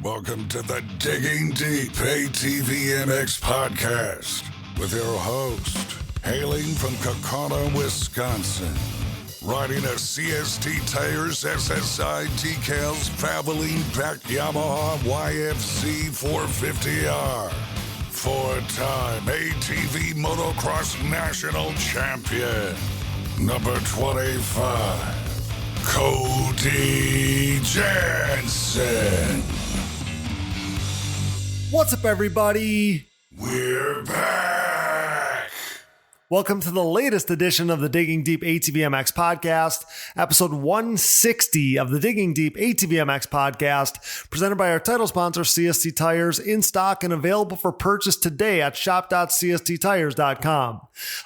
Welcome to the Digging Deep ATVMX Podcast with your host, hailing from Kaukauna, Wisconsin, riding a CST tires, SSI decals, Valvoline-packed Yamaha YFC 450R, four-time ATV Motocross National Champion, number 25, Cody Jensen. What's up, everybody? We're back. Welcome to the latest edition of the Digging Deep ATVMX Podcast, episode 160 of the Digging Deep ATVMX Podcast, presented by our title sponsor, CST Tires, in stock and available for purchase today at shop.csttires.com.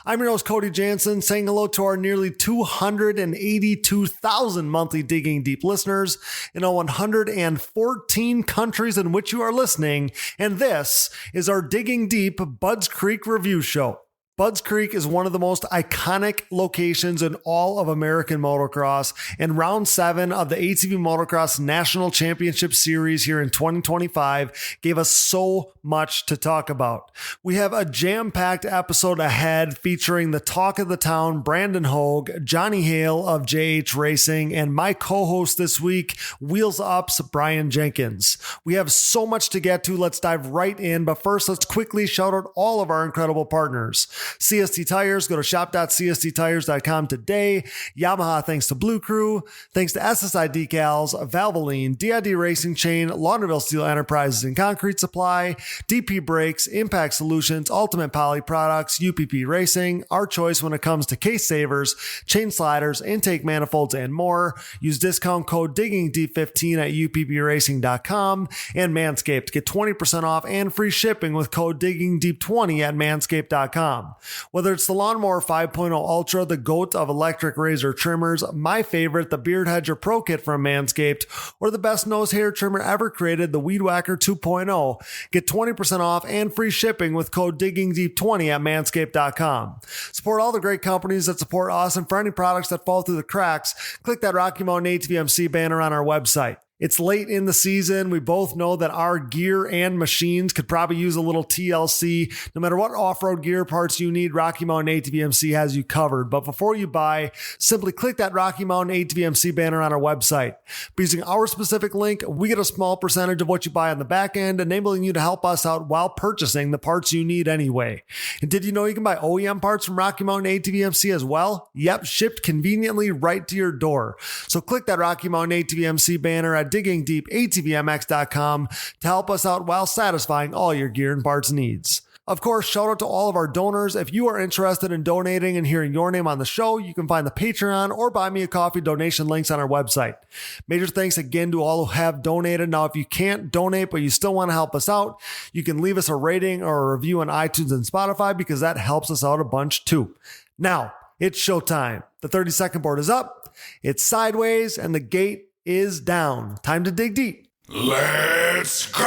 I'm your host, Cody Jansen, saying hello to our nearly 282,000 monthly Digging Deep listeners in all 114 countries in which you are listening, and this is our Digging Deep Budds Creek review show. Budds Creek is one of the most iconic locations in all of American motocross, and round 7 of the ATV Motocross National Championship Series here in 2025 gave us so much to talk about. We have a jam-packed episode ahead featuring the talk of the town, Brandon Hoag, Johnny Hale of JH Racing, and my co-host this week, Wheels Up's Brian Jenkins. We have so much to get to. Let's dive right in, but first let's quickly shout out all of our incredible partners. CST Tires, go to shop.csttires.com today. Yamaha, thanks to Blue Crew. Thanks to SSI Decals, Valvoline, DID Racing Chain, Launderville Steel Enterprises and Concrete Supply, DP Brakes, Impact Solutions, Ultimate Poly Products, UPP Racing, our choice when it comes to case savers, chain sliders, intake manifolds, and more. Use discount code DIGGINGDEEP15 at uppracing.com, and Manscaped. Get 20% off and free shipping with code DIGGINGDEEP20 at manscaped.com. Whether it's the Lawnmower 5.0 Ultra, the GOAT of electric razor trimmers, my favorite, the Beard Hedger Pro Kit from Manscaped, or the best nose hair trimmer ever created, the Weed Whacker 2.0, get 20% off and free shipping with code DIGGINGDEEP20 at manscaped.com. Support all the great companies that support us, and for any products that fall through the cracks, click that Rocky Mountain ATVMC banner on our website. It's late in the season. We both know that our gear and machines could probably use a little TLC. No matter what off-road gear parts you need, Rocky Mountain ATVMC has you covered. But before you buy, simply click that Rocky Mountain ATVMC banner on our website. By using our specific link, we get a small percentage of what you buy on the back end, enabling you to help us out while purchasing the parts you need anyway. And did you know you can buy OEM parts from Rocky Mountain ATVMC as well? Yep, shipped conveniently right to your door. So click that Rocky Mountain ATVMC banner at diggingdeepatvmx.com to help us out while satisfying all your gear and parts needs. Of course, shout out to all of our donors. If you are interested in donating and hearing your name on the show, you can find the Patreon or Buy Me a Coffee donation links on our website. Major thanks again to all who have donated. Now, if you can't donate, but you still want to help us out, you can leave us a rating or a review on iTunes and Spotify, because that helps us out a bunch too. Now, it's showtime. The 30-second board is up, it's sideways, and the gate is down. Time to dig deep. Let's go!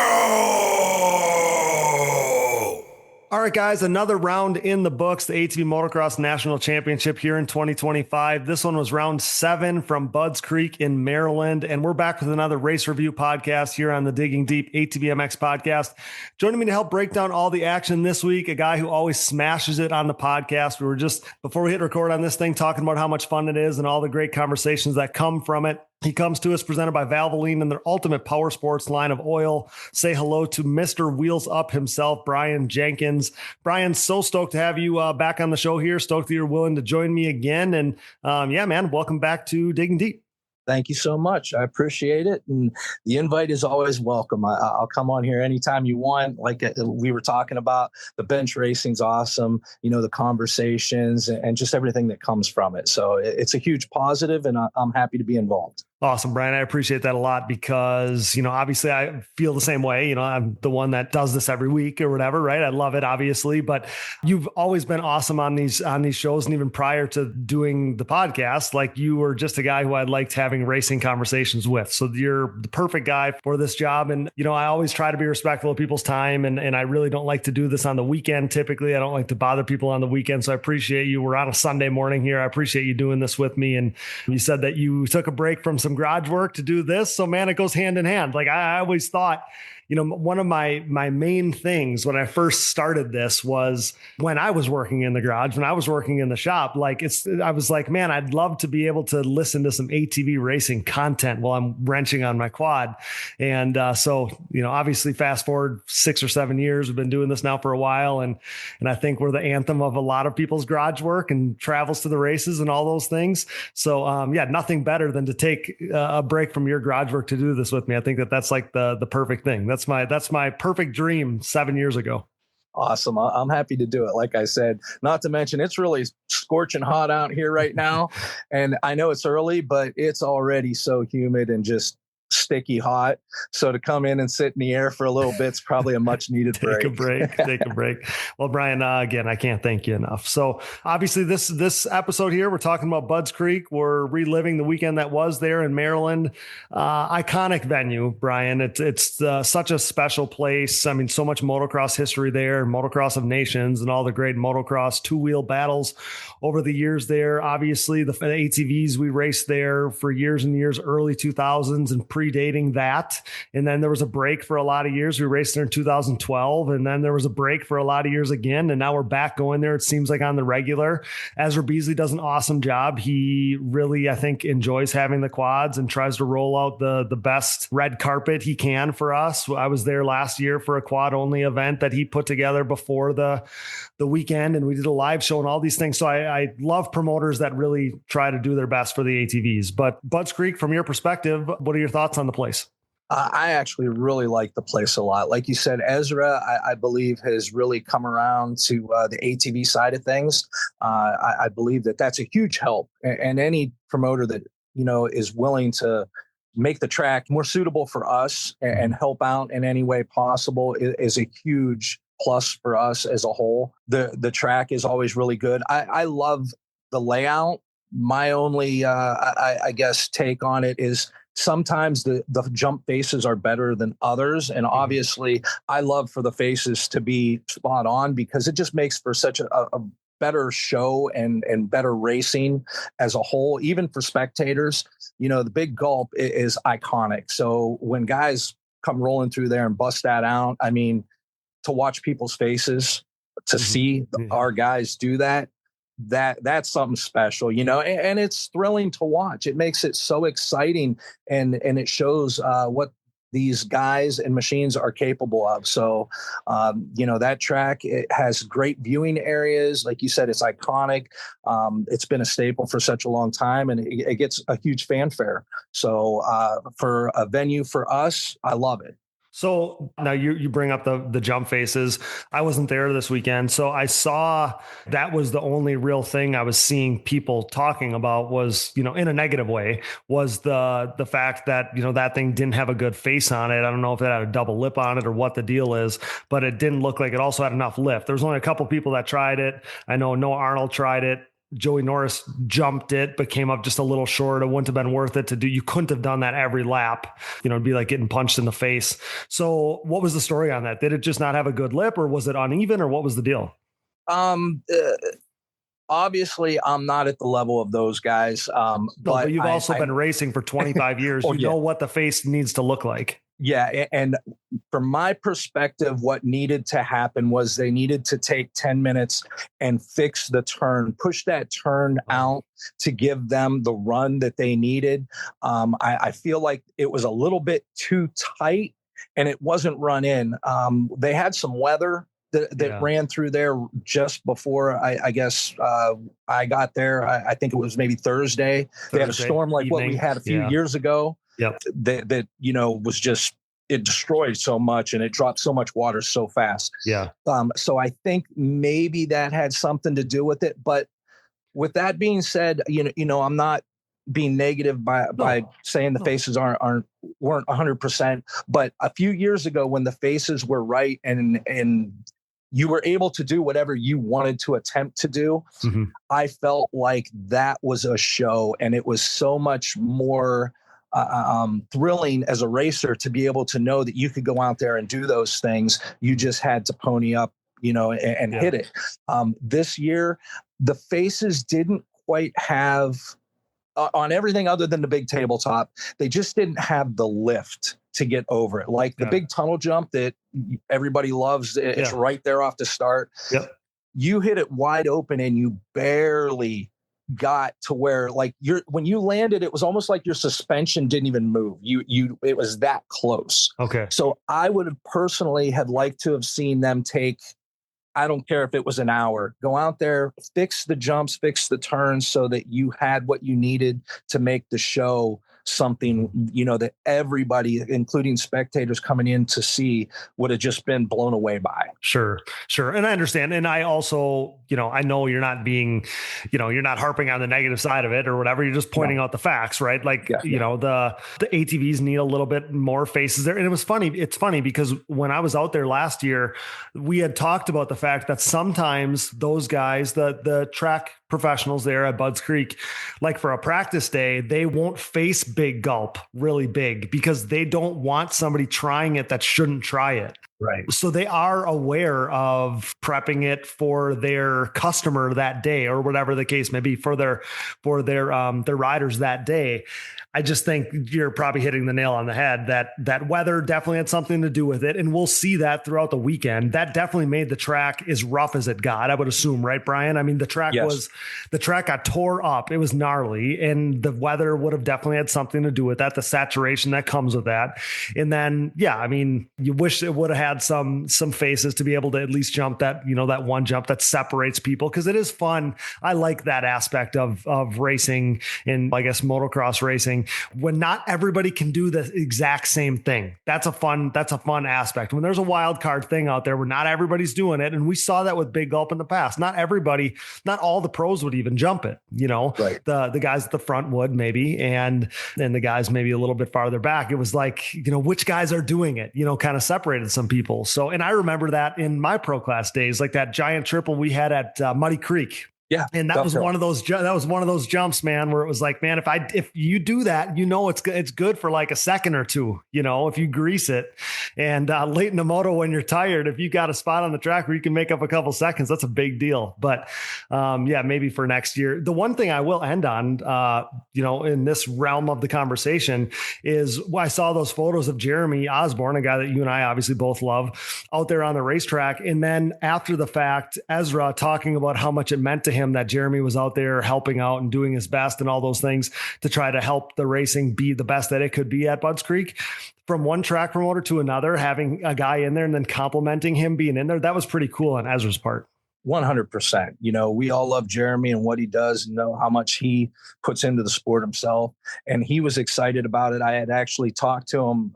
All right, guys, another round in the books, the ATV Motocross National Championship here in 2025. This one was round 7 from Budds Creek in Maryland, and we're back with another race review podcast here on the Digging Deep ATVMX Podcast. Joining me to help break down all the action this week, a guy who always smashes it on the podcast. We were just, before we hit record on this thing, talking about how much fun it is and all the great conversations that come from it. He comes to us presented by Valvoline and their Ultimate Power Sports line of oil. Say hello to Mr. Wheels Up himself, Brian Jenkins. Brian, so stoked to have you back on the show here. Stoked that you're willing to join me again. And yeah, man, welcome back to Digging Deep. Thank you so much. I appreciate it. And the invite is always welcome. I'll come on here anytime you want. Like we were talking about, the bench racing's awesome. You know, the conversations and just everything that comes from it. So it's a huge positive, and I'm happy to be involved. Awesome, Brian. I appreciate that a lot because, you know, obviously I feel the same way. You know, I'm the one that does this every week or whatever, right? I love it, obviously, but you've always been awesome on these shows. And even prior to doing the podcast, like, you were just a guy who I liked having racing conversations with. So you're the perfect guy for this job. And, you know, I always try to be respectful of people's time. And I really don't like to do this on the weekend. Typically, I don't like to bother people on the weekend. So I appreciate you. We're on a Sunday morning here. I appreciate you doing this with me. And you said that you took a break from some some garage work to do this. So man, it goes hand in hand. Like I always thought, one of my main things when I first started this was when I was working in the garage, when I was working in the shop, I was like, man, I'd love to be able to listen to some ATV racing content while I'm wrenching on my quad. And so, obviously fast forward 6 or 7 years, we've been doing this now for a while. And I think we're the anthem of a lot of people's garage work and travels to the races and all those things. So nothing better than to take a break from your garage work to do this with me. I think that's like the perfect thing. That's my perfect dream 7 years ago. Awesome. I'm happy to do it. Like I said, not to mention it's really scorching hot out here right now. And I know it's early, but it's already so humid and just sticky hot. So to come in and sit in the air for a little bit is probably a much needed break. Take a break. Well, Brian, again, I can't thank you enough. So obviously this episode here, we're talking about Budds Creek. We're reliving the weekend that was there in Maryland. Iconic venue, Brian. It's such a special place. I mean, so much motocross history there, motocross of nations and all the great motocross two-wheel battles over the years there. Obviously the ATVs we raced there for years and years, early 2000s and predating that. And then there was a break for a lot of years. We raced there in 2012, and then there was a break for a lot of years again. And now we're back going there. It seems like on the regular. Ezra Beasley does an awesome job. He really, I think, enjoys having the quads and tries to roll out the best red carpet he can for us. I was there last year for a quad only event that he put together before the weekend, and we did a live show and all these things. So I love promoters that really try to do their best for the ATVs. But Budds Creek, from your perspective, what are your thoughts on the place? I actually really like the place a lot. Like you said, Ezra, I believe, has really come around to the ATV side of things. I believe that's a huge help. And any promoter that, is willing to make the track more suitable for us and help out in any way possible is a huge plus for us as a whole. The track is always really good. I love the layout. My only, I guess, take on it is sometimes the jump faces are better than others. And obviously I love for the faces to be spot on because it just makes for such a better show and better racing as a whole, even for spectators. The big gulp is iconic. So when guys come rolling through there and bust that out, I mean, to watch people's faces, to see our guys do that's something special, and it's thrilling to watch. It makes it so exciting and it shows what these guys and machines are capable of. So, that track, it has great viewing areas. Like you said, it's iconic. It's been a staple for such a long time, and it gets a huge fanfare. So for a venue for us, I love it. So now you bring up the jump faces. I wasn't there this weekend, so I saw that was the only real thing I was seeing people talking about was, in a negative way, was the fact that, that thing didn't have a good face on it. I don't know if it had a double lip on it or what the deal is, but it didn't look like it also had enough lift. There was only a couple people that tried it. I know Noah Arnold tried it. Joey Norris jumped it, but came up just a little short. It wouldn't have been worth it to do. You couldn't have done that every lap. It'd be like getting punched in the face. So what was the story on that? Did it just not have a good lip, or was it uneven, or what was the deal? Obviously I'm not at the level of those guys. But you've also been racing for 25 years. You know what the face needs to look like. Yeah. And from my perspective, what needed to happen was they needed to take 10 minutes and fix the turn, push that turn out to give them the run that they needed. I feel like it was a little bit too tight and it wasn't run in. They had some weather that ran through there just before I guess I got there. I think it was maybe Thursday. They had a storm like what we had a few years ago. Yep. That was just, it destroyed so much and it dropped so much water so fast. Yeah. So I think maybe that had something to do with it. But with that being said, I'm not being negative by saying the faces weren't 100%. But a few years ago when the faces were right and you were able to do whatever you wanted to attempt to do, I felt like that was a show, and it was so much more thrilling as a racer to be able to know that you could go out there and do those things. You just had to pony up, and hit it. This year, the faces didn't quite have on everything other than the big tabletop, they just didn't have the lift to get over it. Like the big tunnel jump that everybody loves. It's right there off the start. Yep. You hit it wide open and you barely got to where, like, when you landed, it was almost like your suspension didn't even move. It was that close. Okay. So I would have personally had liked to have seen them take, I don't care if it was an hour, go out there, fix the jumps, fix the turns so that you had what you needed to make the show something, that everybody, including spectators coming in to see, would have just been blown away by. Sure. And I understand. And I also, I know you're not being, you're not harping on the negative side of it or whatever. You're just pointing out the facts, right? Like, the ATVs need a little bit more faces there. And it was funny. It's funny because when I was out there last year, we had talked about the fact that sometimes those guys, the track professionals there at Budds Creek, like for a practice day, they won't face Big Gulp really big because they don't want somebody trying it that shouldn't try it. Right. So they are aware of prepping it for their customer that day or whatever the case may be for their riders that day. I just think you're probably hitting the nail on the head that weather definitely had something to do with it. And we'll see that throughout the weekend. That definitely made the track as rough as it got, I would assume, right, Brian? I mean, the track got tore up. It was gnarly, and the weather would have definitely had something to do with that, the saturation that comes with that. And then, you wish it would have had some faces to be able to at least jump that, that one jump that separates people. Cause it is fun. I like that aspect of racing and I guess motocross racing when not everybody can do the exact same thing. That's a fun aspect. When there's a wild card thing out there where not everybody's doing it. And we saw that with Big Gulp in the past. Not all the pros would even jump it, right. The guys at the front would maybe, and the guys maybe a little bit farther back. It was like, which guys are doing it, kind of separated some people. So, and I remember that in my pro class days, like that giant triple we had at Muddy Creek. Yeah. And that was one of those jumps, man, where it was like, man, if you do that, it's good for like a second or two, if you grease it. And late in the moto, when you're tired, if you got a spot on the track where you can make up a couple seconds, that's a big deal. But maybe for next year. The one thing I will end on, in this realm of the conversation is I saw those photos of Jeremy Osborne, a guy that you and I obviously both love, out there on the racetrack. And then after the fact, Ezra talking about how much it meant to him that Jeremy was out there helping out and doing his best and all those things to try to help the racing be the best that it could be at Budds Creek. From one track promoter to another, having a guy in there and then complimenting him being in there, that was pretty cool on Ezra's part. 100%. We all love Jeremy and what he does, and know how much he puts into the sport himself. And he was excited about it. I had actually talked to him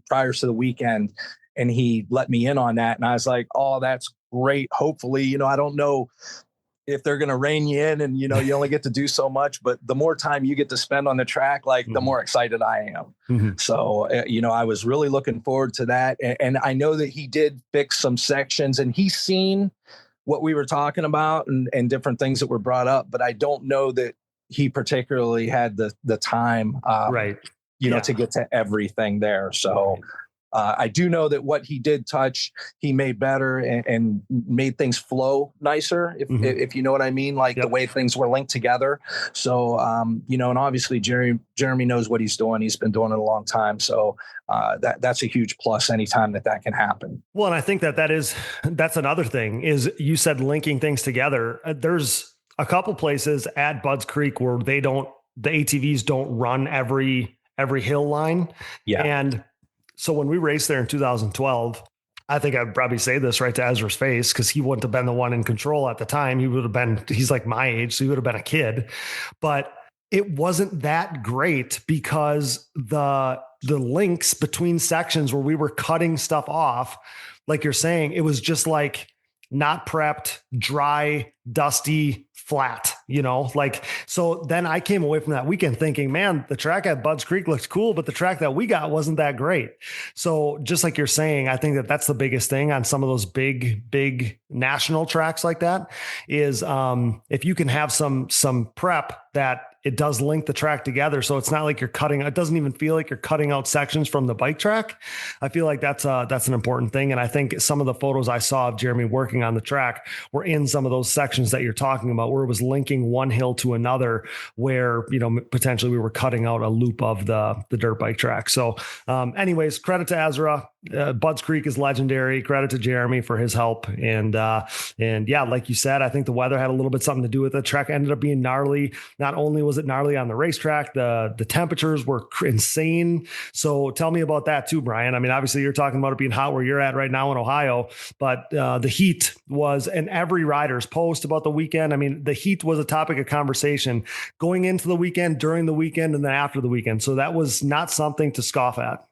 prior to the weekend, and he let me in on that. And I was like, oh, that's great. Hopefully, I don't know if they're going to rein you in and, you only get to do so much, but the more time you get to spend on the track, the more excited I am. Mm-hmm. So, I was really looking forward to that. And I know that he did fix some sections and he's seen what we were talking about and different things that were brought up, but I don't know that he particularly had the time, to get to everything there. So, right. I do know that what he did touch, he made better and made things flow nicer, if you know what I mean, the way things were linked together. So, and obviously Jeremy knows what he's doing. He's been doing it a long time. So that's a huge plus anytime that can happen. Well, and I think that's another thing is you said linking things together. There's a couple places at Budds Creek where the ATVs don't run every hill line. Yeah. And so when we raced there in 2012, I think I'd probably say this right to Ezra's face because he wouldn't have been the one in control at the time. He's like my age, so he would have been a kid. But it wasn't that great because the links between sections where we were cutting stuff off, like you're saying, it was just like not prepped, dry, dusty, flat, so then I came away from that weekend thinking, man, the track at Budds Creek looks cool, but the track that we got wasn't that great. So just like you're saying, I think that's the biggest thing on some of those big national tracks like that is if you can have some prep that it does link the track together. So it's not like you're cutting, it doesn't even feel like you're cutting out sections from the bike track. I feel like that's an important thing. And I think some of the photos I saw of Jeremy working on the track were in some of those sections that you're talking about, where it was linking one hill to another, where, potentially we were cutting out a loop of the dirt bike track. So anyways, credit to Ezra. Budds Creek is legendary. Credit to Jeremy for his help. And yeah, like you said, I think the weather had a little bit something to do with it. The track ended up being gnarly. Not only was it gnarly on the racetrack, the temperatures were insane. So tell me about that too, Brian. I mean, obviously you're talking about it being hot where you're at right now in Ohio, but the heat was in every rider's post about the weekend. I mean, the heat was a topic of conversation going into the weekend, during the weekend, and then after the weekend. So that was not something to scoff at.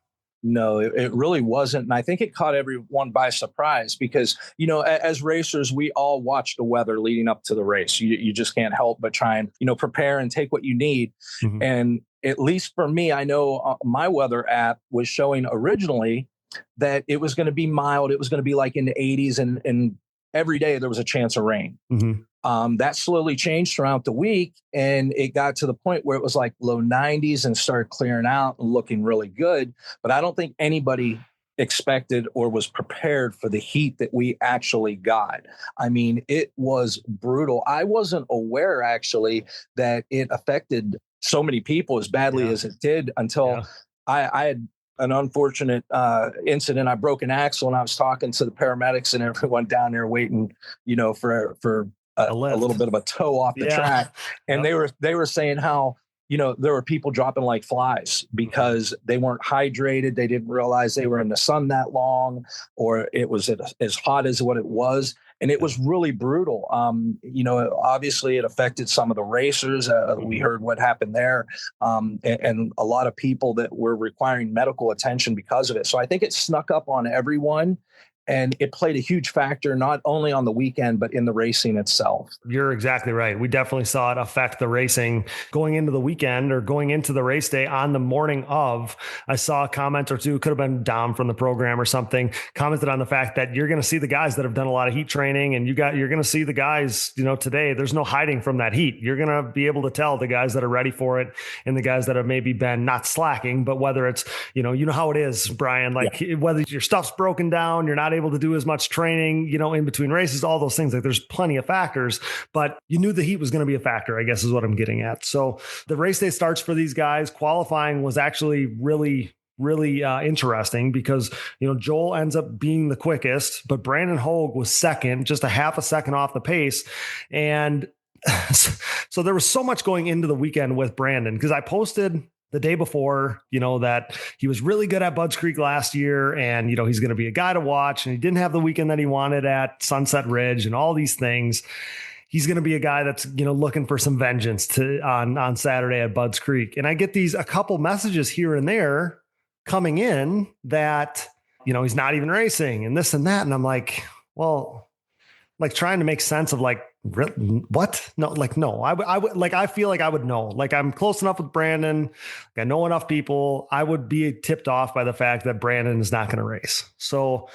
No, it really wasn't. And I think it caught everyone by surprise because, as racers, we all watch the weather leading up to the race. You just can't help but try and, prepare and take what you need. Mm-hmm. And at least for me, I know my weather app was showing originally that it was going to be mild. It was going to be like in the 80s and every day there was a chance of rain. Mm-hmm. That slowly changed throughout the week, and it got to the point where it was like low 90s and started clearing out and looking really good. But I don't think anybody expected or was prepared for the heat that we actually got. I mean, it was brutal. I wasn't aware actually that it affected so many people as badly as it did until I had an unfortunate incident. I broke an axle and I was talking to the paramedics and everyone down there waiting, for a little bit of a tow off the track. And they were saying how, there were people dropping like flies because they weren't hydrated. They didn't realize they were in the sun that long, or it was as hot as what it was. And it was really brutal. Obviously it affected some of the racers. We heard what happened there. And a lot of people that were requiring medical attention because of it. So I think it snuck up on everyone. And it played a huge factor, not only on the weekend, but in the racing itself. You're exactly right. We definitely saw it affect the racing going into the weekend or going into the race day on the morning of. I saw a comment or two, could have been Dom from the program or something, commented on the fact that you're going to see the guys that have done a lot of heat training, and you're going to see the guys, today, there's no hiding from that heat. You're going to be able to tell the guys that are ready for it and the guys that have maybe been not slacking, but whether it's, you know how it is, Brian, whether your stuff's broken down, you're not able to do as much training, in between races, all those things. Like there's plenty of factors, but you knew the heat was going to be a factor, I guess is what I'm getting at. So the race day starts for these guys. Qualifying was actually really interesting because, Joel ends up being the quickest, but Brandon Hoag was second, just a half a second off the pace. And so there was so much going into the weekend with Brandon, because I posted the day before, that he was really good at Budds Creek last year, and, he's going to be a guy to watch, and he didn't have the weekend that he wanted at Sunset Ridge and all these things. He's going to be a guy that's, looking for some vengeance on Saturday at Budds Creek. And I get a couple messages here and there coming in that, he's not even racing and this and that. And I'm like, well, trying to make sense of what? No, no, I would I feel like I would know, I'm close enough with Brandon. I know enough people. I would be tipped off by the fact that Brandon is not going to race. So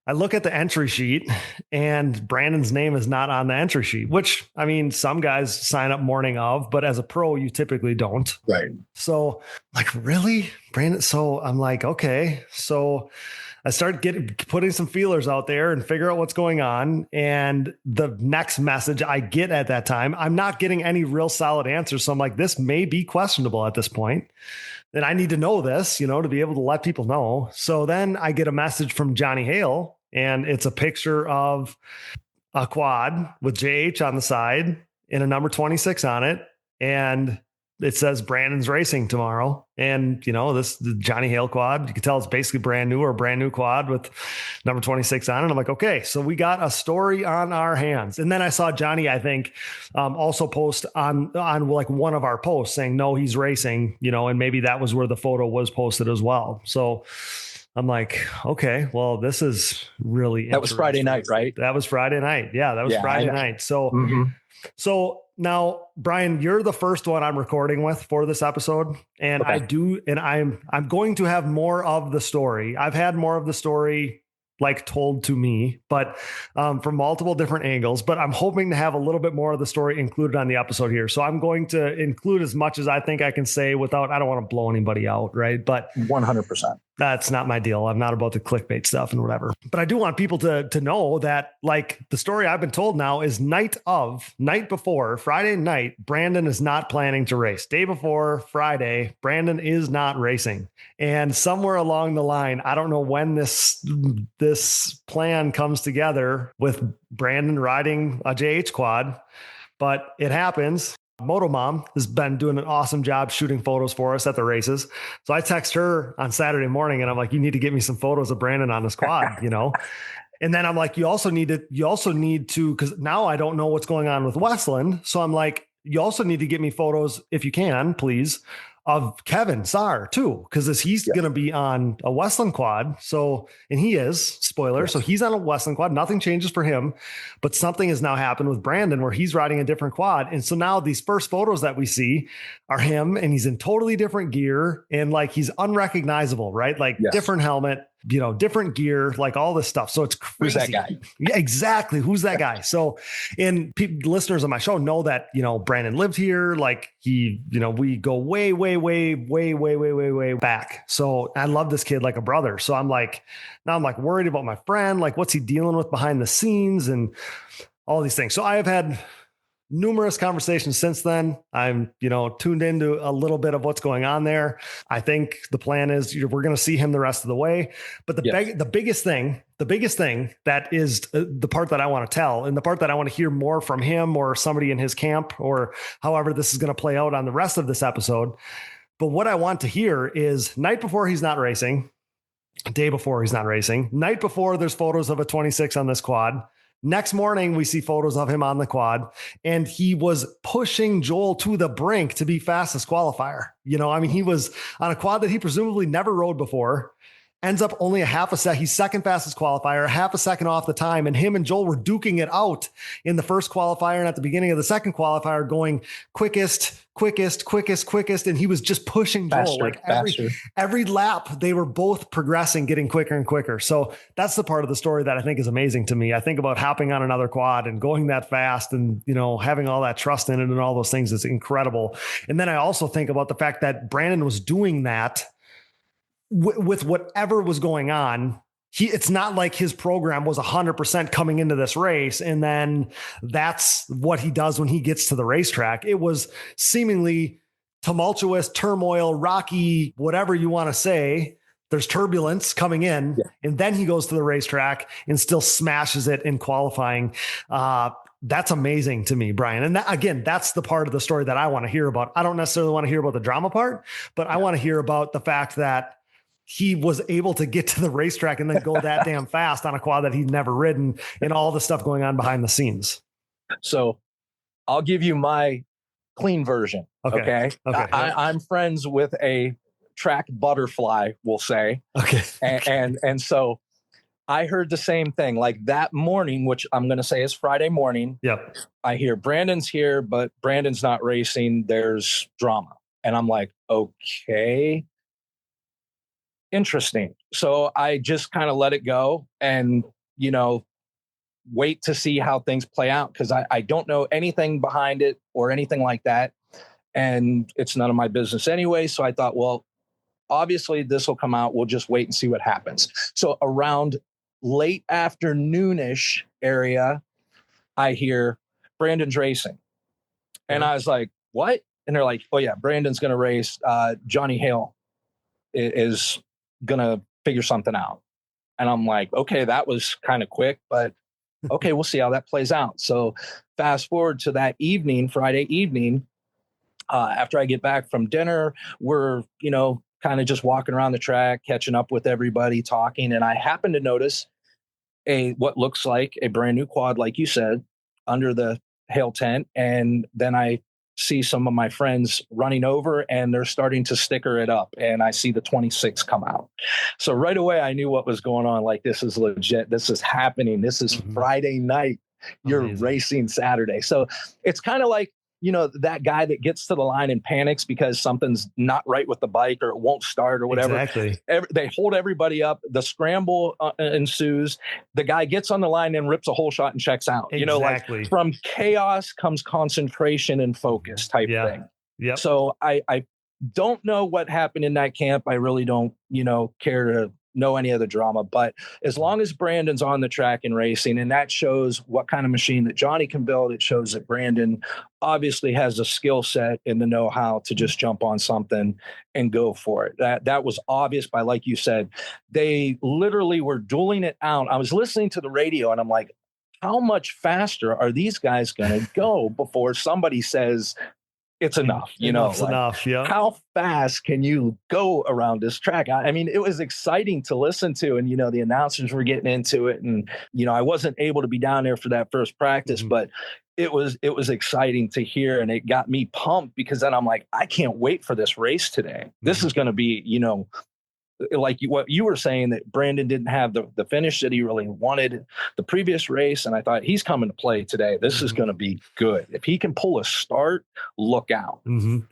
I look at the entry sheet and Brandon's name is not on the entry sheet, which, I mean, some guys sign up morning of, but as a pro, you typically don't. Right. So really, Brandon? So I'm like, okay. So I start putting some feelers out there and figure out what's going on. And the next message I get at that time, I'm not getting any real solid answers. So I'm like, this may be questionable at this point. And I need to know this, to be able to let people know. So then I get a message from Johnny Hale, and it's a picture of a quad with JH on the side and a number 26 on it. And it says Brandon's racing tomorrow. And, the Johnny Hale quad, you can tell it's basically brand new quad with number 26 on it. I'm like, okay, so we got a story on our hands. And then I saw Johnny, I think, also post on one of our posts saying, no, he's racing, and maybe that was where the photo was posted as well. So I'm like, okay, well, this is really That was Friday night, right? That was Friday night. Yeah, that was Friday night. So, So now, Brian, you're the first one I'm recording with for this episode. And okay. I'm going to have more of the story. I've had more of the story like told to me, but from multiple different angles. But I'm hoping to have a little bit more of the story included on the episode here. So I'm going to include as much as I think I can say without, I don't want to blow anybody out, right? But 100%. That's not my deal. I'm not about the clickbait stuff and whatever. But I do want people to know that, like, the story I've been told now is night before, Friday night, Brandon is not planning to race. Day before Friday, Brandon is not racing. And somewhere along the line, I don't know when this plan comes together with Brandon riding a JH quad, but it happens. Moto Mom has been doing an awesome job shooting photos for us at the races. So I text her on Saturday morning and I'm like, you need to get me some photos of Brandon on this quad, you know? And then I'm like, you also need to, because now I don't know what's going on with Westland. So I'm like, you also need to get me photos, if you can, please, of Kevin Saar too, because he's going to be on a Westland quad. So, and he is, spoiler. Yes. So he's on a Westland quad. Nothing changes for him, but something has now happened with Brandon where he's riding a different quad. And so now these first photos that we see are him and he's in totally different gear and like he's unrecognizable, right? Like different helmet, you know, different gear, like all this stuff. So it's crazy. Who's that guy? Yeah, exactly. Who's that guy? So, and listeners of my show know that, you know, Brandon lived here. Like he, you know, we go way back. So I love this kid like a brother. So I'm like worried about my friend. Like, what's he dealing with behind the scenes and all these things. So I have had numerous conversations since then. I'm, you know, tuned into a little bit of what's going on there. I think the plan is we're going to see him the rest of the way. But the biggest thing that is the part that I want to tell and the part that I want to hear more from him or somebody in his camp or however this is going to play out on the rest of this episode. But what I want to hear is night before he's not racing, day before he's not racing, night before there's photos of a 26 on this quad. Next morning, we see photos of him on the quad, and he was pushing Joel to the brink to be fastest qualifier. You know, I mean, he was on a quad that he presumably never rode before, ends up only a half a second. He's second fastest qualifier, a half a second off the time. And him and Joel were duking it out in the first qualifier and at the beginning of the second qualifier going quickest. And he was just pushing Joel like every lap. They were both progressing, getting quicker and quicker. So that's the part of the story that I think is amazing to me. I think about hopping on another quad and going that fast and, you know, having all that trust in it and all those things is incredible. And then I also think about the fact that Brandon was doing that with whatever was going on. It's not like his program was 100% coming into this race. And then that's what he does when he gets to the racetrack. It was seemingly tumultuous, turmoil, rocky, whatever you want to say. There's turbulence coming in and then he goes to the racetrack and still smashes it in qualifying. That's amazing to me, Brian. And again, that's the part of the story that I want to hear about. I don't necessarily want to hear about the drama part, but I want to hear about the fact that he was able to get to the racetrack and then go that damn fast on a quad that he'd never ridden and all the stuff going on behind the scenes. So I'll give you my clean version. Okay. I'm friends with a track butterfly, we'll say. Okay. And so I heard the same thing like that morning, which I'm going to say is Friday morning. Yep. I hear Brandon's here, but Brandon's not racing. There's drama. And I'm like, okay. Interesting. So I just kind of let it go and, you know, wait to see how things play out because I don't know anything behind it or anything like that. And it's none of my business anyway. So I thought, well, obviously this will come out. We'll just wait and see what happens. So around late afternoonish area, I hear Brandon's racing. And I was like, what? And they're like, oh yeah, Brandon's going to race. Johnny Hale is going to figure something out. And I'm like, okay, that was kind of quick, but okay, we'll see how that plays out. So fast forward to that evening, Friday evening, after I get back from dinner, we're, you know, kind of just walking around the track, catching up with everybody, talking. And I happen to notice what looks like a brand new quad, like you said, under the Hale tent. And then I see some of my friends running over and they're starting to sticker it up. And I see the 26 come out. So right away, I knew what was going on. Like, this is legit. This is happening. This is Friday night. You're racing Saturday. So it's kind of like that guy that gets to the line and panics because something's not right with the bike or it won't start or whatever. Exactly. They hold everybody up. The scramble ensues. The guy gets on the line and rips a whole shot and checks out. Exactly. Like from chaos comes concentration and focus type thing. Yep. So I don't know what happened in that camp. I really don't, care to know any of the drama, but as long as Brandon's on the track and racing, and that shows what kind of machine that Johnny can build, it shows that Brandon obviously has a skill set and the know-how to just jump on something and go for it. That was obvious by, like you said, they literally were dueling it out. I was listening to the radio and I'm like, how much faster are these guys going to go before somebody says, it's enough, enough. Yeah. How fast can you go around this track? I mean, it was exciting to listen to, and, the announcers were getting into it, and, I wasn't able to be down there for that first practice, but it was exciting to hear. And it got me pumped because then I'm like, I can't wait for this race today. This is going to be, like what you were saying, that Brandon didn't have the finish that he really wanted the previous race. And I thought, he's coming to play today. This is going to be good. If he can pull a start, look out.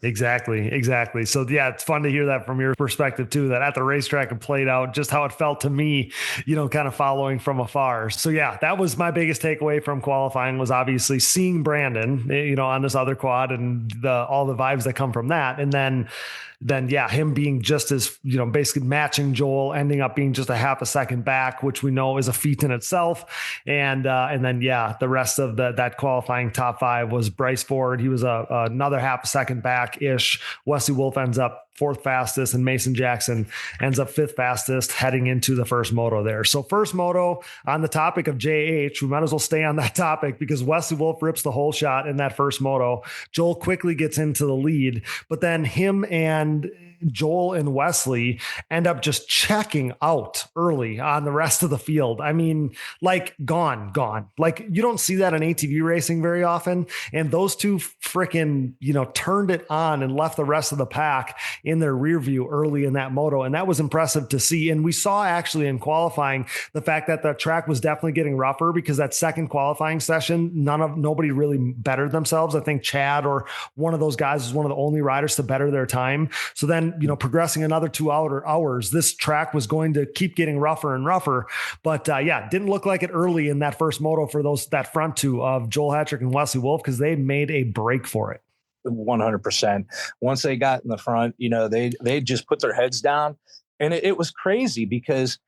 Exactly. So yeah, it's fun to hear that from your perspective too, that at the racetrack it played out just how it felt to me, kind of following from afar. So yeah, that was my biggest takeaway from qualifying, was obviously seeing Brandon, on this other quad and all the vibes that come from that. And then yeah, him being just as, basically matching Joel, ending up being just a half a second back, which we know is a feat in itself. And then, yeah, the rest of that qualifying top five was Bryce Ford. He was another half a second back ish. Wesley Wolf ends up fourth fastest, and Mason Jackson ends up fifth fastest heading into the first moto there. So first moto, on the topic of JH, we might as well stay on that topic because Wesley Wolf rips the whole shot in that first moto. Joel quickly gets into the lead, but then him and Joel and Wesley end up just checking out early on the rest of the field. I mean, like gone. Like you don't see that in ATV racing very often. And those two freaking, turned it on and left the rest of the pack in their rear view early in that moto. And that was impressive to see. And we saw actually in qualifying the fact that the track was definitely getting rougher because that second qualifying session, nobody really bettered themselves. I think Chad or one of those guys was one of the only riders to better their time. So then, progressing another 2 hours, this track was going to keep getting rougher and rougher. But yeah, didn't look like it early in that first moto for that front two of Joel Hattrick and Wesley Wolf, because they made a break for it. 100%. Once they got in the front, they just put their heads down, and it was crazy because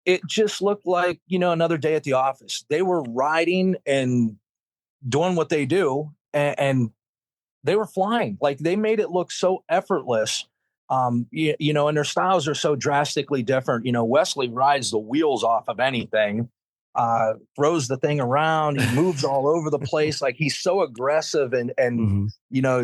it just looked like, another day at the office. They were riding and doing what they do, and they were flying. Like they made it look so effortless. And their styles are so drastically different. Wesley rides the wheels off of anything, throws the thing around. He moves all over the place. Like he's so aggressive and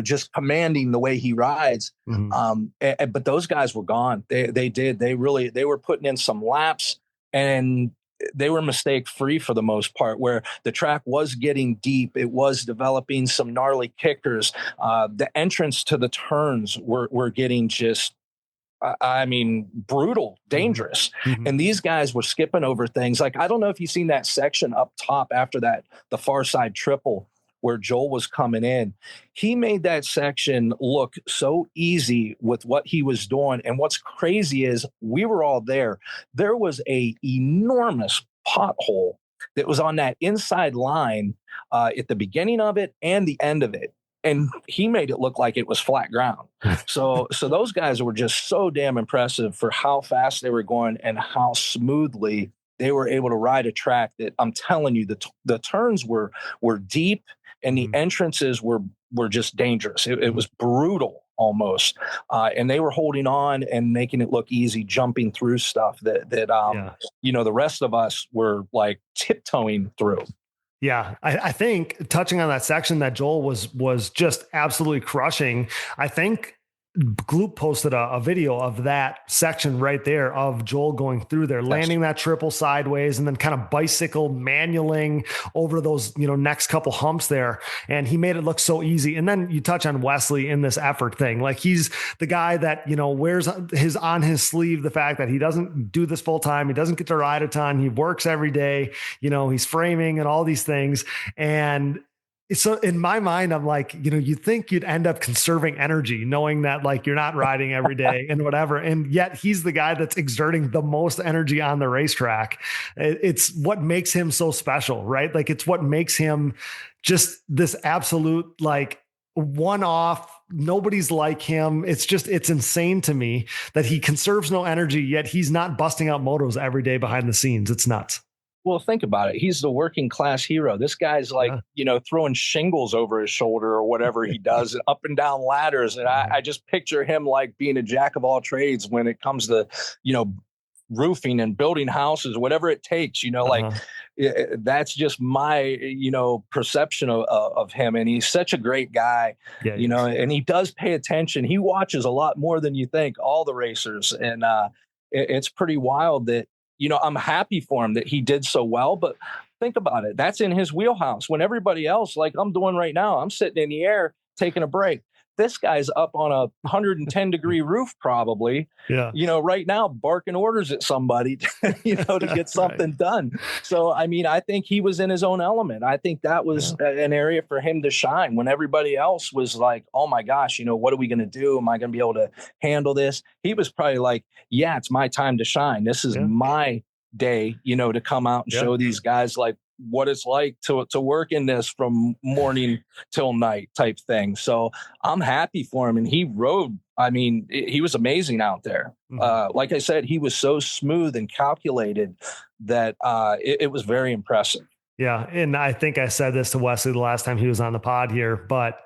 just commanding the way he rides. But those guys were gone. They were putting in some laps, and they were mistake free for the most part, where the track was getting deep. It was developing some gnarly kickers. The entrance to the turns were getting just, brutal, dangerous. And these guys were skipping over things. Like, I don't know if you've seen that section up top after that, the far side triple where Joel was coming in. He made that section look so easy with what he was doing. And what's crazy is we were all there. There was a enormous pothole that was on that inside line at the beginning of it and the end of it. And he made it look like it was flat ground. So those guys were just so damn impressive for how fast they were going and how smoothly they were able to ride a track that, I'm telling you, the turns were deep, and the entrances were just dangerous. It was brutal almost. And they were holding on and making it look easy, jumping through stuff that the rest of us were like tiptoeing through. Yeah, I think touching on that section that Joel was just absolutely crushing. I think Gloop posted a video of that section right there of Joel going through there, landing that triple sideways and then kind of bicycle manualing over those, next couple humps there. And he made it look so easy. And then you touch on Wesley in this effort thing. Like he's the guy that, wears on his sleeve the fact that he doesn't do this full time. He doesn't get to ride a ton. He works every day. He's framing and all these things. And So in my mind, I'm like, you think you'd end up conserving energy knowing that like you're not riding every day and whatever. And yet he's the guy that's exerting the most energy on the racetrack. It's what makes him so special, right? Like it's what makes him just this absolute like one-off. Nobody's like him. It's insane to me that he conserves no energy, yet he's not busting out motos every day behind the scenes. It's nuts. Well, think about it. He's the working class hero. This guy's like, throwing shingles over his shoulder or whatever he does, and up and down ladders. And I just picture him like being a jack of all trades when it comes to, roofing and building houses, whatever it takes, that's just my, perception of him. And he's such a great guy, and he does pay attention. He watches a lot more than you think, all the racers. And it's pretty wild that, I'm happy for him that he did so well, but think about it. That's in his wheelhouse when everybody else, like I'm doing right now, I'm sitting in the air, taking a break. This guy's up on a 110 degree roof, probably, right now, barking orders at somebody, to get something done. So, I think he was in his own element. I think that was an area for him to shine when everybody else was like, oh my gosh, what are we going to do? Am I going to be able to handle this? He was probably like, yeah, it's my time to shine. This is my day, to come out and show these guys like what it's like to work in this from morning till night type thing. So I'm happy for him. And he rode, he was amazing out there. Like I said, he was so smooth and calculated that it was very impressive. Yeah. And I think I said this to Wesley the last time he was on the pod here, but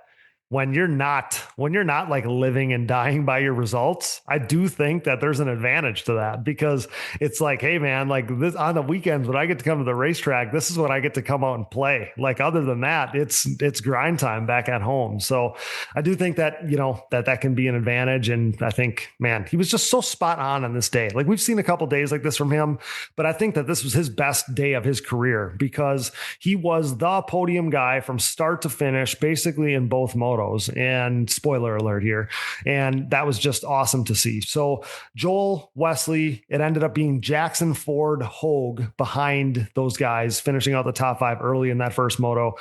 when you're not like living and dying by your results, I do think that there's an advantage to that, because it's like, hey man, like this on the weekends when I get to come to the racetrack, this is what I get to come out and play. Like other than that, it's grind time back at home. So I do think that, that can be an advantage. And I think, man, he was just so spot on this day. Like we've seen a couple days like this from him, but I think that this was his best day of his career because he was the podium guy from start to finish, basically in both motos. And spoiler alert here. And that was just awesome to see. So Joel, Wesley, it ended up being Jackson, Ford, Hogue behind those guys, finishing out the top 5 early in that first moto.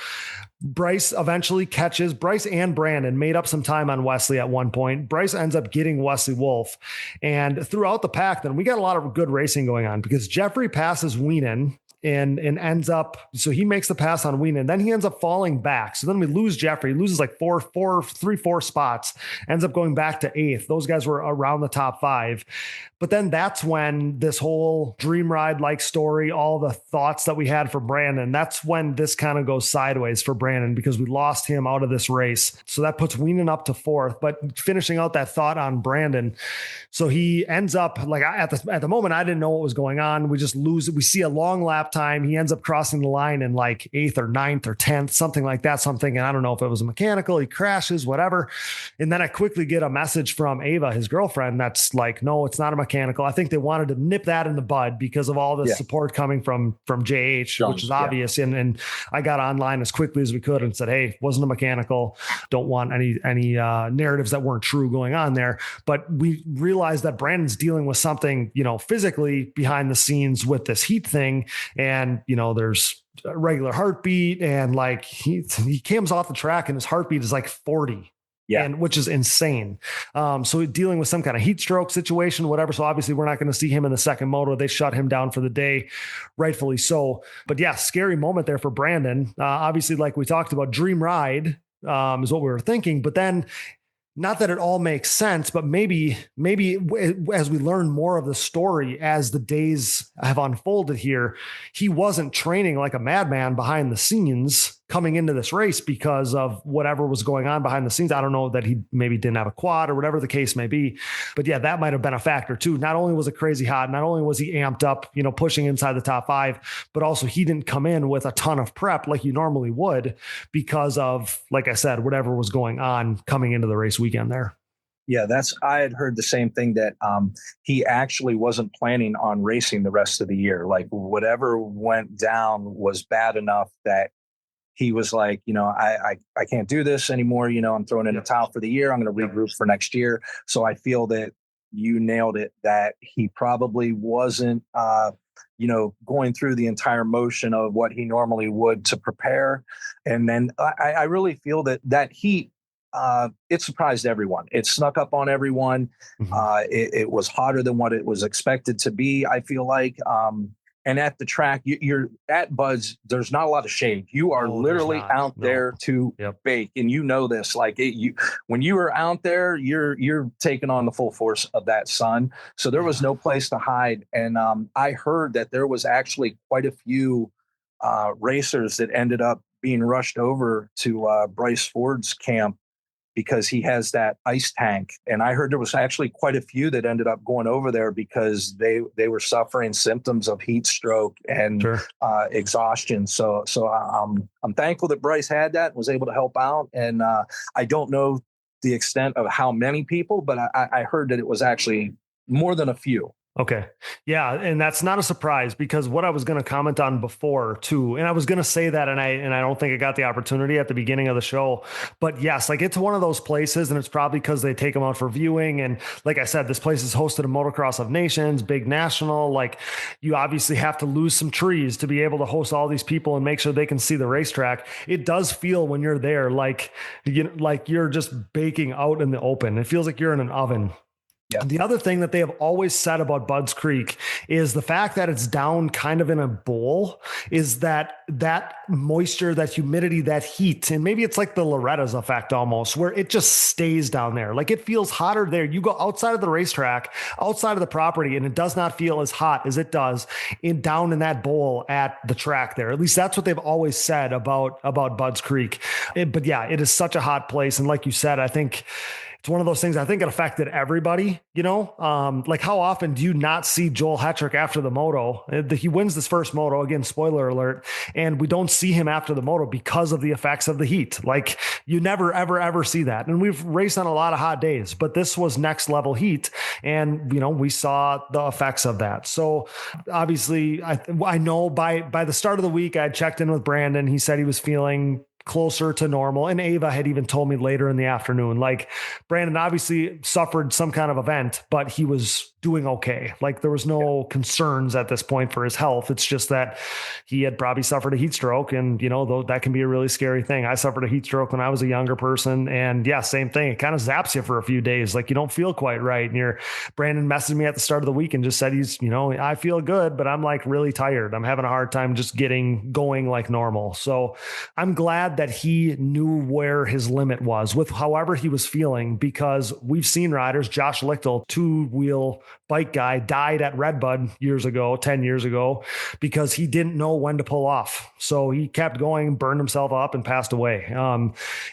Bryce eventually catches. Bryce and Brandon made up some time on Wesley at one point. Bryce ends up getting Wesley Wolf. And throughout the pack, then we got a lot of good racing going on because Jeffrey passes Wienen and ends up, so he makes the pass on Wienen. Then he ends up falling back. So then we lose Jeffrey. He loses like 3-4 spots, ends up going back to 8th. Those guys were around the top 5. But then that's when this whole dream ride like story, all the thoughts that we had for Brandon, that's when this kind of goes sideways for Brandon because we lost him out of this race. So that puts Wienen up to 4th, but finishing out that thought on Brandon. So he ends up like at the moment, I didn't know what was going on. We just lose it. We see a long lap time. He ends up crossing the line in like 8th or 9th or 10th, something like that. Something. And I don't know if it was a mechanical, he crashes, whatever. And then I quickly get a message from Ava, his girlfriend, that's like, no, it's not a mechanical. I think they wanted to nip that in the bud because of all the support coming from JH, which is obvious. And I got online as quickly as we could and said, hey, wasn't a mechanical. Don't want any narratives that weren't true going on there. But we realized that Brandon's dealing with something, physically behind the scenes with this heat thing. And, there's a regular heartbeat and like he comes off the track and his heartbeat is like 40. And which is insane. So dealing with some kind of heat stroke situation, whatever. So obviously we're not going to see him in the second moto. They shut him down for the day, rightfully so. But yeah, scary moment there for Brandon. Obviously, like we talked about, dream ride is what we were thinking. But then not that it all makes sense, but maybe as we learn more of the story, as the days have unfolded here, he wasn't training like a madman behind the scenes coming into this race because of whatever was going on behind the scenes. I don't know that he maybe didn't have a quad or whatever the case may be, but yeah, that might've been a factor too. Not only was it crazy hot, not only was he amped up, pushing inside the top 5, but also he didn't come in with a ton of prep like you normally would because of, like I said, whatever was going on coming into the race weekend there. Yeah, I had heard the same thing that he actually wasn't planning on racing the rest of the year. Like whatever went down was bad enough that he was like, I can't do this anymore. I'm throwing in a towel for the year. I'm going to regroup for next year. So I feel that you nailed it, that he probably wasn't going through the entire motion of what he normally would to prepare. And then I really feel that heat, it surprised everyone. It snuck up on everyone. Mhm. It was hotter than what it was expected to be, I feel like. And at the track, you're at Buds, there's not a lot of shade. You are No, there's literally not. out No. there to Yep. bake. And you know this, like when you are out there, you're taking on the full force of that sun. So there was no place to hide. And I heard that there was actually quite a few racers that ended up being rushed over to Bryce Ford's camp because he has that ice tank. And I heard there was actually quite a few that ended up going over there because they were suffering symptoms of heat stroke and Sure. exhaustion. So I'm thankful that Bryce had that and was able to help out. And I don't know the extent of how many people, but I heard that it was actually more than a few. Okay. Yeah. And that's not a surprise because what I was going to comment on before too, and I was going to say that, and I don't think I got the opportunity at the beginning of the show, but yes, like it's one of those places and it's probably because they take them out for viewing. And like I said, this place is hosted a Motocross of Nations, big national, like you obviously have to lose some trees to be able to host all these people and make sure they can see the racetrack. It does feel when you're there, like you're just baking out in the open. It feels like you're in an oven. Yeah. The other thing that they have always said about Budds Creek is the fact that it's down kind of in a bowl is that moisture, that humidity, that heat, and maybe it's like the Loretta's effect almost, where it just stays down there. Like it feels hotter there. You go outside of the racetrack, outside of the property, and it does not feel as hot as it does down in that bowl at the track there. At least that's what they've always said about Budds Creek. But yeah, it is such a hot place. And like you said, I think it's one of those things. I think it affected everybody, like how often do you not see Joel Hetrick after the moto? He wins this first moto, again, spoiler alert, and we don't see him after the moto because of the effects of the heat. Like you never, ever, ever see that. And we've raced on a lot of hot days, but this was next level heat. And, we saw the effects of that. So obviously I know by the start of the week, I had checked in with Brandon. He said he was feeling closer to normal. And Ava had even told me later in the afternoon, like Brandon obviously suffered some kind of event, but he was doing okay. Like there was no concerns at this point for his health. It's just that he had probably suffered a heat stroke. And, though that can be a really scary thing. I suffered a heat stroke when I was a younger person. And yeah, same thing. It kind of zaps you for a few days. Like you don't feel quite right. And Brandon messaged me at the start of the week and just said he's, I feel good, but I'm like really tired. I'm having a hard time just getting going like normal. So I'm glad that he knew where his limit was with however he was feeling, because we've seen riders, Josh Lichtel, 2-wheel bike guy, died at Redbud 10 years ago, because he didn't know when to pull off. So he kept going, burned himself up and passed away.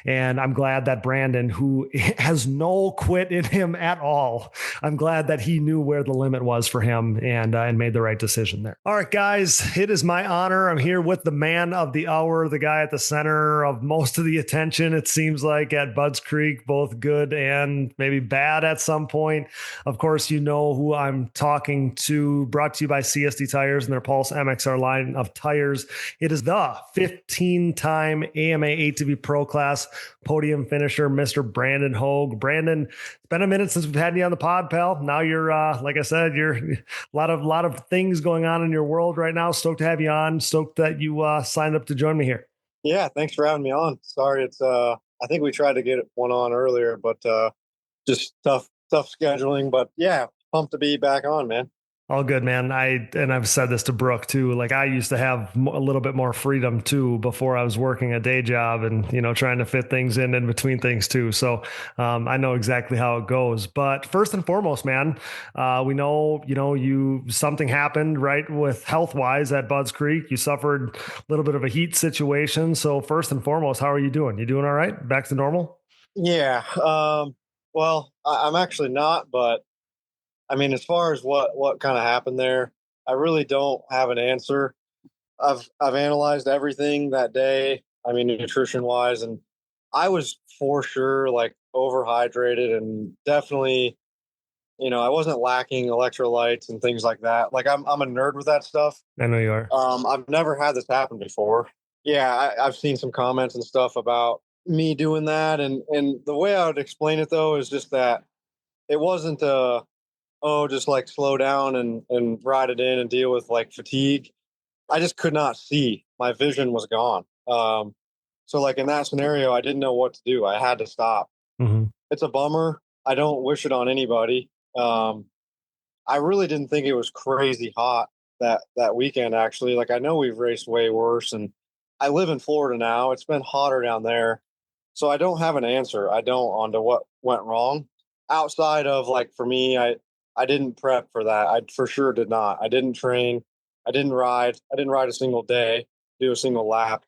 And I'm glad that Brandon, who has no quit in him at all, I'm glad that he knew where the limit was for him and made the right decision there. All right, guys, it is my honor. I'm here with the man of the hour, the guy at the center of most of the attention, it seems like, at Budds Creek, both good and maybe bad at some point. Of course, who I'm talking to, brought to you by CSD Tires and their Pulse MXR line of tires. It is the 15-time AMA ATV Pro Class podium finisher, Mr. Brandon Hoag. Brandon, it's been a minute since we've had you on the pod, pal. Now you're, like I said, you're a lot of things going on in your world right now. Stoked to have you on. Stoked that you signed up to join me here. Yeah, thanks for having me on. Sorry, it's I think we tried to get one on earlier, but just tough scheduling. But yeah, pumped to be back on, man. All good, man. I've said this to Brooke too. Like I used to have a little bit more freedom too before I was working a day job and, trying to fit things in between things too. So I know exactly how it goes. But first and foremost, man, we know, something happened right with health wise at Budds Creek. You suffered a little bit of a heat situation. So first and foremost, how are you doing? You doing all right? Back to normal? Yeah. Well, I'm actually not, but I mean, as far as what kind of happened there, I really don't have an answer. I've analyzed everything that day. I mean, nutrition wise, and I was for sure like overhydrated and definitely, I wasn't lacking electrolytes and things like that. Like I'm a nerd with that stuff. I know you are. I've never had this happen before. Yeah, I've seen some comments and stuff about me doing that, and the way I would explain it though is just that it wasn't oh, just like slow down and ride it in and deal with like fatigue. I just could not see. My vision was gone. So like in that scenario, I didn't know what to do. I had to stop. Mm-hmm. It's a bummer. I don't wish it on anybody. I really didn't think it was crazy hot that weekend, actually. Like, I know we've raced way worse, and I live in Florida now. It's been hotter down there. So I don't have an answer. I don't onto what went wrong. Outside of, like, for me, I didn't prep for that. I for sure did not. I didn't train. I didn't ride. I didn't ride a single day, do a single lap,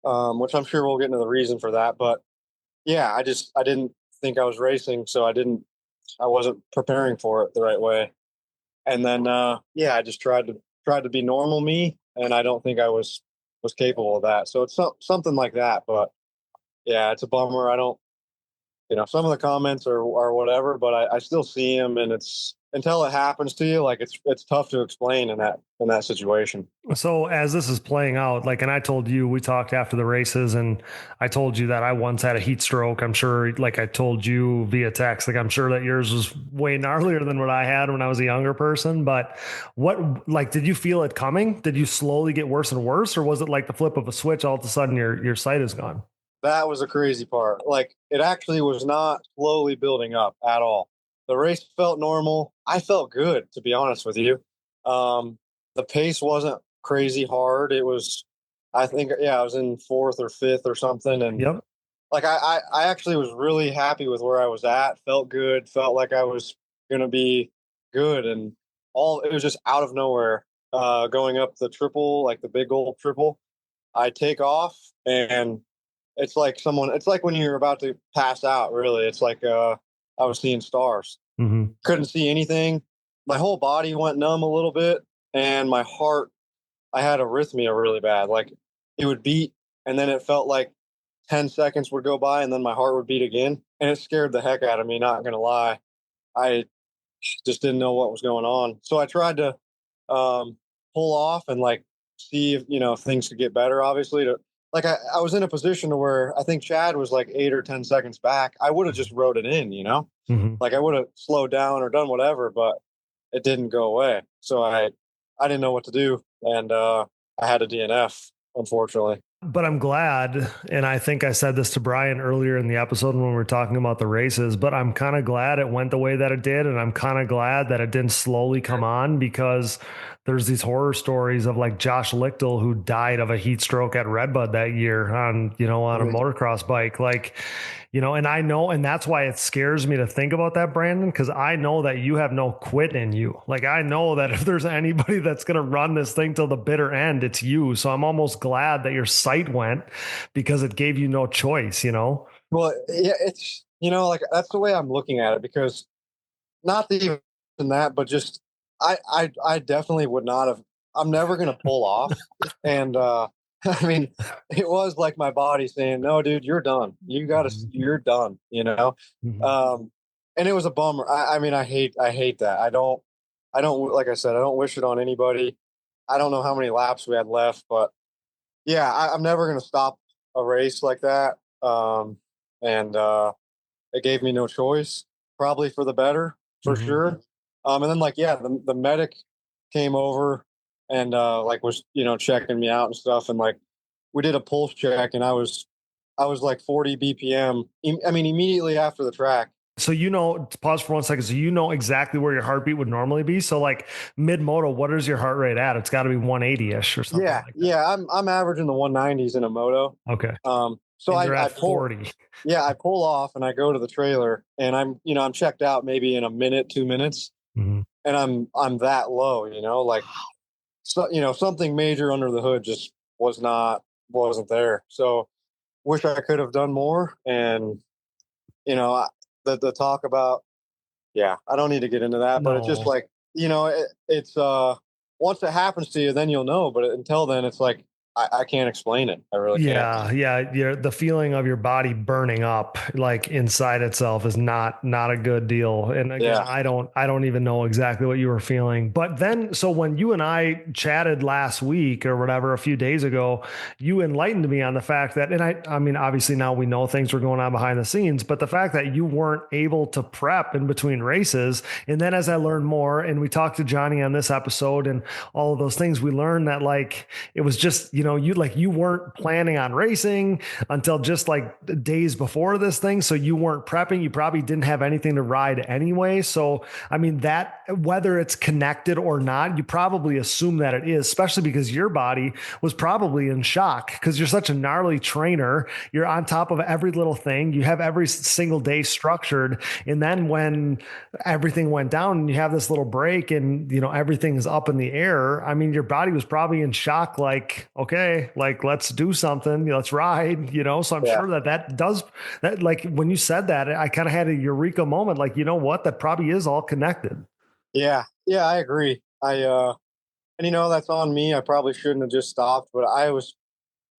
which I'm sure we'll get into the reason for that. But yeah, I didn't think I was racing, so I wasn't preparing for it the right way. And then yeah, I just tried to be normal me, and I don't think I was capable of that. So it's something like that. But yeah, it's a bummer. I don't, some of the comments are whatever, but I still see them, and it's, until it happens to you, like it's tough to explain in that situation. So as this is playing out, like, and I told you, we talked after the races, and I told you that I once had a heat stroke. I'm sure, like I told you via text, like I'm sure that yours was way gnarlier than what I had when I was a younger person. But like, did you feel it coming? Did you slowly get worse and worse, or was it like the flip of a switch? All of a sudden your sight is gone. That was the crazy part. Like, it actually was not slowly building up at all. The race felt normal. I felt good, to be honest with you. The pace wasn't crazy hard. It was, I think, yeah, I was in fourth or fifth or something. And Yep. like, I actually was really happy with where I was at. Felt good. Felt like I was going to be good. And it was just out of nowhere, going up the triple, like the big old triple. I take off, and it's like when you're about to pass out, really. It's like, I was seeing stars. Mm-hmm. Couldn't see anything. My whole body went numb a little bit, and my heart, I had arrhythmia really bad. Like, it would beat, and then it felt like 10 seconds would go by, and then my heart would beat again. And it scared the heck out of me, not going to lie. I just didn't know what was going on. So I tried to pull off and, like, see if things could get better, obviously. Like, I was in a position to where I think Chad was like 8 or 10 seconds back. I would have just rode it in, Mm-hmm. like I would have slowed down or done whatever, but it didn't go away. So I didn't know what to do. And I had a DNF, unfortunately. But I'm glad, and I think I said this to Brian earlier in the episode when we were talking about the races, but I'm kind of glad it went the way that it did. And I'm kind of glad that it didn't slowly come on, because there's these horror stories of like Josh Lichtel, who died of a heat stroke at Redbud that year on a motocross bike. Like, and I know, and that's why it scares me to think about that, Brandon, because I know that you have no quit in you. Like, I know that if there's anybody that's going to run this thing till the bitter end, it's you. So I'm almost glad that your sight went, because it gave you no choice, Well, yeah, it's, like, that's the way I'm looking at it, because not even that, but just, I definitely would not have, I'm never going to pull off. And, I mean, it was like my body saying, no, dude, you're done. You're done, Mm-hmm. And it was a bummer. I mean, I hate that. I don't, like I said, I don't wish it on anybody. I don't know how many laps we had left, but yeah, I'm never going to stop a race like that. And it gave me no choice, probably for the better, for Mm-hmm. sure. And then, like, yeah, the medic came over and like was checking me out and stuff, and like we did a pulse check, and I was like 40 BPM. I mean, immediately after the track. So, pause for 1 second. So, exactly where your heartbeat would normally be. So like mid moto, what is your heart rate at? It's got to be 180 ish or something. Yeah. Like that. Yeah. I'm averaging the 190s in a moto. Okay. So and you're I at 40. Yeah. I pull off and I go to the trailer, and I'm checked out maybe in a minute, 2 minutes. Mm-hmm. And I'm that low, like, so, something major under the hood just wasn't there. So wish I could have done more. And, the talk about, yeah, I don't need to get into that, but it's just like, it's, once it happens to you, then you'll know. But until then, it's like, I can't explain it. I really can't. Yeah. The feeling of your body burning up like inside itself is not a good deal. And again, I don't even know exactly what you were feeling. But then, so when you and I chatted last week or whatever, a few days ago, you enlightened me on the fact that, and I mean, obviously now we know things were going on behind the scenes, but the fact that you weren't able to prep in between races. And then as I learned more, and we talked to Johnny on this episode and all of those things, we learned that like, it was just, you weren't planning on racing until just like days before this thing. So you weren't prepping. You probably didn't have anything to ride anyway. So, I mean, that whether it's connected or not, you probably assume that it is, especially because your body was probably in shock because you're such a gnarly trainer. You're on top of every little thing. You have every single day structured. And then when everything went down and you have this little break and, everything is up in the air, I mean, your body was probably in shock, like, okay, like, let's do something, let's ride, so I'm sure that does that. Like when you said that, I kind of had a eureka moment, like, you know what, that probably is all connected. Yeah, I agree. And that's on me. I probably shouldn't have just stopped, but I was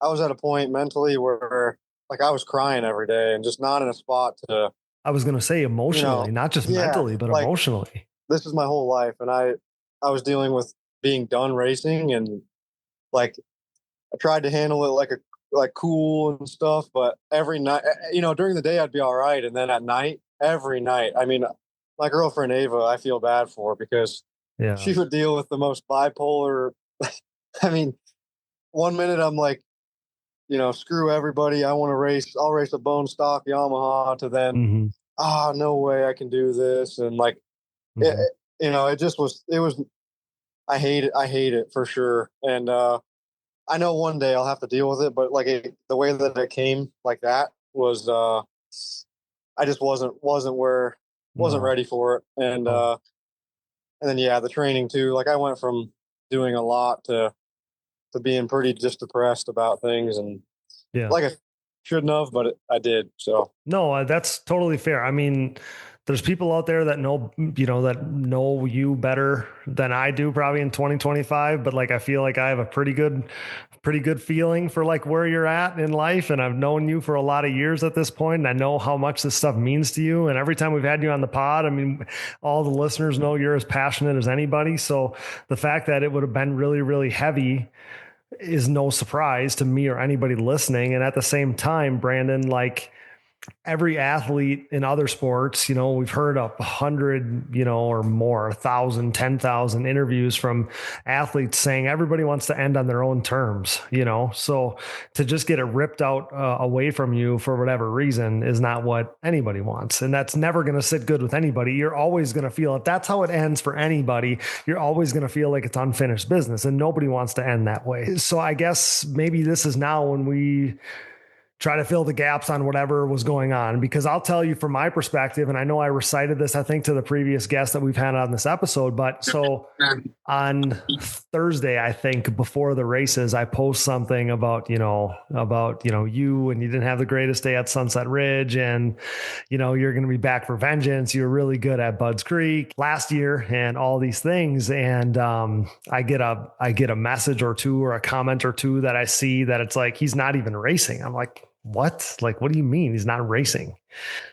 at a point mentally where like I was crying every day and just not in a spot to. I was going to say emotionally, not just mentally, but like, emotionally. This is my whole life. And I was dealing with being done racing and like, I tried to handle it like cool and stuff, but every night, during the day I'd be all right. And then at night, every night, I mean, my girlfriend, Ava, I feel bad for because she would deal with the most bipolar. I mean, one minute I'm like, screw everybody. I want to race. I'll race a bone stock Yamaha to then, no way I can do this. And like, it was, I hate it for sure. And, I know one day I'll have to deal with it, but like the way that it came like that was, I just wasn't ready for it. And then, the training too, like I went from doing a lot to being pretty just depressed about things. And like I shouldn't have, but I did. So no, that's totally fair. I mean, there's people out there that know you better than I do probably in 2025, but like, I feel like I have a pretty good feeling for like where you're at in life. And I've known you for a lot of years at this point, and I know how much this stuff means to you. And every time we've had you on the pod, I mean, all the listeners know you're as passionate as anybody. So the fact that it would have been really, really heavy is no surprise to me or anybody listening. And at the same time, Brandon, like, every athlete in other sports, we've heard 100, or more, 1,000, 10,000 interviews from athletes saying everybody wants to end on their own terms, so to just get it ripped out away from you for whatever reason is not what anybody wants. And that's never going to sit good with anybody. You're always going to feel if that's how it ends for anybody, you're always going to feel like it's unfinished business, and nobody wants to end that way. So I guess maybe this is now when we try to fill the gaps on whatever was going on, because I'll tell you from my perspective, and I know I recited this, I think, to the previous guest that we've had on this episode, but so on Thursday, I think before the races, I post something about, you and you didn't have the greatest day at Sunset Ridge, and, you're going to be back for vengeance. You're really good at Budds Creek last year and all these things. And, I get a message or two or a comment or two that I see that it's like, he's not even racing. I'm like, what? Like, what do you mean he's not racing?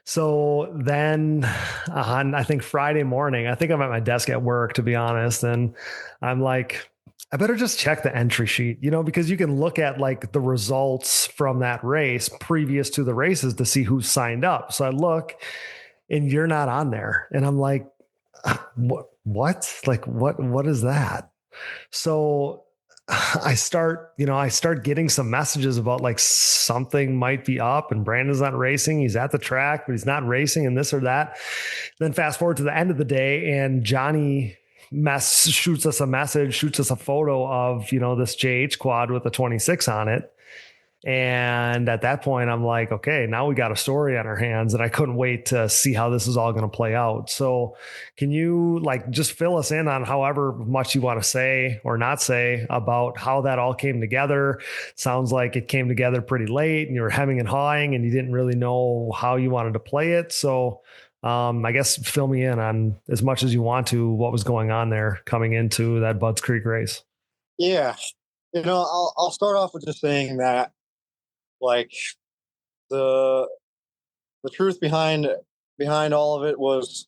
So then on, I think Friday morning, I think I'm at my desk at work, to be honest. And I'm like, I better just check the entry sheet, because you can look at like the results from that race previous to the races to see who signed up. So I look and you're not on there. And I'm like, what? Like, what is that? So I start getting some messages about like something might be up and Brandon's not racing. He's at the track, but he's not racing and this or that. Then fast forward to the end of the day and Johnny shoots us a photo of, this JH quad with a 26 on it. And at that point, I'm like, okay, now we got a story on our hands, and I couldn't wait to see how this is all going to play out. So can you like just fill us in on however much you want to say or not say about how that all came together? Sounds like it came together pretty late and you were hemming and hawing and you didn't really know how you wanted to play it. So I guess fill me in on as much as you want to what was going on there coming into that Budds Creek race. Yeah. I'll start off with just saying that, like, the truth behind all of it was,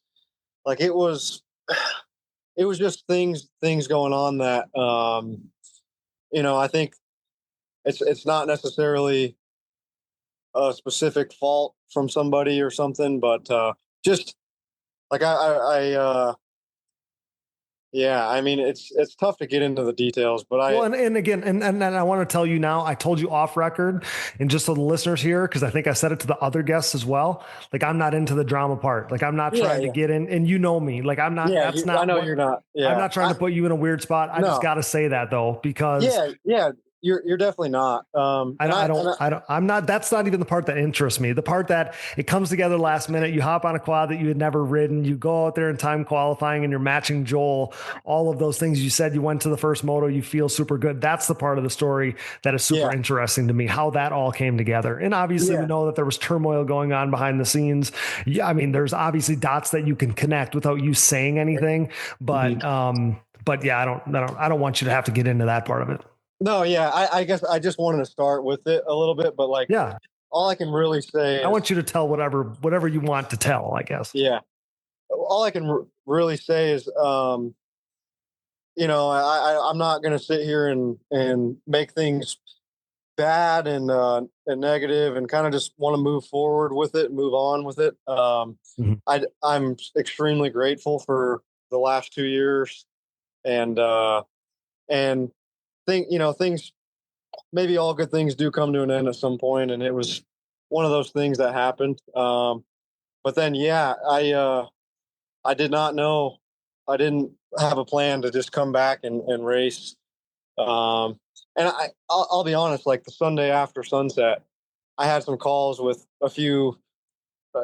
like, it was just things going on that, I think it's not necessarily a specific fault from somebody or something, but just like yeah, I mean, it's tough to get into the details, but and again, and I want to tell you now, I told you off record, and just so the listeners here, because I think I said it to the other guests as well. Like, I'm not into the drama part. Like, I'm not trying to get in, and you know me. Like, I'm not. Yeah, that's not. I know you're not. Yeah, I'm not trying to put you in a weird spot. I just got to say that though, because yeah, you're definitely not. I'm not. That's not even the part that interests me. The part that it comes together last minute. You hop on a quad that you had never ridden. You go out there in time qualifying, and you're matching Joel. All of those things you said. You went to the first moto. You feel super good. That's the part of the story that is super interesting to me. How that all came together. And obviously, we know that there was turmoil going on behind the scenes. Yeah, I mean, there's obviously dots that you can connect without you saying anything. But yeah, I don't want you to have to get into that part of it. No, yeah, I guess I just wanted to start with it a little bit, but like, all I can really say is, I want you to tell whatever you want to tell, I guess. Yeah. All I can really say is, I'm not going to sit here and make things bad and negative, and kind of just want to move forward with it, move on with it. I'm extremely grateful for the last 2 years, and things, maybe all good things do come to an end at some point, and it was one of those things that happened. But then, I did not know, I didn't have a plan to just come back and race. And I'll be honest, like, the Sunday after sunset, I had some calls with a few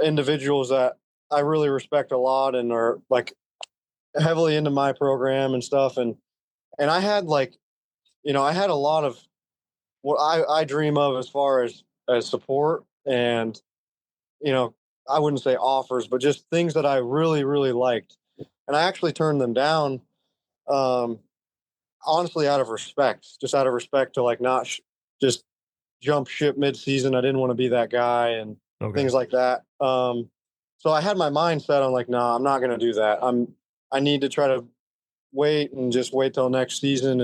individuals that I really respect a lot and are, like, heavily into my program and stuff. And I had, like, I had a lot of what I dream of as far as support and, I wouldn't say offers, but just things that I really, really liked. And I actually turned them down, honestly, out of respect, to, like, not just jump ship mid-season. I didn't want to be that guy and things like that. So I had my mind set on, like, nah, I'm not going to do that. I need to try to wait till next season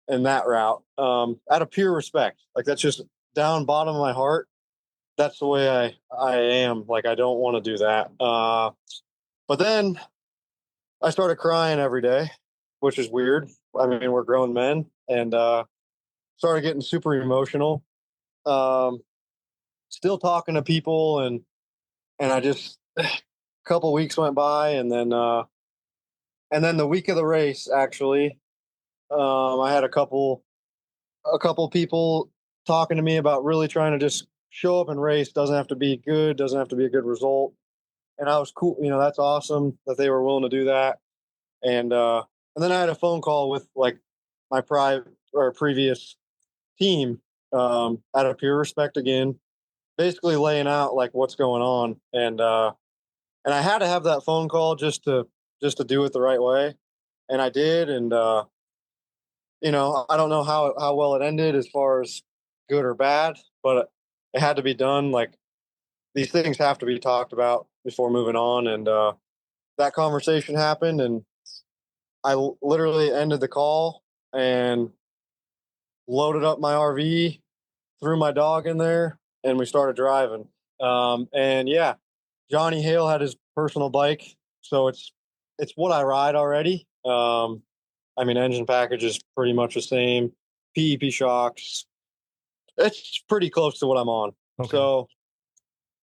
and that route, out of pure respect. Like, that's just down bottom of my heart. That's the way I am. Like, I don't want to do that. But then I started crying every day, which is weird. I mean, we're grown men, and started getting super emotional. Still talking to people, and I just, a couple weeks went by, and then the week of the race, actually, I had a couple people talking to me about really trying to just show up and race. Doesn't have to be good. Doesn't have to be a good result. And I was cool. That's awesome that they were willing to do that. And then I had a phone call with, like, my previous team, out of pure respect again, basically laying out, like, what's going on. And I had to have that phone call just to do it the right way. And I did. And, I don't know how well it ended as far as good or bad, but it had to be done. Like, these things have to be talked about before moving on. And that conversation happened, and I literally ended the call and loaded up my RV, threw my dog in there, and we started driving. And yeah, Johnny Hale had his personal bike, so it's what I ride already. I mean, engine package is pretty much the same. PEP shocks, it's pretty close to what I'm on. Okay. So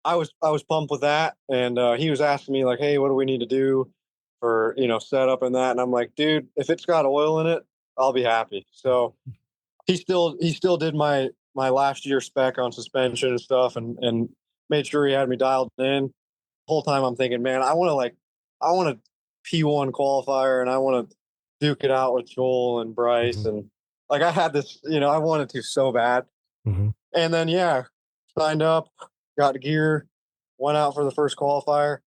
I was pumped with that, and he was asking me, like, hey, what do we need to do for, setup and that? And I'm like, dude, if it's got oil in it, I'll be happy. So he still did my last year spec on suspension and stuff, and made sure he had me dialed in. The whole time I'm thinking, man, I want a P1 qualifier, and I want to duke it out with Joel and Bryce. And, like, I had this, I wanted to so bad. And then, signed up, got gear, went out for the first qualifier.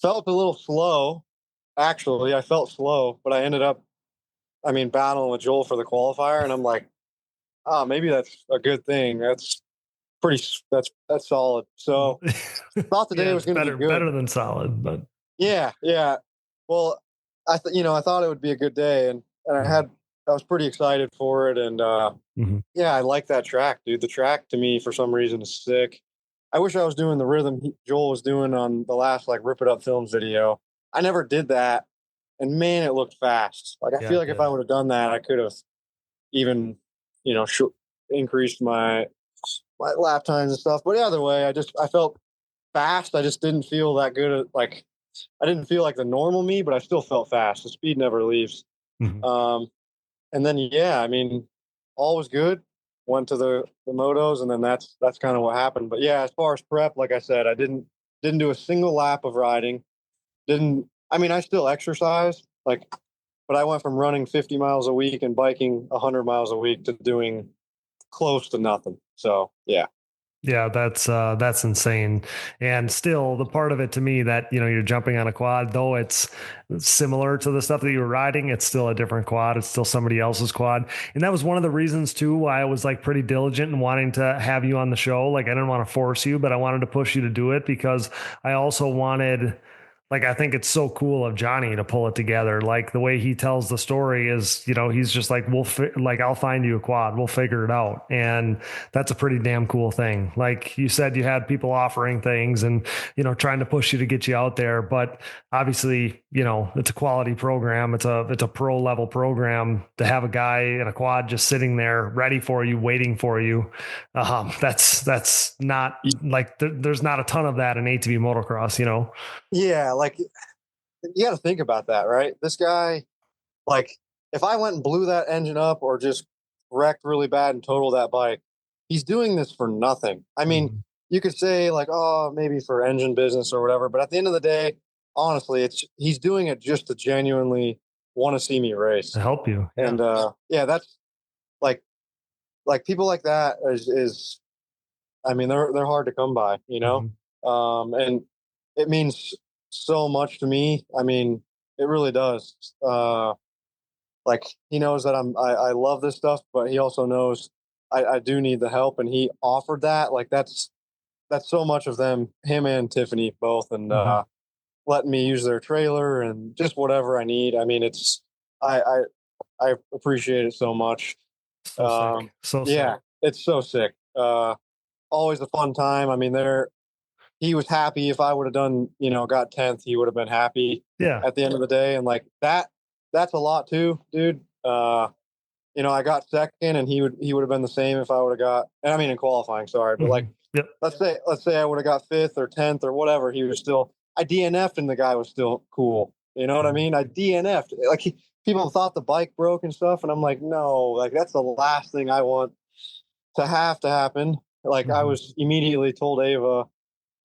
Felt a little slow. Actually, I felt slow, but I ended up, battling with Joel for the qualifier. And I'm like, maybe that's a good thing. That's that's solid. So thought the day was going to be good. Better than solid, but yeah. Well, I thought it would be a good day, and I was pretty excited for it, and yeah, I like that track, dude. The track to me for some reason is sick. I wish I was doing the rhythm Joel was doing on the last like Rip It Up Films video. I never did that, and man, it looked fast. Like I feel like if I would have done that, I could have even increased my lap times and stuff. But the other way, I felt fast. I just didn't feel that good at, like, I didn't feel like the normal me, but I still felt fast. The speed never leaves. And then I mean, all was good. Went to the motos, and then that's kind of what happened. But yeah, as far as prep, like I said, I didn't do a single lap of riding. I still exercise, like, but I went from running 50 miles a week and biking 100 miles a week to doing close to nothing. So yeah. Yeah, that's insane. And still, the part of it to me that, you're jumping on a quad, though it's similar to the stuff that you were riding, it's still a different quad. It's still somebody else's quad. And that was one of the reasons too, why I was like pretty diligent in wanting to have you on the show. Like I didn't want to force you, but I wanted to push you to do it because I also wanted, like, I think it's so cool of Johnny to pull it together. Like the way he tells the story is, he's just like, I'll find you a quad. We'll figure it out. And that's a pretty damn cool thing. Like you said, you had people offering things and, trying to push you to get you out there. But obviously, it's a quality program. It's a pro level program to have a guy in a quad just sitting there ready for you, waiting for you. That's not like, there's not a ton of that in ATV motocross, Yeah, like you got to think about that, right? This guy, like, if I went and blew that engine up or just wrecked really bad and totaled that bike, he's doing this for nothing. I mean, you could say like, oh, maybe for engine business or whatever, but at the end of the day, honestly, he's doing it just to genuinely want to see me race, to help you. Yeah. And that's like people like that is I mean, they're hard to come by, and it means so much to me. I mean, it really does. Like he knows that I love this stuff, but he also knows I do need the help, and he offered that. Like that's so much of him and Tiffany both, and letting me use their trailer and just whatever I need. I mean, it's I appreciate it so much. So sick. It's so sick. Always a fun time. I mean, he was happy. If I would have done, got 10th, he would have been happy. Yeah. At the end of the day. And like that's a lot too, dude. I got second, and he would have been the same if I would have got, and I mean in qualifying, sorry, but like, let's say I would have got 5th or 10th or whatever. He was still, I DNF'd and the guy was still cool. You know what I mean? I DNF'd. Like people thought the bike broke and stuff, and I'm like, no, like that's the last thing I want to have to happen. Like I was immediately told Ava,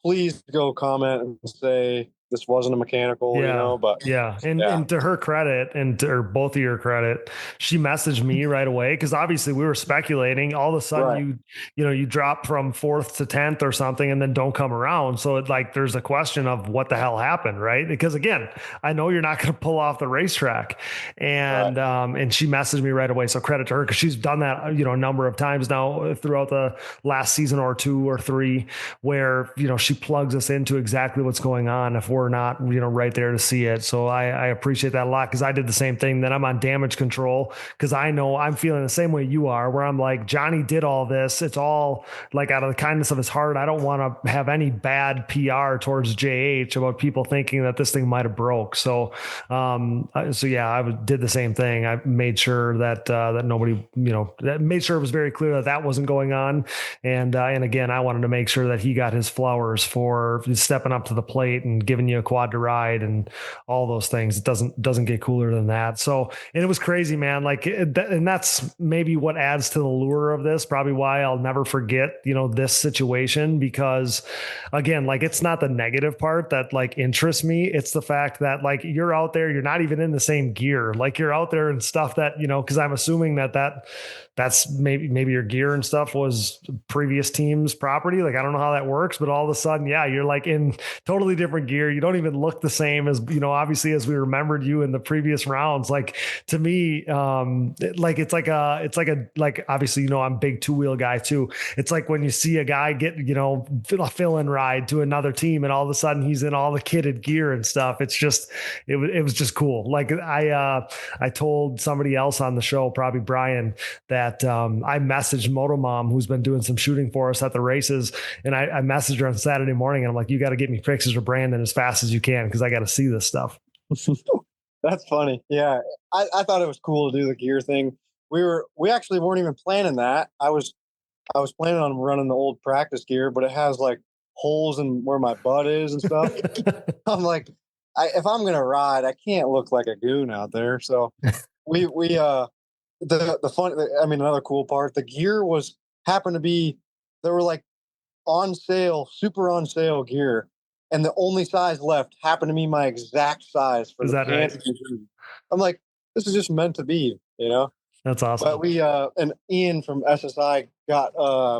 please go comment and say this wasn't a mechanical, but and to her credit, and to both of your credit, she messaged me right away. Cause obviously we were speculating. All of a sudden you drop from 4th to 10th or something and then don't come around. So it, like, there's a question of what the hell happened. Right. Because again, I know you're not going to pull off the racetrack, and, and she messaged me right away. So credit to her, cause she's done that, a number of times now throughout the last season or 2 or 3, where, she plugs us into exactly what's going on if we're not, right there to see it. So I appreciate that a lot, because I did the same thing. Then I'm on damage control because I know I'm feeling the same way you are, where I'm like, Johnny did all this. It's all like out of the kindness of his heart. I don't want to have any bad PR towards JH about people thinking that this thing might have broke. So, I did the same thing. I made sure that nobody, made sure it was very clear that wasn't going on. And again, I wanted to make sure that he got his flowers for stepping up to the plate and giving you a quad to ride and all those things. It doesn't get cooler than that. So, and it was crazy, man. Like, and that's maybe what adds to the lure of this, probably why I'll never forget, this situation, because again, like, it's not the negative part that like interests me. It's the fact that like, you're out there, you're not even in the same gear. Like, you're out there and stuff that, cause I'm assuming that that's maybe your gear and stuff was previous team's property. Like, I don't know how that works, but all of a sudden, yeah, you're like in totally different gear. You don't even look the same as, obviously as we remembered you in the previous rounds. Like, to me, like obviously, I'm a big 2-wheel guy too. It's like when you see a guy get, a fill-in ride to another team and all of a sudden he's in all the kitted gear and stuff. It's just, it was just cool. Like I told somebody else on the show, probably Brian, that I messaged Motomom, who's been doing some shooting for us at the races. And I messaged her on Saturday morning and I'm like, you got to get me pictures of Brandon as fast as you can, because I got to see this stuff. That's funny. Yeah. I thought it was cool to do the gear thing. We actually weren't even planning that. I was planning on running the old practice gear, but it has like holes in where my butt is and stuff. I'm like, if I'm going to ride, I can't look like a goon out there. So the fun, I mean, another cool part, the gear happened to be, they were like on sale, super on sale gear. And the only size left happened to be my exact size for the pants. Right? I'm like, this is just meant to be, That's awesome. But we, and Ian from SSI got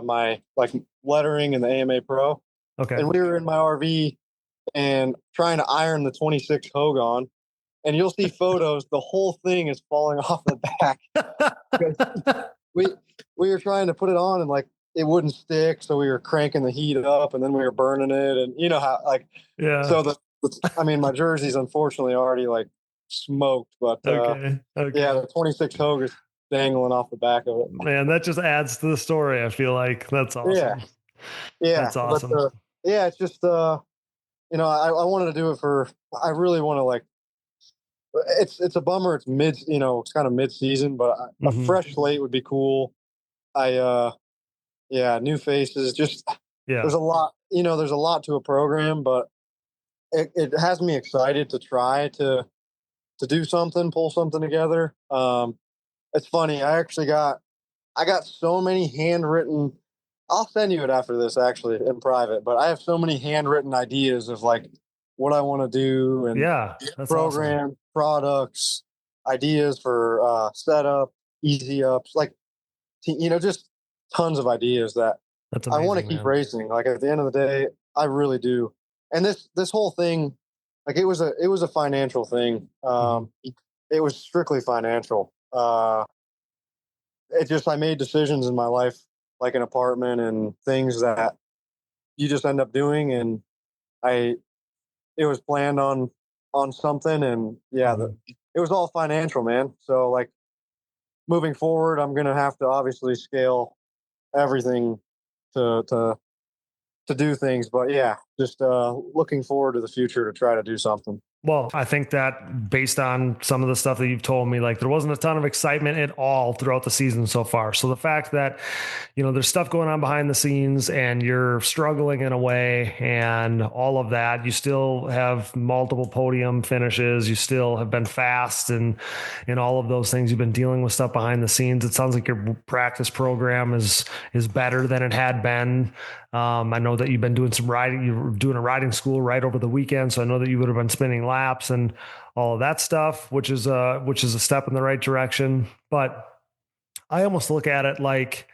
my like lettering in the AMA Pro. Okay. And we were in my RV and trying to iron the 26 Hogue on. And you'll see photos, the whole thing is falling off the back. we were trying to put it on and like it wouldn't stick, so we were cranking the heat up and then we were burning it, and you know how yeah. So my jersey's unfortunately already like smoked, but okay. Yeah, the 26 Hogue is dangling off the back of it. Man, that just adds to the story. I feel like that's awesome. Yeah, that's awesome. But, it's just I wanted to do it I really want to like. It's a bummer. It's it's kind of mid-season, but a fresh slate would be cool. New faces. Just there's a lot. There's a lot to a program, but it has me excited to try to do something, pull something together. It's funny. I got so many handwritten. I'll send you it after this, actually, in private. But I have so many handwritten ideas of like what I want to do and program, awesome. Products, ideas for setup, easy ups, like just tons of ideas that amazing, I want to keep racing. Like at the end of the day, I really do. And this whole thing, like it was a financial thing. It was strictly financial. I made decisions in my life, like an apartment and things that you just end up doing, and it was planned on something, and it was all financial, man. So like moving forward, I'm going to have to obviously scale everything to do things, but just looking forward to the future to try to do something. Well, I think that based on some of the stuff that you've told me, like there wasn't a ton of excitement at all throughout the season so far. So the fact that, there's stuff going on behind the scenes and you're struggling in a way and all of that, you still have multiple podium finishes. You still have been fast and all of those things. You've been dealing with stuff behind the scenes. It sounds like your practice program is better than it had been. I know that you've been doing some riding. You were doing a riding school right over the weekend. So I know that you would have been spinning laps and all of that stuff, which is a step in the right direction. But I almost look at it like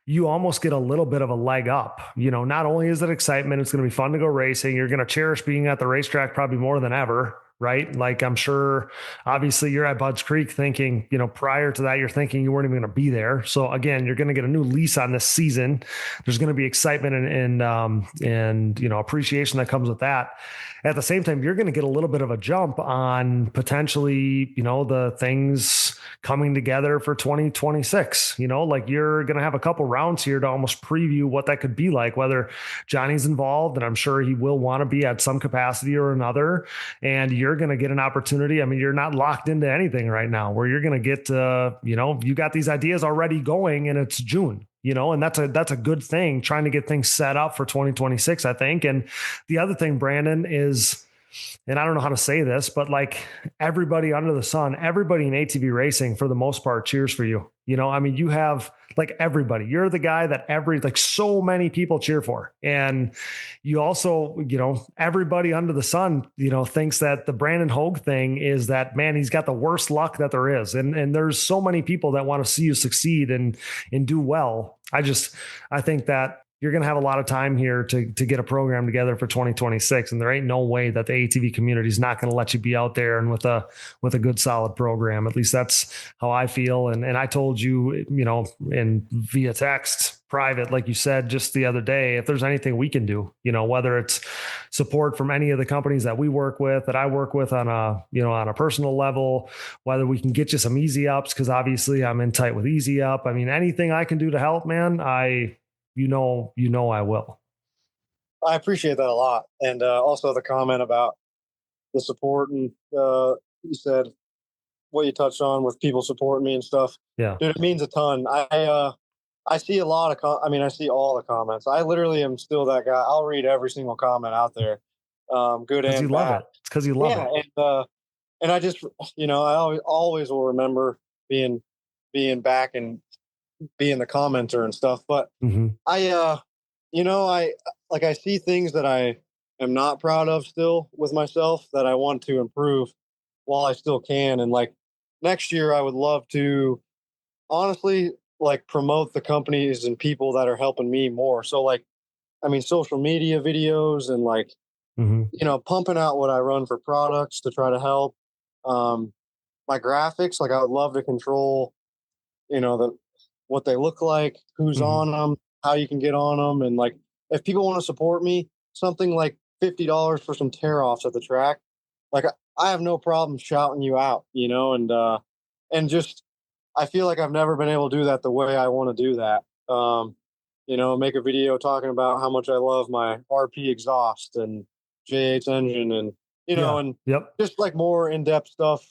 you almost get a little bit of a leg up. Not only is it excitement, it's going to be fun to go racing. You're going to cherish being at the racetrack probably more than ever. Right? Like I'm sure, obviously you're at Budds Creek thinking, prior to that, you're thinking you weren't even going to be there. So again, you're going to get a new lease on this season. There's going to be excitement and appreciation that comes with that. At the same time, you're going to get a little bit of a jump on potentially, the things coming together for 2026, like you're going to have a couple rounds here to almost preview what that could be like, whether Johnny's involved, and I'm sure he will want to be at some capacity or another. And you're going to get an opportunity. I mean, you're not locked into anything right now where you're going to get, you got these ideas already going and it's June, and that's a good thing, trying to get things set up for 2026, I think. And the other thing, Brandon, is and I don't know how to say this, but like everybody under the sun, everybody in ATV racing for the most part cheers for you. You know, I mean, you have like everybody, you're the guy that like so many people cheer for. And you also, you know, everybody under the sun, you know, thinks that the Brandon Hoag thing is that, man, he's got the worst luck that there is. And there's so many people that want to see you succeed and do well. I think that you're going to have a lot of time here to get a program together for 2026. And there ain't no way that the ATV community is not going to let you be out there and with a good, solid program. At least that's how I feel. And I told you, you know, in via text private, like you said, just the other day, if there's anything we can do, you know, whether it's support from any of the companies that we work with, that I work with on a personal level, whether we can get you some easy ups, because obviously I'm in tight with easy up. I mean, anything I can do to help, man, you know, I will. I appreciate that a lot. And also the comment about the support, and you said what you touched on with people supporting me and stuff. Yeah, dude, it means a ton. I see a lot of, I see all the comments. I literally am still that guy. I'll read every single comment out there. Good and you bad. love it. It's because you love it. And I just, you know, I always will remember being back and being the commenter and stuff. But I see things that I am not proud of still with myself that I want to improve while I still can. And like next year, I would love to honestly like promote the companies and people that are helping me more. So like, I mean, social media videos and like, you know, pumping out what I run for products to try to help. My graphics, like I would love to control, you know, what they look like, who's on them, how you can get on them. And like, if people want to support me, something like $50 for some tear offs at the track, like I have no problem shouting you out, you know, and just, I feel like I've never been able to do that the way I want to do that. You know, make a video talking about how much I love my RP exhaust and J8 engine and, you know, and just like more in-depth stuff,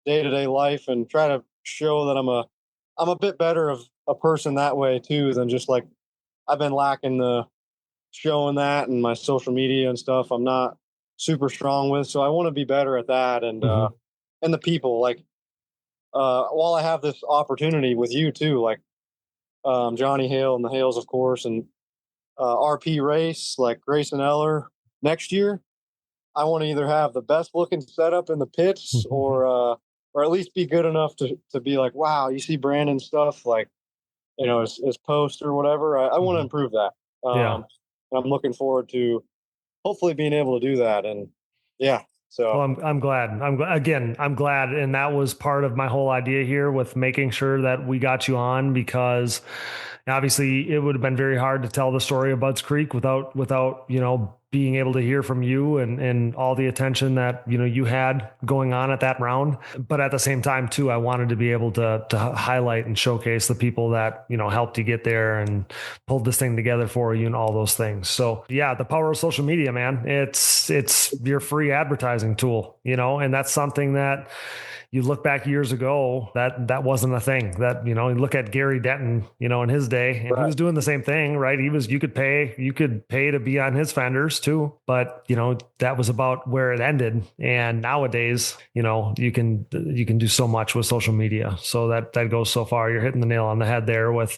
day-to-day life, and try to show that I'm a bit better of a person that way too, than just like, I've been lacking the showing that, and my social media and stuff I'm not super strong with. So I want to be better at that. And, and the people, like, while I have this opportunity with you too, like, Johnny Hale and the Hales, of course, and, RP race, like Grayson Eller next year, I want to either have the best looking setup in the pits or at least be good enough to be like, wow, you see Brandon's stuff, like, you know, his post or whatever. I want to improve that. And I'm looking forward to hopefully being able to do that. And yeah, so well, I'm glad. I'm glad. And that was part of my whole idea here with making sure that we got you on, because obviously it would have been very hard to tell the story of Budds Creek without, you know, being able to hear from you and all the attention that, you know, you had going on at that round. But at the same time too, I wanted to be able to highlight and showcase the people that, you know, helped you get there and pulled this thing together for you and all those things. So yeah, the power of social media, man, it's your free advertising tool, you know, and that's something that you look back years ago, that wasn't a thing. That, you know, you look at Gary Denton, you know, in his day, and he was doing the same thing, right? You could pay to be on his fenders too, but you know, that was about where it ended. And nowadays, you know, you can do so much with social media. So that goes so far. You're hitting the nail on the head there with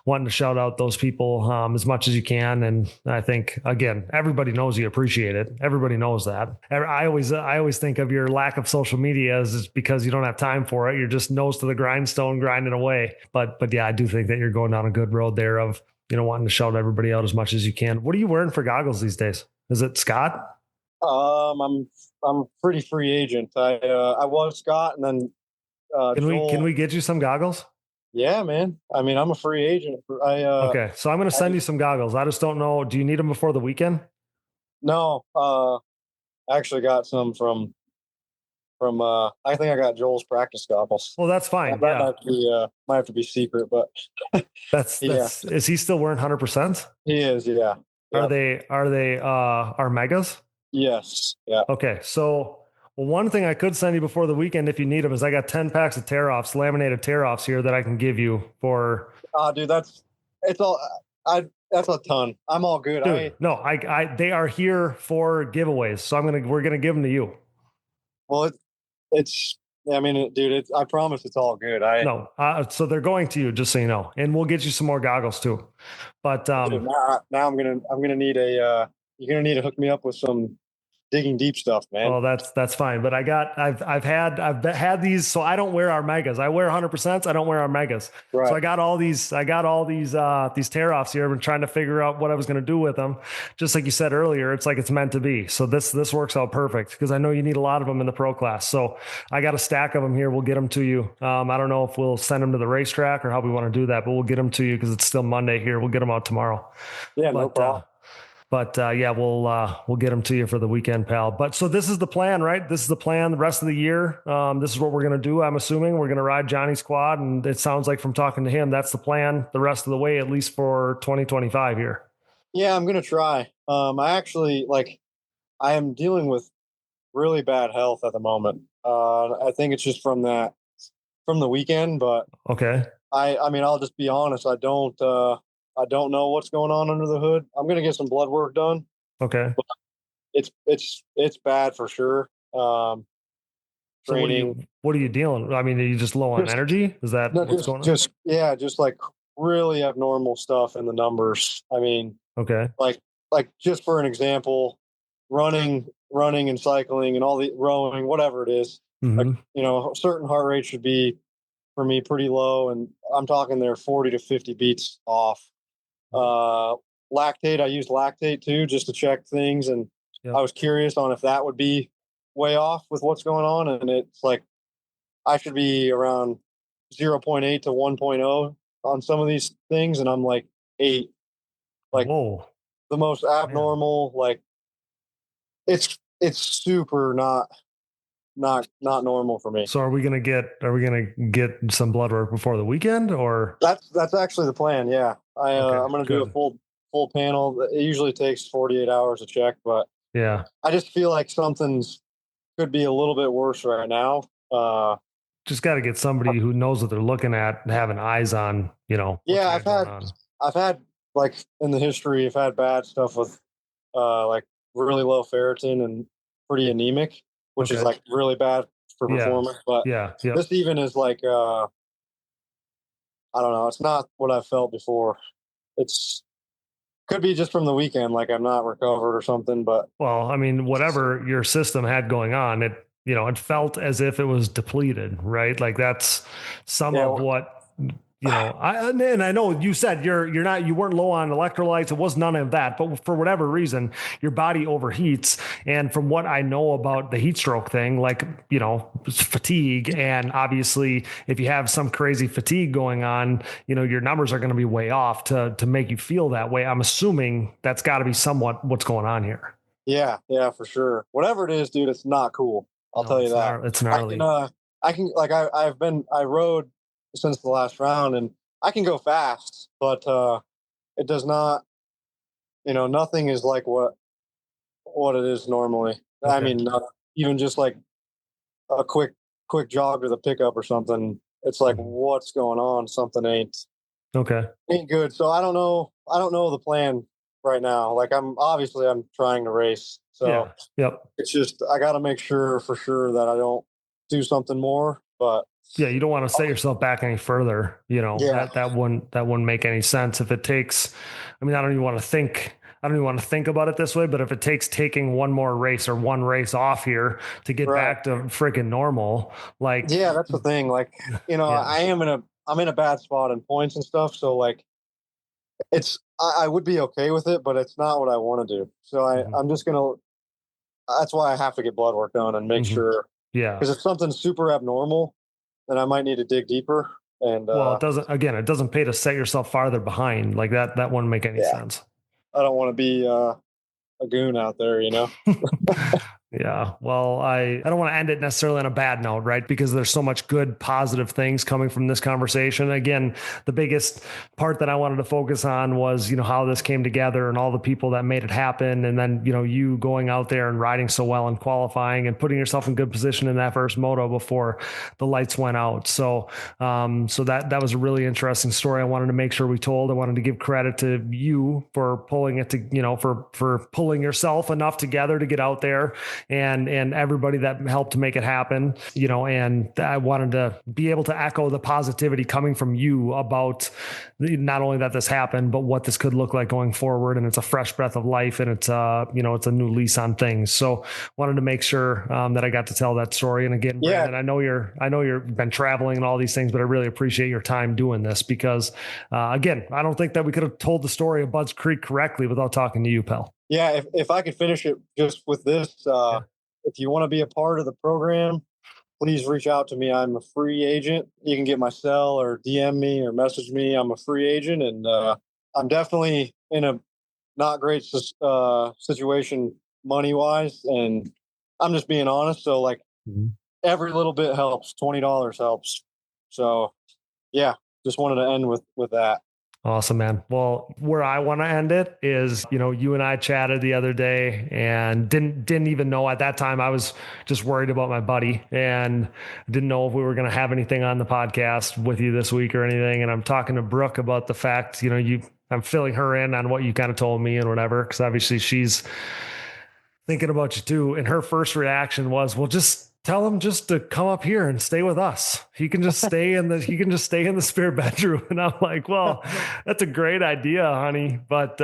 wanting to shout out those people as much as you can. And I think, again, everybody knows you appreciate it. Everybody knows that. I always think of your lack of social media as because you don't have time for it. You're just nose to the grindstone, grinding away. But yeah, I do think that you're going down a good road there of, you know, wanting to shout everybody out as much as you can. What are you wearing for goggles these days? Is it Scott? I'm pretty free agent. I was Scott, and then can we get you some goggles? Yeah, man. I mean, I'm a free agent. Okay, so I'm going to send you some goggles. I just don't know. Do you need them before the weekend? No, I actually got some from I think I got Joel's practice goggles. Well, that's fine. That might have to be secret, but that's is he still wearing 100%? He is, yeah. Are they Armegas? Yes. Yeah. Okay. So one thing I could send you before the weekend if you need them is I got 10 packs of tear offs, laminated tear offs here that I can give you for. Dude, it's all. That's a ton. I'm all good. Dude, no, they are here for giveaways. So we're going to give them to you. Well, I mean, dude, I promise it's all good. No, so they're going to you, just so you know, and we'll get you some more goggles too. But dude, now I'm gonna need you're gonna need to hook me up with some digging deep stuff, man. Oh, that's fine. But I've had these, so I don't wear our megas. I wear 100%. I don't wear our megas. Right. So I got all these tear offs here. I've been trying to figure out what I was going to do with them. Just like you said earlier, it's like it's meant to be. So this works out perfect because I know you need a lot of them in the pro class. So I got a stack of them here. We'll get them to you. I don't know if we'll send them to the racetrack or how we want to do that, but we'll get them to you because it's still Monday here. We'll get them out tomorrow. Yeah, no problem. But yeah, we'll get them to you for the weekend, pal. But so this is the plan, right? This is the plan the rest of the year. This is what we're going to do. I'm assuming we're going to ride Johnny's quad. And it sounds like from talking to him, that's the plan the rest of the way, at least for 2025 here. Yeah, I'm going to try. I am dealing with really bad health at the moment. I think it's just from the weekend, but okay. I mean, I'll just be honest. I don't know what's going on under the hood. I'm going to get some blood work done. Okay. But it's bad for sure. Training. So what are you dealing? I mean, are you just low on energy? Is that what's going on? Just like really abnormal stuff in the numbers. I mean, okay. Like just for an example, running and cycling and all the rowing, whatever it is, mm-hmm. Like, certain heart rate should be for me pretty low. And I'm talking there 40 to 50 beats off. Lactate, I use lactate too, just to check things. And yep. I was curious on if that would be way off with what's going on. And it's like, I should be around 0.8 to 1.0 on some of these things. And I'm like 8, like whoa. The most abnormal, man. Like it's super not normal for me. So are we going to get some blood work before the weekend or? That's actually the plan. Yeah. I'm going to do a full panel. It usually takes 48 hours to check, but yeah, I just feel like something's could be a little bit worse right now. Just got to get somebody who knows what they're looking at and having eyes on, Yeah. I've had like in the history, I've had bad stuff with, like really low ferritin and pretty anemic, which is like really bad for performance. But this even is like, I don't know. It's not what I've felt before. Could be just from the weekend, like I'm not recovered or something. But well, I mean, whatever your system had going on, it felt as if it was depleted, right? Like that's some of what. I know you said you weren't low on electrolytes. It was none of that, but for whatever reason, your body overheats. And from what I know about the heat stroke thing, like, fatigue. And obviously if you have some crazy fatigue going on, your numbers are going to be way off to make you feel that way. I'm assuming that's gotta be somewhat what's going on here. Yeah, for sure. Whatever it is, dude, it's not cool. I'll tell you that. It's gnarly. I rode since the last round and I can go fast, but it does not, nothing is like what it is normally. Okay. I mean, even just like a quick jog to the pickup or something. It's like, what's going on? Something ain't good. So I don't know the plan right now. Like I'm trying to race. So it's just, I got to make sure for sure that I don't do something more, but yeah, you don't want to set yourself back any further. That wouldn't make any sense if it takes. I mean, I don't even want to think about it this way, but if it takes taking one more race or one race off here to get back to freaking normal, like that's the thing. Like I'm in a bad spot in points and stuff. So like, I would be okay with it, but it's not what I want to do. So I'm just gonna. That's why I have to get blood work done and make sure. Yeah, because if something's super abnormal, then I might need to dig deeper. And it doesn't pay to set yourself farther behind. Like that wouldn't make any sense. I don't want to be a goon out there, Yeah. Well, I don't want to end it necessarily on a bad note, right? Because there's so much good, positive things coming from this conversation. Again, the biggest part that I wanted to focus on was, how this came together and all the people that made it happen. And then, you going out there and riding so well and qualifying and putting yourself in good position in that first moto before the lights went out. So, that was a really interesting story. I wanted to make sure we told. I wanted to give credit to you for pulling it to, for pulling yourself enough together to get out there, and everybody that helped to make it happen, and I wanted to be able to echo the positivity coming from you about not only that this happened, but what this could look like going forward. And it's a fresh breath of life, and it's it's a new lease on things. So wanted to make sure that I got to tell that story. And again, Brandon, I know you've been traveling and all these things, but I really appreciate your time doing this because again, I don't think that we could have told the story of Budds Creek correctly without talking to you, pal. Yeah, if I could finish it just with this, if you want to be a part of the program, please reach out to me. I'm a free agent. You can get my cell or DM me or message me. I'm a free agent, and I'm definitely in a not great situation money-wise, and I'm just being honest. So, every little bit helps. $20 helps. So, yeah, just wanted to end with that. Awesome, man. Well, where I want to end it is, you and I chatted the other day and didn't even know at that time. I was just worried about my buddy and didn't know if we were going to have anything on the podcast with you this week or anything. And I'm talking to Brooke about the fact, I'm filling her in on what you kind of told me and whatever, because obviously she's thinking about you too. And her first reaction was, well, just tell him just to come up here and stay with us. He can just stay in the spare bedroom. And I'm like, well, that's a great idea, honey. But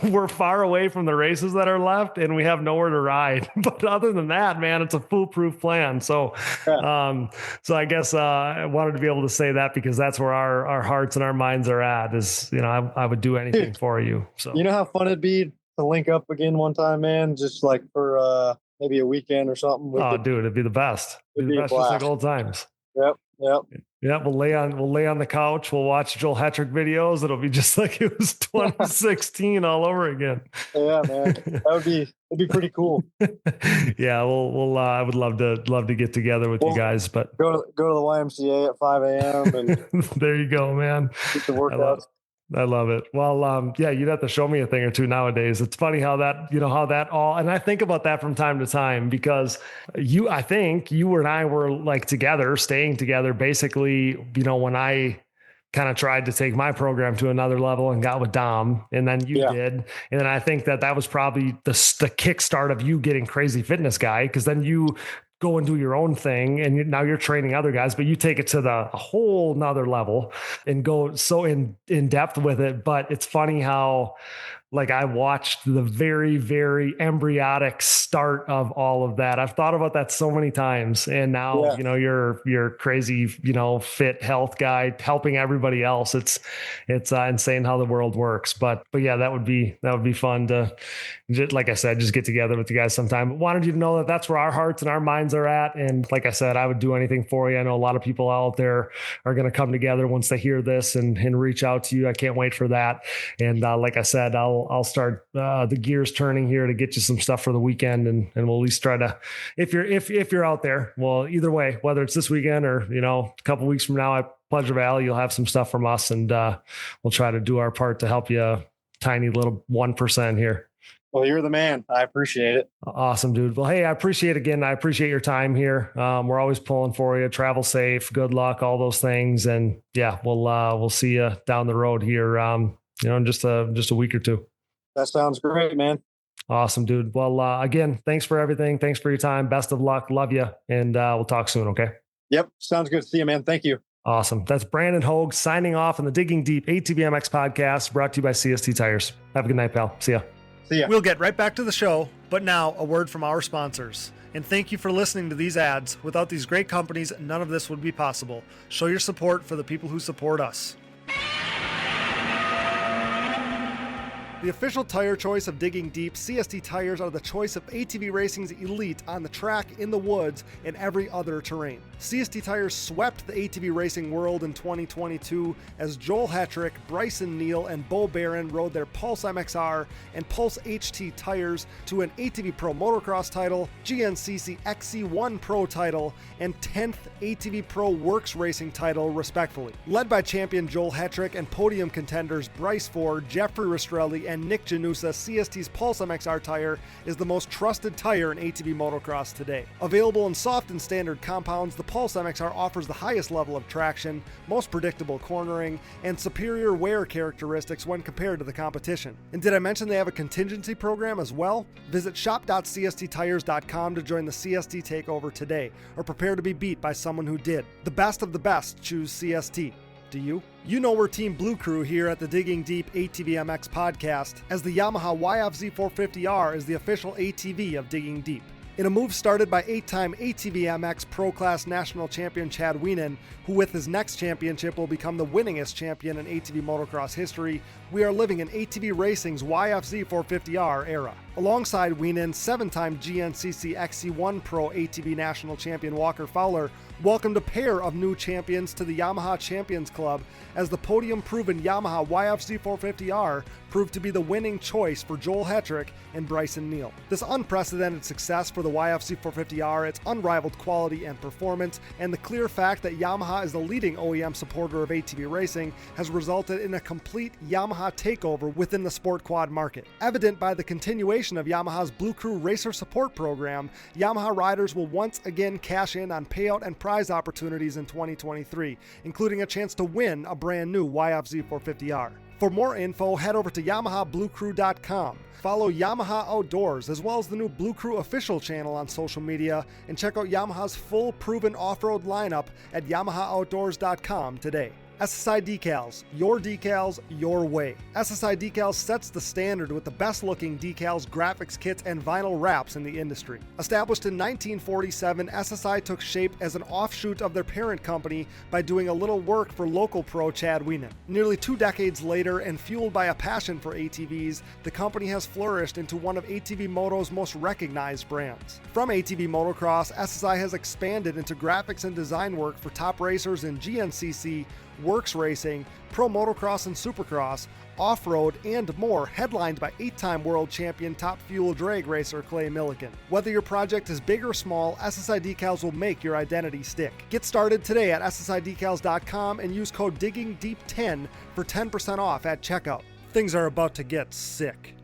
we're far away from the races that are left and we have nowhere to ride. But other than that, man, it's a foolproof plan. So, I guess I wanted to be able to say that because that's where our hearts and our minds are at is, I would do anything for you. So, you know how fun it'd be to link up again one time, man, just like for, maybe a weekend or something. Dude, it'd be the best. It'd be the best, just like old times. Yep. Yeah, we'll lay on the couch. We'll watch Joel Hetrick videos. It'll be just like it was 2016 all over again. Yeah, man, it'd be pretty cool. Yeah, we'll I would love to get together with you guys, but go to the YMCA at 5 a.m. and there you go, man. Get the workouts. I love it. Well, yeah, you'd have to show me a thing or two nowadays. It's funny how that all, and I think about that from time to time because I think you and I were like staying together basically, when I kind of tried to take my program to another level and got with Dom, and then you did. And then I think that was probably the kickstart of you getting Crazy Fitness Guy. Cause then you go and do your own thing and now you're training other guys, but you take it to a whole nother level and go so in depth with it. But it's funny how I watched the very, very embryonic start of all of that. I've thought about that so many times. And now, you're crazy, fit health guy helping everybody else. It's insane how the world works. But yeah, that would be fun to, like I said, just get together with you guys sometime. But wanted you to know that that's where our hearts and our minds are at. And like I said, I would do anything for you. I know a lot of people out there are going to come together once they hear this and reach out to you. I can't wait for that. And like I said, I'll start the gears turning here to get you some stuff for the weekend, and we'll at least try to, if you're out there, well, either way, whether it's this weekend or a couple weeks from now at Pleasure Valley, you'll have some stuff from us, and we'll try to do our part to help you, tiny little 1% here. Well, you're the man. I appreciate it. Awesome, dude. Well, hey, I appreciate your time here. We're always pulling for you. Travel safe, good luck, all those things, and yeah, we'll see you down the road here. In just a week or two. That sounds great, man. Awesome, dude. Well, again, thanks for everything. Thanks for your time. Best of luck. Love you. And we'll talk soon. Okay. Yep. Sounds good. See you, man. Thank you. Awesome. That's Brandon Hoag signing off on the Digging Deep ATVMX podcast brought to you by CST Tires. Have a good night, pal. See ya. See ya. We'll get right back to the show, but now a word from our sponsors. And thank you for listening to these ads. Without these great companies, none of this would be possible. Show your support for the people who support us. The official tire choice of Digging Deep, CST tires are the choice of ATV racing's elite on the track, in the woods, and every other terrain. CST tires swept the ATV racing world in 2022 as Joel Hetrick, Bryson Neal, and Bo Barron rode their Pulse MXR and Pulse HT tires to an ATV Pro Motocross title, GNCC XC1 Pro title, and 10th ATV Pro Works Racing title, respectively. Led by champion Joel Hetrick and podium contenders Bryce Ford, Jeffrey Rastrelli, and Nick Janusa, CST's Pulse MXR tire is the most trusted tire in ATV motocross today. Available in soft and standard compounds, the Pulse MXR offers the highest level of traction, most predictable cornering, and superior wear characteristics when compared to the competition. And did I mention they have a contingency program as well? Visit shop.csttires.com to join the CST takeover today, or prepare to be beat by someone who did. The best of the best choose CST. Do you? You know we're Team Blue Crew here at the Digging Deep ATVMX Podcast, as the Yamaha YFZ450R is the official ATV of Digging Deep. In a move started by 8-time ATVMX Pro Class National Champion Chad Wienen, who with his next championship will become the winningest champion in ATV motocross history, we are living in ATV racing's YFZ450R era. Alongside Wienen, 7-time GNCC XC1 Pro ATV National Champion Walker Fowler welcomed a pair of new champions to the Yamaha Champions Club, as the podium-proven Yamaha YFZ450R proved to be the winning choice for Joel Hetrick and Bryson Neal. This unprecedented success for the YFZ450R, its unrivaled quality and performance, and the clear fact that Yamaha is the leading OEM supporter of ATV racing has resulted in a complete Yamaha takeover within the sport quad market. Evident by the continuation of Yamaha's Blue Crew Racer Support Program, Yamaha riders will once again cash in on payout and prize opportunities in 2023, including a chance to win a brand new YFZ450R. For more info, head over to YamahaBlueCrew.com. Follow Yamaha Outdoors, as well as the new Blue Crew official channel on social media, and check out Yamaha's full proven off-road lineup at YamahaOutdoors.com today. SSI Decals, your way. SSI Decals sets the standard with the best looking decals, graphics kits, and vinyl wraps in the industry. Established in 1947, SSI took shape as an offshoot of their parent company by doing a little work for local pro Chad Wienen. Nearly 2 decades later, and fueled by a passion for ATVs, the company has flourished into one of ATV Moto's most recognized brands. From ATV Motocross, SSI has expanded into graphics and design work for top racers in GNCC, Works Racing, Pro Motocross and Supercross, off-road, and more, headlined by 8-time world champion top fuel drag racer Clay Milliken. Whether your project is big or small, SSI Decals will make your identity stick. Get started today at SSIDecals.com and use code DIGGINGDEEP10 for 10% off at checkout. Things are about to get sick.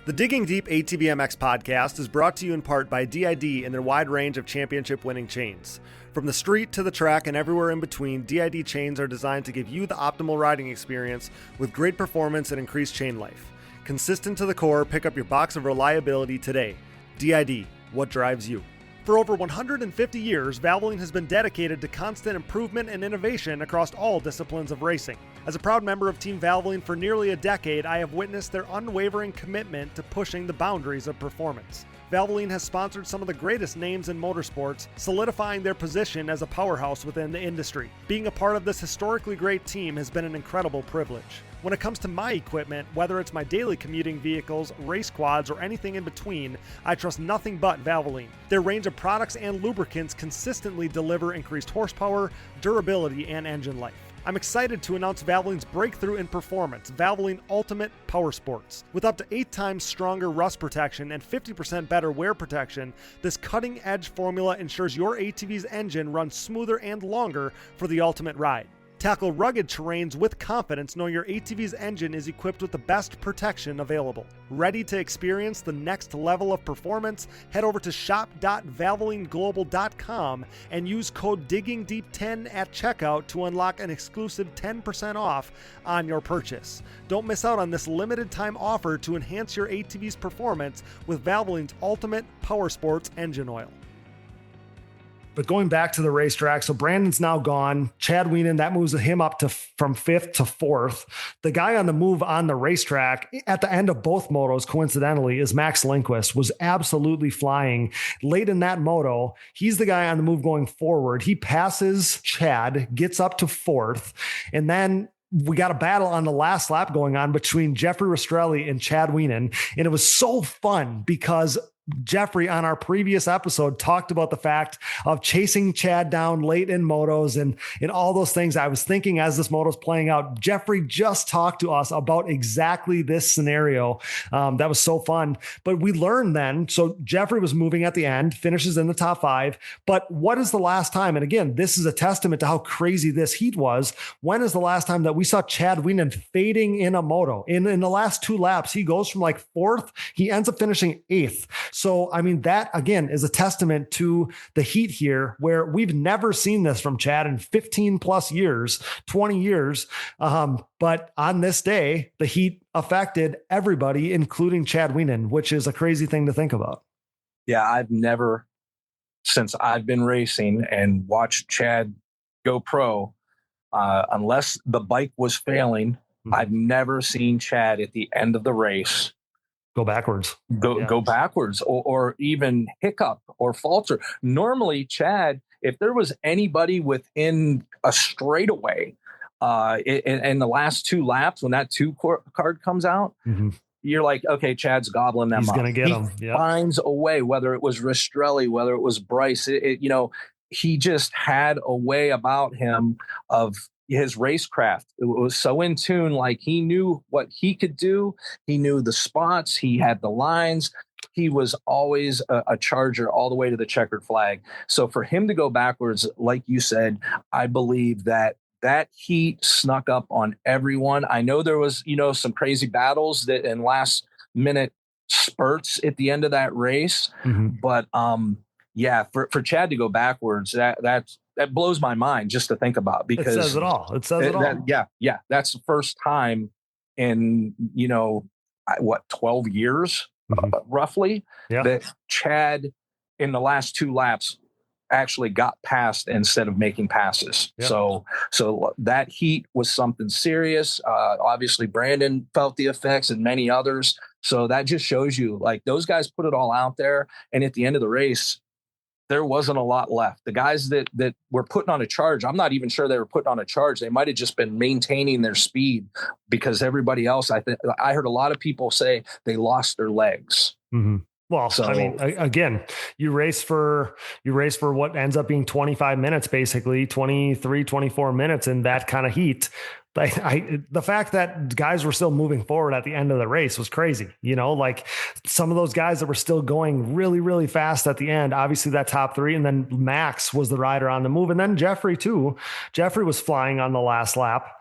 The Digging Deep ATVMX Podcast is brought to you in part by DID and their wide range of championship-winning chains. From the street to the track and everywhere in between, DID chains are designed to give you the optimal riding experience with great performance and increased chain life. Consistent to the core, pick up your box of reliability today. DID, what drives you? For over 150 years, Valvoline has been dedicated to constant improvement and innovation across all disciplines of racing. As a proud member of Team Valvoline for nearly a decade, I have witnessed their unwavering commitment to pushing the boundaries of performance. Valvoline has sponsored some of the greatest names in motorsports, solidifying their position as a powerhouse within the industry. Being a part of this historically great team has been an incredible privilege. When it comes to my equipment, whether it's my daily commuting vehicles, race quads, or anything in between, I trust nothing but Valvoline. Their range of products and lubricants consistently deliver increased horsepower, durability, and engine life. I'm excited to announce Valvoline's breakthrough in performance, Valvoline Ultimate Power Sports. With up to 8 times stronger rust protection and 50% better wear protection, this cutting-edge formula ensures your ATV's engine runs smoother and longer for the ultimate ride. Tackle rugged terrains with confidence knowing your ATV's engine is equipped with the best protection available. Ready to experience the next level of performance? Head over to shop.valvolineglobal.com and use code DIGGINGDEEP10 at checkout to unlock an exclusive 10% off on your purchase. Don't miss out on this limited time offer to enhance your ATV's performance with Valvoline's Ultimate Power Sports engine oil. But going back to the racetrack, so Brandon's now gone. Chad Wienen, that moves him up to from 5th to 4th. The guy on the move on the racetrack at the end of both motos, coincidentally, is Max Lindquist, was absolutely flying late in that moto. He's the guy on the move going forward. He passes Chad, gets up to 4th, and then we got a battle on the last lap going on between Jeffrey Rastrelli and Chad Wienen. And it was so fun because Jeffrey on our previous episode talked about the fact of chasing Chad down late in motos and all those things. I was thinking as this moto's playing out, Jeffrey just talked to us about exactly this scenario. That was so fun, but we learned then. So Jeffrey was moving at the end, finishes in the top 5, but what is the last time? And again, this is a testament to how crazy this heat was. When is the last time that we saw Chad Wienen fading in a moto? In the last 2 laps, he goes from like 4th, he ends up finishing 8th. So, I mean, that again is a testament to the heat here, where we've never seen this from Chad in 15 plus years, 20 years. But on this day, the heat affected everybody, including Chad Wienen, which is a crazy thing to think about. Yeah, I've never, since I've been racing and watched Chad go pro, unless the bike was failing, I've never seen Chad at the end of the race go backwards, go backwards or even hiccup or falter. Normally, Chad, if there was anybody within a straightaway in the last 2 laps, when that 2 card comes out, you're like, okay, Chad's gobbling them He's up. He's going to get them. He finds a way, whether it was Rastrelli, whether it was Bryce, he just had a way about him of his racecraft. It was so in tune, like he knew what he could do. He knew the spots. He had the lines. He was always a charger all the way to the checkered flag. So for him to go backwards, like you said, I believe that heat snuck up on everyone. I know there was, some crazy battles that in last minute spurts at the end of that race. But yeah, for Chad to go backwards, that blows my mind just to think about, because it says it all. It says it all. Yeah. That's the first time in, 12 years, roughly, that Chad in the last 2 laps actually got past instead of making passes. So that heat was something serious. Obviously Brandon felt the effects and many others. So that just shows you, like, those guys put it all out there. And at the end of the race, there wasn't a lot left. The guys that were putting on a charge, I'm not even sure they were putting on a charge. They might've just been maintaining their speed, because everybody else, I heard a lot of people say they lost their legs. Well, so, I mean, again, you race for what ends up being 25 minutes, basically 23, 24 minutes in that kind of heat. The fact that guys were still moving forward at the end of the race was crazy. Like some of those guys that were still going really, really fast at the end, obviously that top 3, and then Max was the rider on the move. And then Jeffrey too. Jeffrey was flying on the last lap.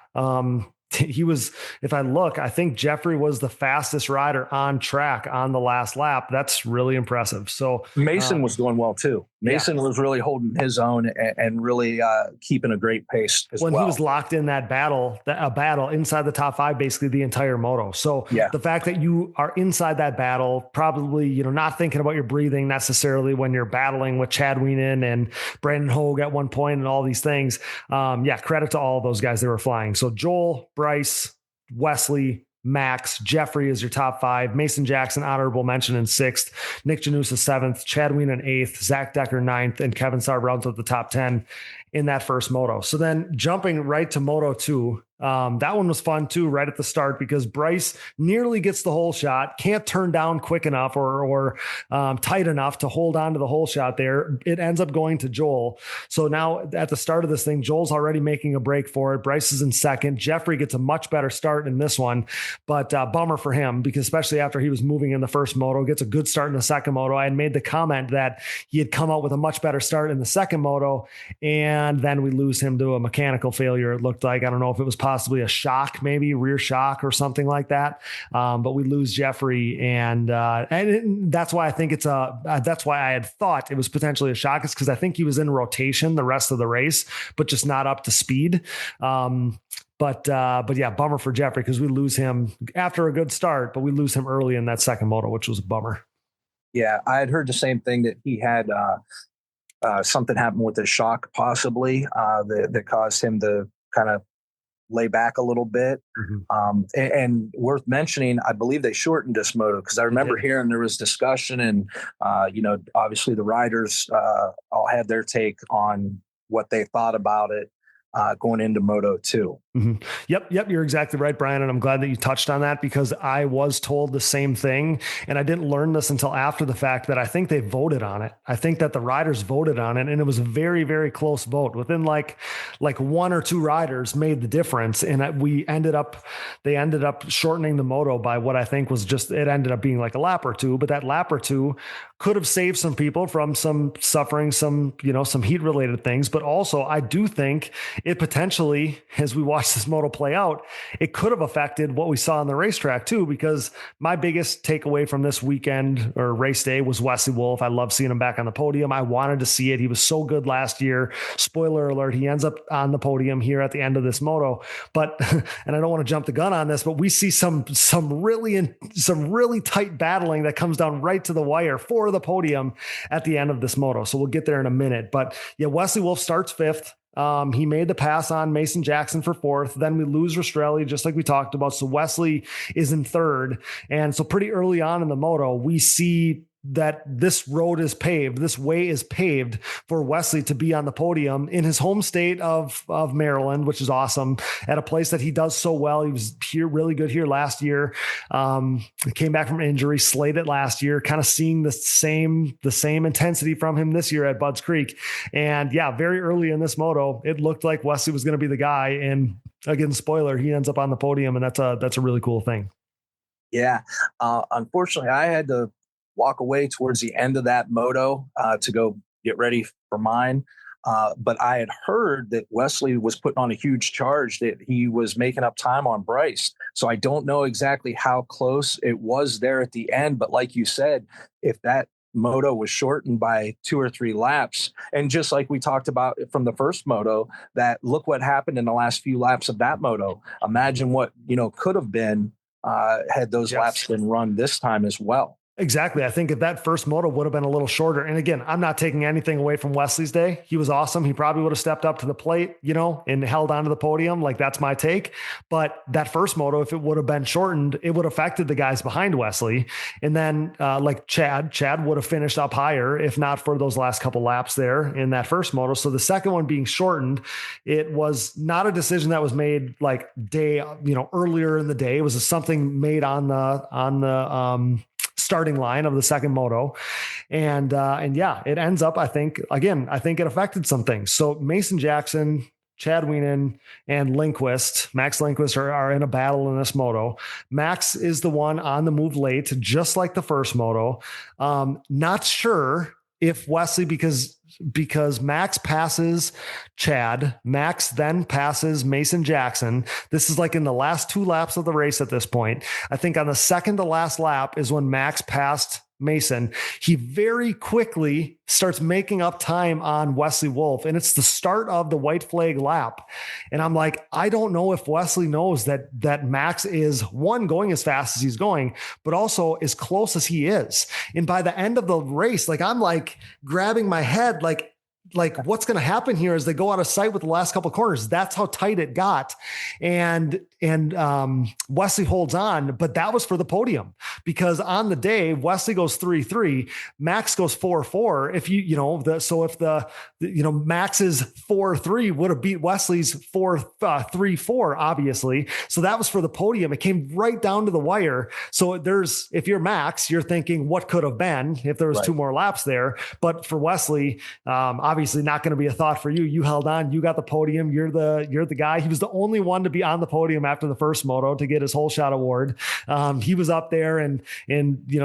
He was, if I look, I think Jeffrey was the fastest rider on track on the last lap. That's really impressive. So Mason was doing well too. Mason was really holding his own and really keeping a great pace as well. He was locked in that battle inside the top 5, basically the entire moto. So the fact that you are inside that battle, probably, not thinking about your breathing necessarily when you're battling with Chad Wienen and Brandon Hoag at one point and all these things. Credit to all of those guys that were flying. So Joel, Bryce, Wesley, Max, Jeffrey is your top 5. Mason Jackson, honorable mention in 6th. Nick Janusa 7th. Chad Wienen 8th. Zach Decker 9th. And Kevin Sarb rounds up the top 10 in that first moto. So then jumping right to Moto 2. That one was fun too, right at the start, because Bryce nearly gets the hole shot, can't turn down quick enough or tight enough to hold on to the hole shot there. It ends up going to Joel. So now at the start of this thing, Joel's already making a break for it. Bryce is in second. Jeffrey gets a much better start in this one, but bummer for him, because especially after he was moving in the first moto, gets a good start in the second moto. I had made the comment that he had come out with a much better start in the second moto, and then we lose him to a mechanical failure. It looked like, I don't know if it was possibly a shock, maybe rear shock or something like that. But we lose Jeffrey, and that's why I think that's why I had thought it was potentially a shock, is because I think he was in rotation the rest of the race, but just not up to speed. But yeah, bummer for Jeffrey, because we lose him after a good start, but we lose him early in that second moto, which was a bummer. Yeah, I had heard the same thing, that he had something happen with his shock, possibly that caused him to kind of lay back a little bit. And worth mentioning, I believe they shortened this moto, because I remember hearing there was discussion, and obviously the riders all had their take on what they thought about it. going into Moto 2. Mm-hmm. Yep. You're exactly right, Brian. And I'm glad that you touched on that, because I was told the same thing. And I didn't learn this until after the fact, that I think they voted on it. I think that the riders voted on it, and it was a very, very close vote. Within like one or two riders made the difference. And they ended up shortening the moto by what I think was it ended up being like a lap or two, but that lap or two could have saved some people from some heat related things. But also I do think it potentially, as we watch this moto play out, it could have affected what we saw on the racetrack too, because my biggest takeaway from this weekend or race day was Wesley Wolf. I love seeing him back on the podium. I wanted to see it. He was so good last year. Spoiler alert, he ends up on the podium here at the end of this moto. But, and I don't want to jump the gun on this, but we see some really tight battling that comes down right to the wire for the podium at the end of this moto. So we'll get there in a minute. But yeah, Wesley Wolf starts fifth. He made the pass on Mason Jackson for fourth. Then we lose Rastrelli, just like we talked about. So Wesley is in third. And so pretty early on in the moto, we see that this road is paved. This way is paved for Wesley to be on the podium in his home state of Maryland, which is awesome, at a place that he does so well. He was here really good here last year. Came back from injury, slayed it last year, kind of seeing the same intensity from him this year at Budds Creek. And yeah, very early in this moto, it looked like Wesley was going to be the guy. And again, spoiler, he ends up on the podium, and that's a really cool thing. Yeah. Unfortunately, I had to walk away towards the end of that moto to go get ready for mine. But I had heard that Wesley was putting on a huge charge, that he was making up time on Bryce. So I don't know exactly how close it was there at the end. But like you said, if that moto was shortened by 2 or 3 laps, and just like we talked about from the first moto, that look what happened in the last few laps of that moto. Imagine what, could have been had those laps been run this time as well. Exactly. I think if that first moto would have been a little shorter, and again, I'm not taking anything away from Wesley's day. He was awesome. He probably would have stepped up to the plate, and held onto the podium. Like, that's my take. But that first moto, if it would have been shortened, it would have affected the guys behind Wesley. And then like Chad would have finished up higher, if not for those last couple laps there in that first moto. So the second one being shortened, it was not a decision that was made like earlier in the day. It was something made on the starting line of the second moto. And yeah, it ends up, I think it affected some things. So Mason Jackson, Chad Wienen, and Max Lindquist are in a battle in this moto. Max is the one on the move late, just like the first moto. Not sure if Wesley, because Max passes Chad, Max then passes Mason Jackson. This is like in the last 2 laps of the race at this point. I think on the second to last lap is when Max passed Mason. He very quickly starts making up time on Wesley Wolf, and it's the start of the white flag lap. And I'm like, I don't know if Wesley knows that Max is, one, going as fast as he's going, but also as close as he is. And by the end of the race, like, I'm like grabbing my head, like what's going to happen here as they go out of sight with the last couple of corners. That's how tight it got. And Wesley holds on, but that was for the podium, because on the day, Wesley goes 3-3, Max goes 4-4. If Max's 4-3 would have beat Wesley's 3-4, obviously. So that was for the podium. It came right down to the wire. So if you're Max, you're thinking what could have been if there was 2 more laps there. But for Wesley, obviously not going to be a thought for you. You held on, you got the podium. You're the guy. He was the only one to be on the podium after the first moto to get his whole shot award. He was up there and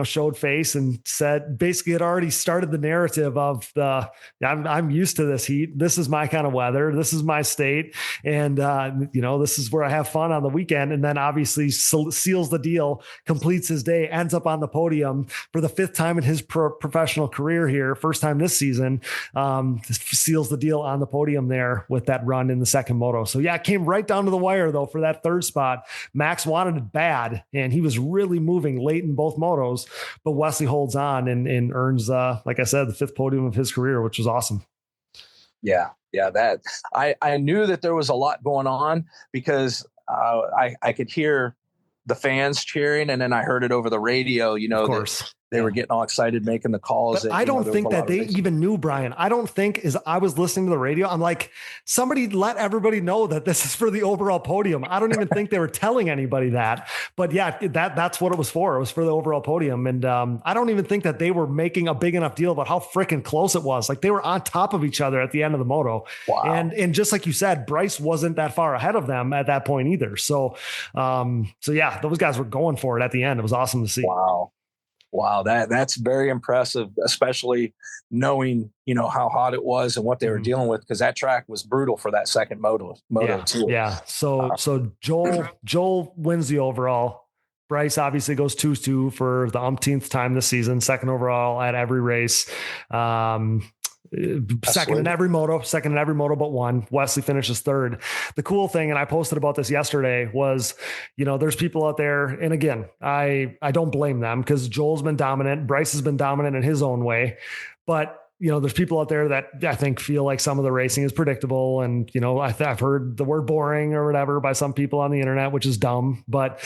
showed face and said, basically, had already started the narrative of I'm used to this heat. This is my kind of weather. This is my state. And, this is where I have fun on the weekend. And then obviously seals the deal, completes his day, ends up on the podium for the 5th time in his professional career here. First time this season, seals the deal on the podium there with that run in the second moto. So yeah, it came right down to the wire though for that third spot. Max wanted it bad, and he was really moving late in both motos, but Wesley holds on and earns, like I said, the 5th podium of his career, which was awesome. Yeah. That I knew that there was a lot going on, because I could hear the fans cheering, and then I heard it over the radio, of course. they were getting all excited, making the calls. But I don't think that they even knew, Brian. I don't think I was listening to the radio. I'm like, somebody let everybody know that this is for the overall podium. I don't even think they were telling anybody that, but yeah, that's what it was for. It was for the overall podium. And I don't even think that they were making a big enough deal about how freaking close it was. Like they were on top of each other at the end of the moto. Wow. And just like you said, Bryce wasn't that far ahead of them at that point either. So yeah, those guys were going for it at the end. It was awesome to see. Wow, that's very impressive, especially knowing, how hot it was and what they were dealing with, because that track was brutal for that second moto too. Yeah. So Joel wins the overall. Bryce obviously goes 2-2 for the umpteenth time this season, second overall at every race. Second in every moto but one. Wesley finishes third. The cool thing, and I posted about this yesterday, was, there's people out there, and again, I don't blame them because Joel's been dominant. Bryce has been dominant in his own way, but there's people out there that I think feel like some of the racing is predictable. And, I've heard the word boring or whatever by some people on the internet, which is dumb, but,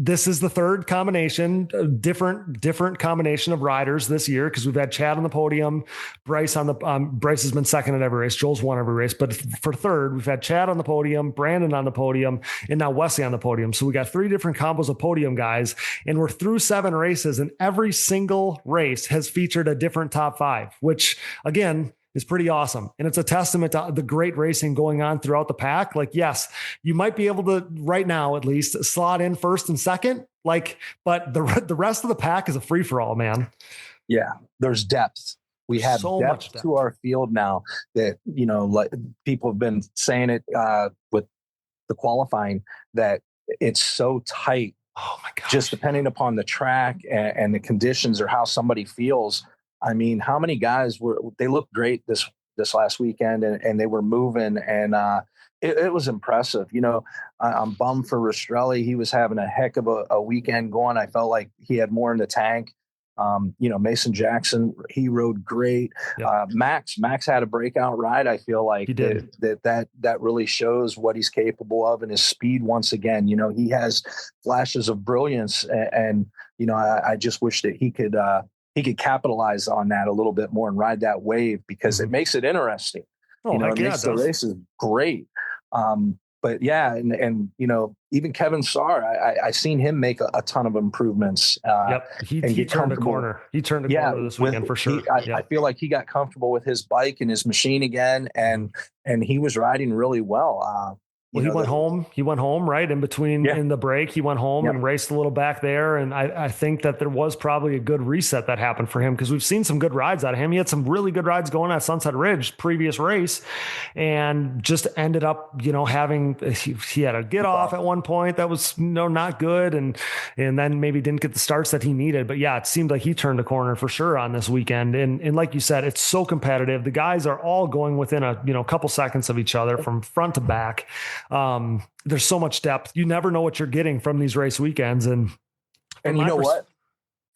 this is the third combination, different combination of riders this year, because we've had Chad on the podium, Bryce Bryce has been second at every race, Joel's won every race, but for third, we've had Chad on the podium, Brandon on the podium, and now Wesley on the podium. So we got three different combos of podium guys, and we're through 7 races, and every single race has featured a different top 5, which again is pretty awesome. And it's a testament to the great racing going on throughout the pack. Like, yes, you might be able to right now, at least, slot in first and second, but the rest of the pack is a free for all, man. Yeah. There's depth. We have so depth to our field now that, like people have been saying it with the qualifying, that it's so tight. Oh my gosh. Just depending upon the track and the conditions or how somebody feels. I mean, how many guys they looked great this last weekend and they were moving, and it was impressive. I'm bummed for Rastrelli. He was having a heck of a weekend going. I felt like he had more in the tank. Mason Jackson, he rode great. Yep. Max had a breakout ride. I feel like he did. that really shows what he's capable of, and his speed once again. He has flashes of brilliance, and I just wish that he could capitalize on that a little bit more and ride that wave, because it makes it interesting. It makes the races great. But yeah, and even Kevin Sarr, I seen him make a ton of improvements. He turned a corner. He turned a corner this weekend for sure. I feel like he got comfortable with his bike and his machine again, and he was riding really well. He went home right in between in the break. He went home and raced a little back there. And I think that there was probably a good reset that happened for him, because we've seen some good rides out of him. He had some really good rides going at Sunset Ridge previous race, and just ended up, having, he had a get off at one point that was not good. And then maybe didn't get the starts that he needed. But yeah, it seemed like he turned a corner for sure on this weekend. And like you said, it's so competitive. The guys are all going within a couple seconds of each other from front to back. There's so much depth. You never know what you're getting from these race weekends. And you know what?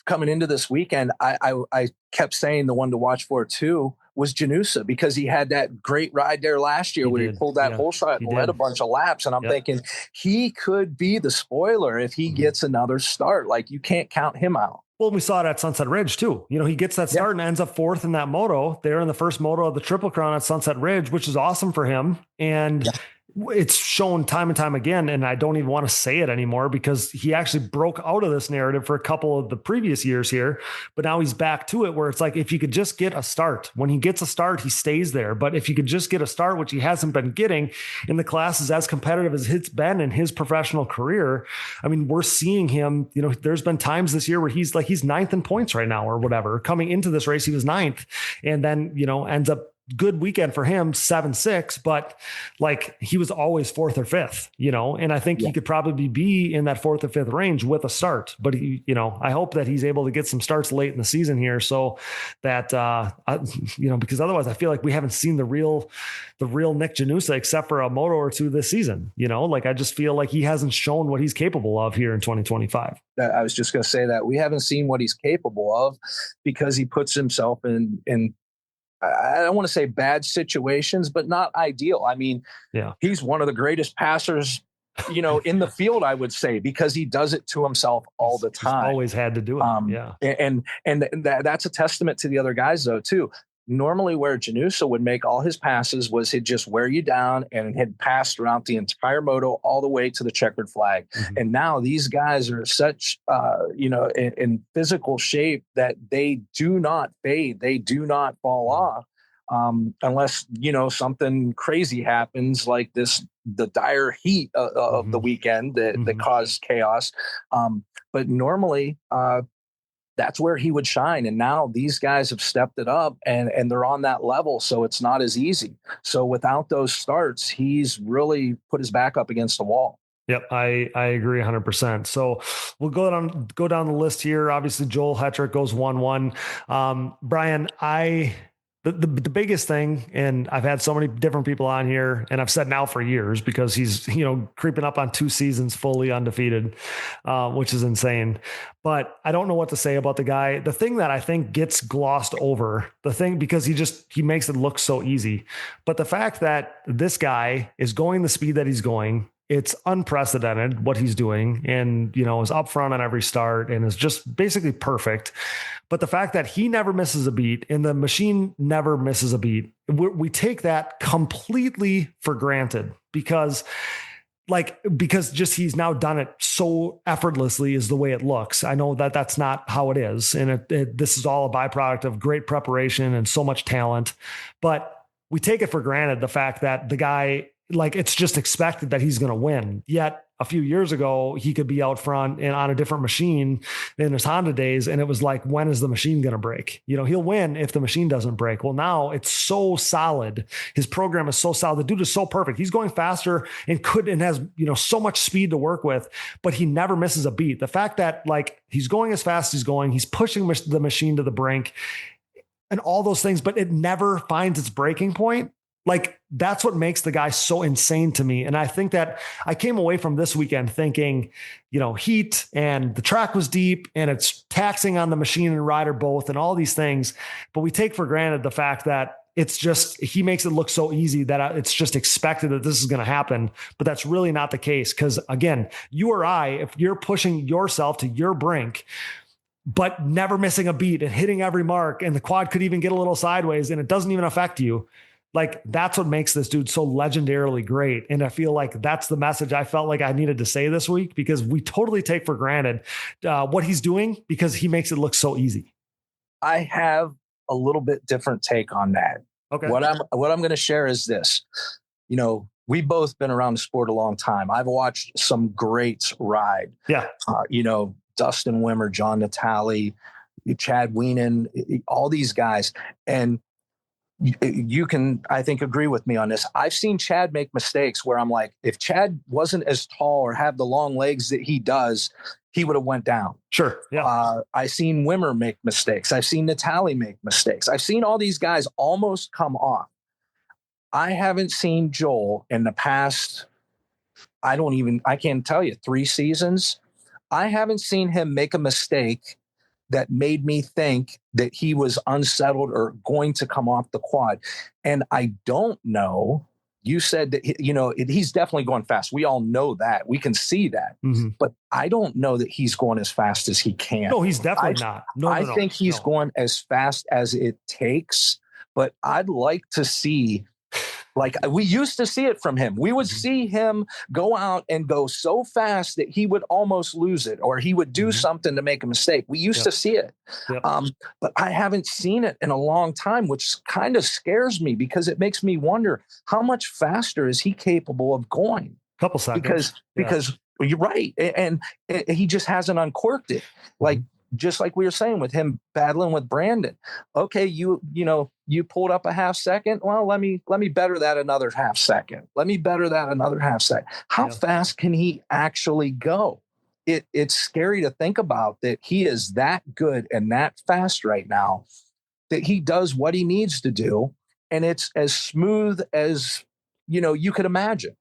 Coming into this weekend, I kept saying the one to watch for too was Janusa, because he had that great ride there last year where he pulled that whole shot and led a bunch of laps. And I'm thinking he could be the spoiler if he gets another start. Like, you can't count him out. Well, we saw it at Sunset Ridge too. He gets that start and ends up fourth in that moto there in the first moto of the Triple Crown at Sunset Ridge, which is awesome for him. And it's shown time and time again, and I don't even want to say it anymore, because he actually broke out of this narrative for a couple of the previous years here, but now he's back to it, where it's like, if you could just get a start, when he gets a start, he stays there. But if you could just get a start, which he hasn't been getting in the classes as competitive as it's been in his professional career, I mean, we're seeing him, there's been times this year where he's ninth in points right now or whatever. Coming into this race, he was ninth, and then, ends up good weekend for him, 7-6, but like, he was always fourth or fifth, and I think he could probably be in that fourth or fifth range with a start, but I hope that he's able to get some starts late in the season here, so that, because otherwise I feel like we haven't seen the real Nick Janusa except for a moto or two this season, I just feel like he hasn't shown what he's capable of here in 2025. I was just going to say that we haven't seen what he's capable of, because he puts himself in I don't want to say bad situations, but not ideal. I mean, he's one of the greatest passers in the field, I would say, because he does it to himself all the time. He's always had to do it. And that's a testament to the other guys, though, too. Normally where Janusa would make all his passes was he'd just wear you down and he'd pass throughout the entire moto all the way to the checkered flag. Mm-hmm. And now these guys are such, in physical shape that they do not fade. They do not fall off unless, something crazy happens like the dire heat of the weekend that caused chaos. But normally, that's where he would shine. And now these guys have stepped it up and they're on that level. So it's not as easy. So without those starts, he's really put his back up against the wall. Yep. I agree 100%. So we'll go down the list here. Obviously Joel Hetrick goes 1-1. Brian, The biggest thing, and I've had so many different people on here, and I've said now for years because he's, creeping up on 2 seasons fully undefeated, which is insane. But I don't know what to say about the guy. The thing that I think gets glossed over, because he makes it look so easy. But the fact that this guy is going the speed that he's going, it's unprecedented what he's doing, and, is up front on every start and is just basically perfect. But the fact that he never misses a beat and the machine never misses a beat, we take that completely for granted because just he's now done it so effortlessly is the way it looks. I know that that's not how it is. And this is all a byproduct of great preparation and so much talent, but we take it for granted. The fact that the guy, it's just expected that he's going to win. Yet a few years ago, he could be out front and on a different machine in his Honda days. And it was like, when is the machine going to break? He'll win if the machine doesn't break. Well, now it's so solid. His program is so solid. The dude is so perfect. He's going faster and has, so much speed to work with, but he never misses a beat. The fact that he's going as fast as he's going, he's pushing the machine to the brink and all those things, but it never finds its breaking point. That's what makes the guy so insane to me. And I think that I came away from this weekend thinking, heat and the track was deep and it's taxing on the machine and rider both and all these things. But we take for granted the fact that it's just, he makes it look so easy that it's just expected that this is going to happen. But that's really not the case. Because again, you or I, if you're pushing yourself to your brink, but never missing a beat and hitting every mark, and the quad could even get a little sideways and it doesn't even affect you. That's what makes this dude so legendarily great. And I feel like that's the message I felt like I needed to say this week, because we totally take for granted what he's doing because he makes it look so easy. I have a little bit different take on that. Okay. What I'm going to share is this. We've both been around the sport a long time. I've watched some greats ride. Yeah. Dustin Wimmer, John Natale, Chad Weenan, all these guys. And you can, I think, agree with me on this. I've seen Chad make mistakes where I'm like, if Chad wasn't as tall or have the long legs that he does, he would have went down. Sure. Yeah. I've seen Wimmer make mistakes. I've seen Natale make mistakes. I've seen all these guys almost come off. I haven't seen Joel in the past, I can't tell you, 3 seasons. I haven't seen him make a mistake that made me think that he was unsettled or going to come off the quad. And I don't know, you said that, he's definitely going fast. We all know that. We can see that. Mm-hmm. But I don't know that he's going as fast as he can. No, he's definitely not. I think he's going as fast as it takes. But I'd like to see, we used to see it from him. We would see him go out and go so fast that he would almost lose it, or he would do something to make a mistake. We used to see it. Yep. But I haven't seen it in a long time, which kind of scares me because it makes me wonder how much faster is he capable of going? Couple seconds. Because you're right. And he just hasn't uncorked it. Just like we were saying with him battling with Brandon. Okay, you pulled up a half second. Well, let me better that another half second. Let me better that another half second. How fast can he actually go? It's scary to think about that he is that good and that fast right now, that he does what he needs to do, and it's as smooth as you could imagine.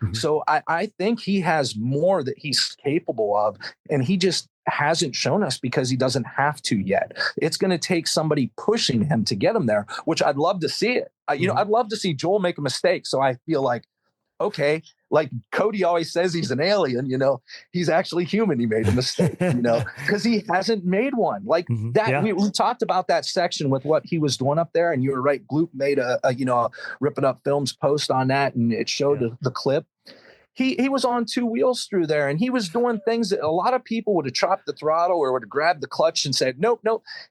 Mm-hmm. So I think he has more that he's capable of, and he just hasn't shown us because he doesn't have to yet. It's going to take somebody pushing him to get him there, which I'd love to see it. I'd love to see Joel make a mistake. So I feel like, okay, like Cody always says he's an alien, he's actually human. He made a mistake, because he hasn't made one like that. Yeah. We talked about that section with what he was doing up there. And you were right. Gloop made a Ripping Up Films post on that. And it showed the clip. He was on two wheels through there, and he was doing things that a lot of people would have chopped the throttle or would have grabbed the clutch and said, nope.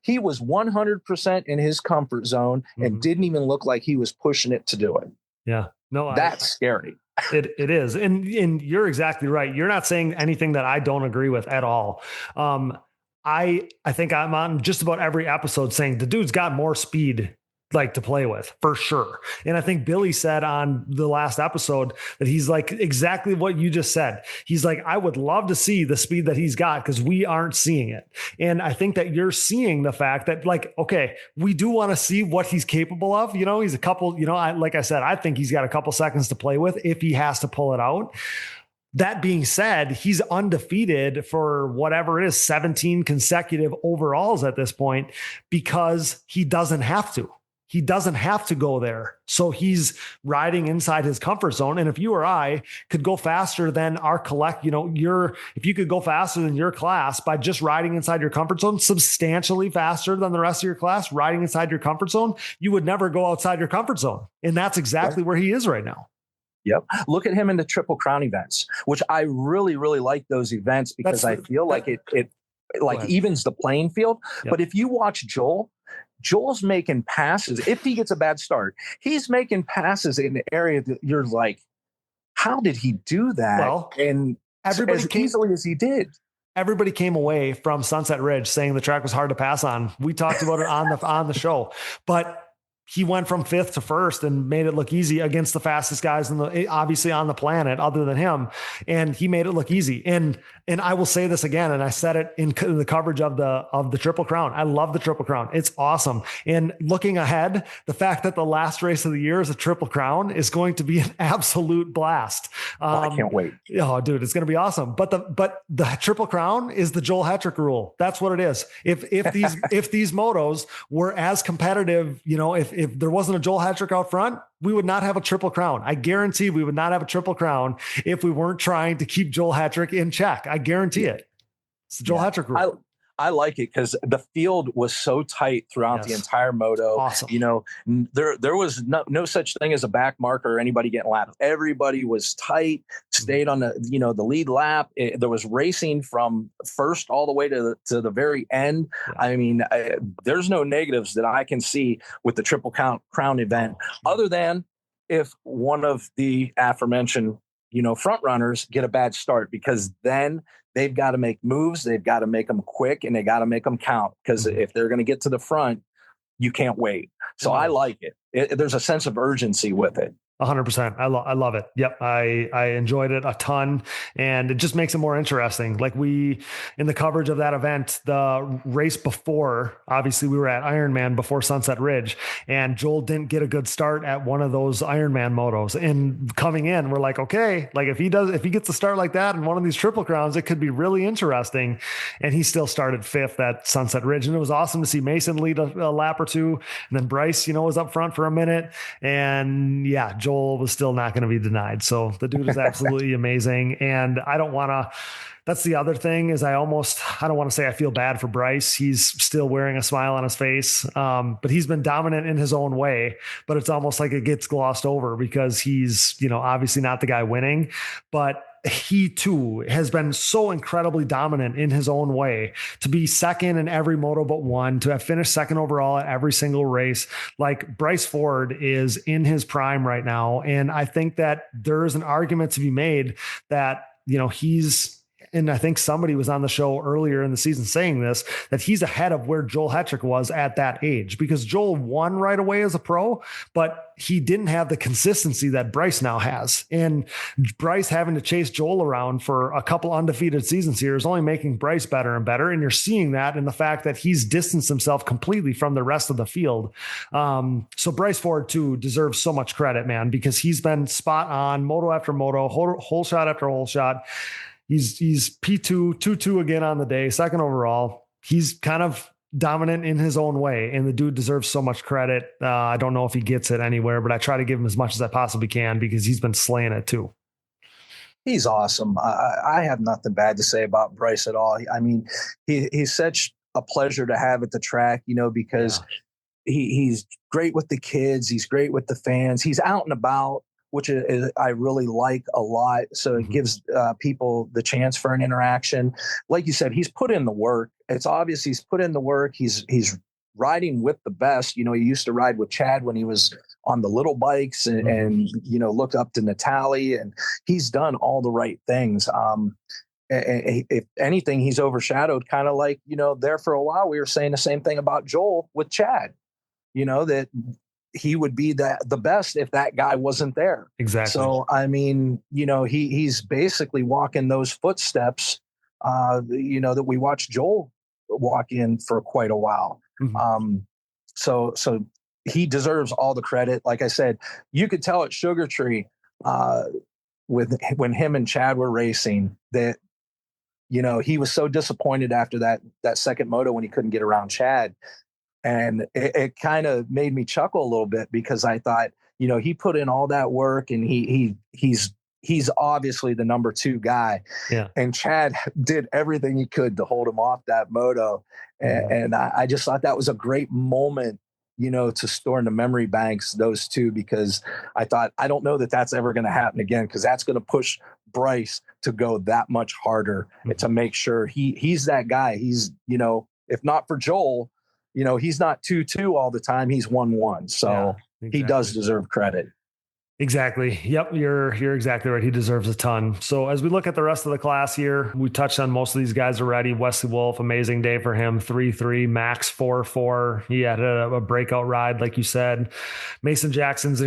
He was 100% in his comfort zone and didn't even look like he was pushing it to do it. Yeah. No, that's scary. It is. And you're exactly right. You're not saying anything that I don't agree with at all. I think I'm on just about every episode saying the dude's got more speed like to play with for sure. And I think Billy said on the last episode that he's like exactly what you just said. He's like, I would love to see the speed that he's got because we aren't seeing it. And I think that you're seeing the fact that like, okay, we do want to see what he's capable of. He's a couple, like I said, I think he's got a couple seconds to play with if he has to pull it out. That being said, he's undefeated for whatever it is, 17 consecutive overalls at this point because he doesn't have to. He doesn't have to go there. So he's riding inside his comfort zone. And if you or I could go faster than our if you could go faster than your class by just riding inside your comfort zone, substantially faster than the rest of your class, riding inside your comfort zone, you would never go outside your comfort zone. And that's exactly where he is right now. Yep. Look at him in the Triple Crown events, which I really, really like those events because I feel like it evens the playing field. Yep. But if you watch Joel's making passes. If he gets a bad start, he's making passes in the area that you're like, how did he do that? Well, and everybody easily as he did. Everybody came away from Sunset Ridge saying the track was hard to pass on. We talked about it on the show, but he went from 5th to 1st and made it look easy against the fastest guys obviously on the planet other than him. And he made it look easy. And I will say this again, and I said it in the coverage of the Triple Crown. I love the Triple Crown. It's awesome. And looking ahead, the fact that the last race of the year is a Triple Crown is going to be an absolute blast. I can't wait. Oh, dude, it's going to be awesome. But the Triple Crown is the Joel Hetrick rule. That's what it is. If these motos were as competitive, if there wasn't a Joel Hetrick out front, we would not have a Triple Crown. I guarantee we would not have a Triple Crown if we weren't trying to keep Joel Hetrick in check. I guarantee it. It's the Joel Hetrick rule. I like it because the field was so tight throughout the entire moto. Awesome. There was no such thing as a back marker or anybody getting lapped. Everybody was tight, stayed on the lead lap. There was racing from first all the way to the very end. Yeah. I mean, there's no negatives that I can see with the Triple Crown event, other than if one of the aforementioned front runners get a bad start, because then they've got to make moves. They've got to make them quick and they got to make them count. Because if they're going to get to the front, you can't wait. So I like it. There's a sense of urgency with it. 100%. I love it. Yep. I enjoyed it a ton, and it just makes it more interesting. Like in the coverage of that event, the race before, obviously we were at Ironman before Sunset Ridge, and Joel didn't get a good start at one of those Ironman motos. And coming in, we're like, okay, like if he gets a start like that in one of these Triple Crowns, it could be really interesting. And he still started 5th at Sunset Ridge. And it was awesome to see Mason lead a lap or two. And then Bryce, was up front for a minute. And yeah, Joel was still not going to be denied. So the dude is absolutely amazing. And that's the other thing is I don't want to say I feel bad for Bryce. He's still wearing a smile on his face. But he's been dominant in his own way, but it's almost like it gets glossed over because he's, obviously not the guy winning, but he too has been so incredibly dominant in his own way to be second in every moto but one, to have finished second overall at every single race. Like Bryce Ford is in his prime right now. And I think that there is an argument to be made that, and I think somebody was on the show earlier in the season saying this, that he's ahead of where Joel Hetrick was at that age, because Joel won right away as a pro, but he didn't have the consistency that Bryce now has. And Bryce having to chase Joel around for a couple undefeated seasons here is only making Bryce better and better. And you're seeing that in the fact that he's distanced himself completely from the rest of the field. So Bryce Ford too deserves so much credit, man, because he's been spot on moto after moto, whole shot after whole shot. He's P2, 2-2 again on the day, second overall. He's kind of dominant in his own way, and the dude deserves so much credit. I don't know if he gets it anywhere, but I try to give him as much as I possibly can because he's been slaying it too. He's awesome. I have nothing bad to say about Bryce at all. I mean, he's such a pleasure to have at the track, because he's great with the kids. He's great with the fans. He's out and about, which I really like a lot. So it gives people the chance for an interaction. Like you said, he's put in the work. It's obvious he's put in the work. He's riding with the best. He used to ride with Chad when he was on the little bikes and looked up to Natalie, and he's done all the right things. If anything, he's overshadowed, kind of like, there for a while, we were saying the same thing about Joel with Chad, that he would be the best if that guy wasn't there. Exactly. So, I mean, he's basically walking those footsteps, that we watched Joel walk in for quite a while. Mm-hmm. So he deserves all the credit. Like I said, you could tell at Sugar Tree, when him and Chad were racing, that, he was so disappointed after that second moto when he couldn't get around Chad. And it kind of made me chuckle a little bit, because I thought, he put in all that work, and he's obviously the number 2 guy. Yeah. And Chad did everything he could to hold him off that moto. And I just thought that was a great moment, to store in the memory banks, those two, because I thought, I don't know that that's ever going to happen again, because that's going to push Bryce to go that much harder to make sure he's that guy. He's, if not for Joel, he's not 2-2 all the time. He's 1-1. So He does deserve credit. Exactly. Yep. You're exactly right. He deserves a ton. So as we look at the rest of the class here, we touched on most of these guys already. Wesley Wolf, amazing day for him. 3-3, Max 4-4. He had a breakout ride, like you said. Mason Jackson's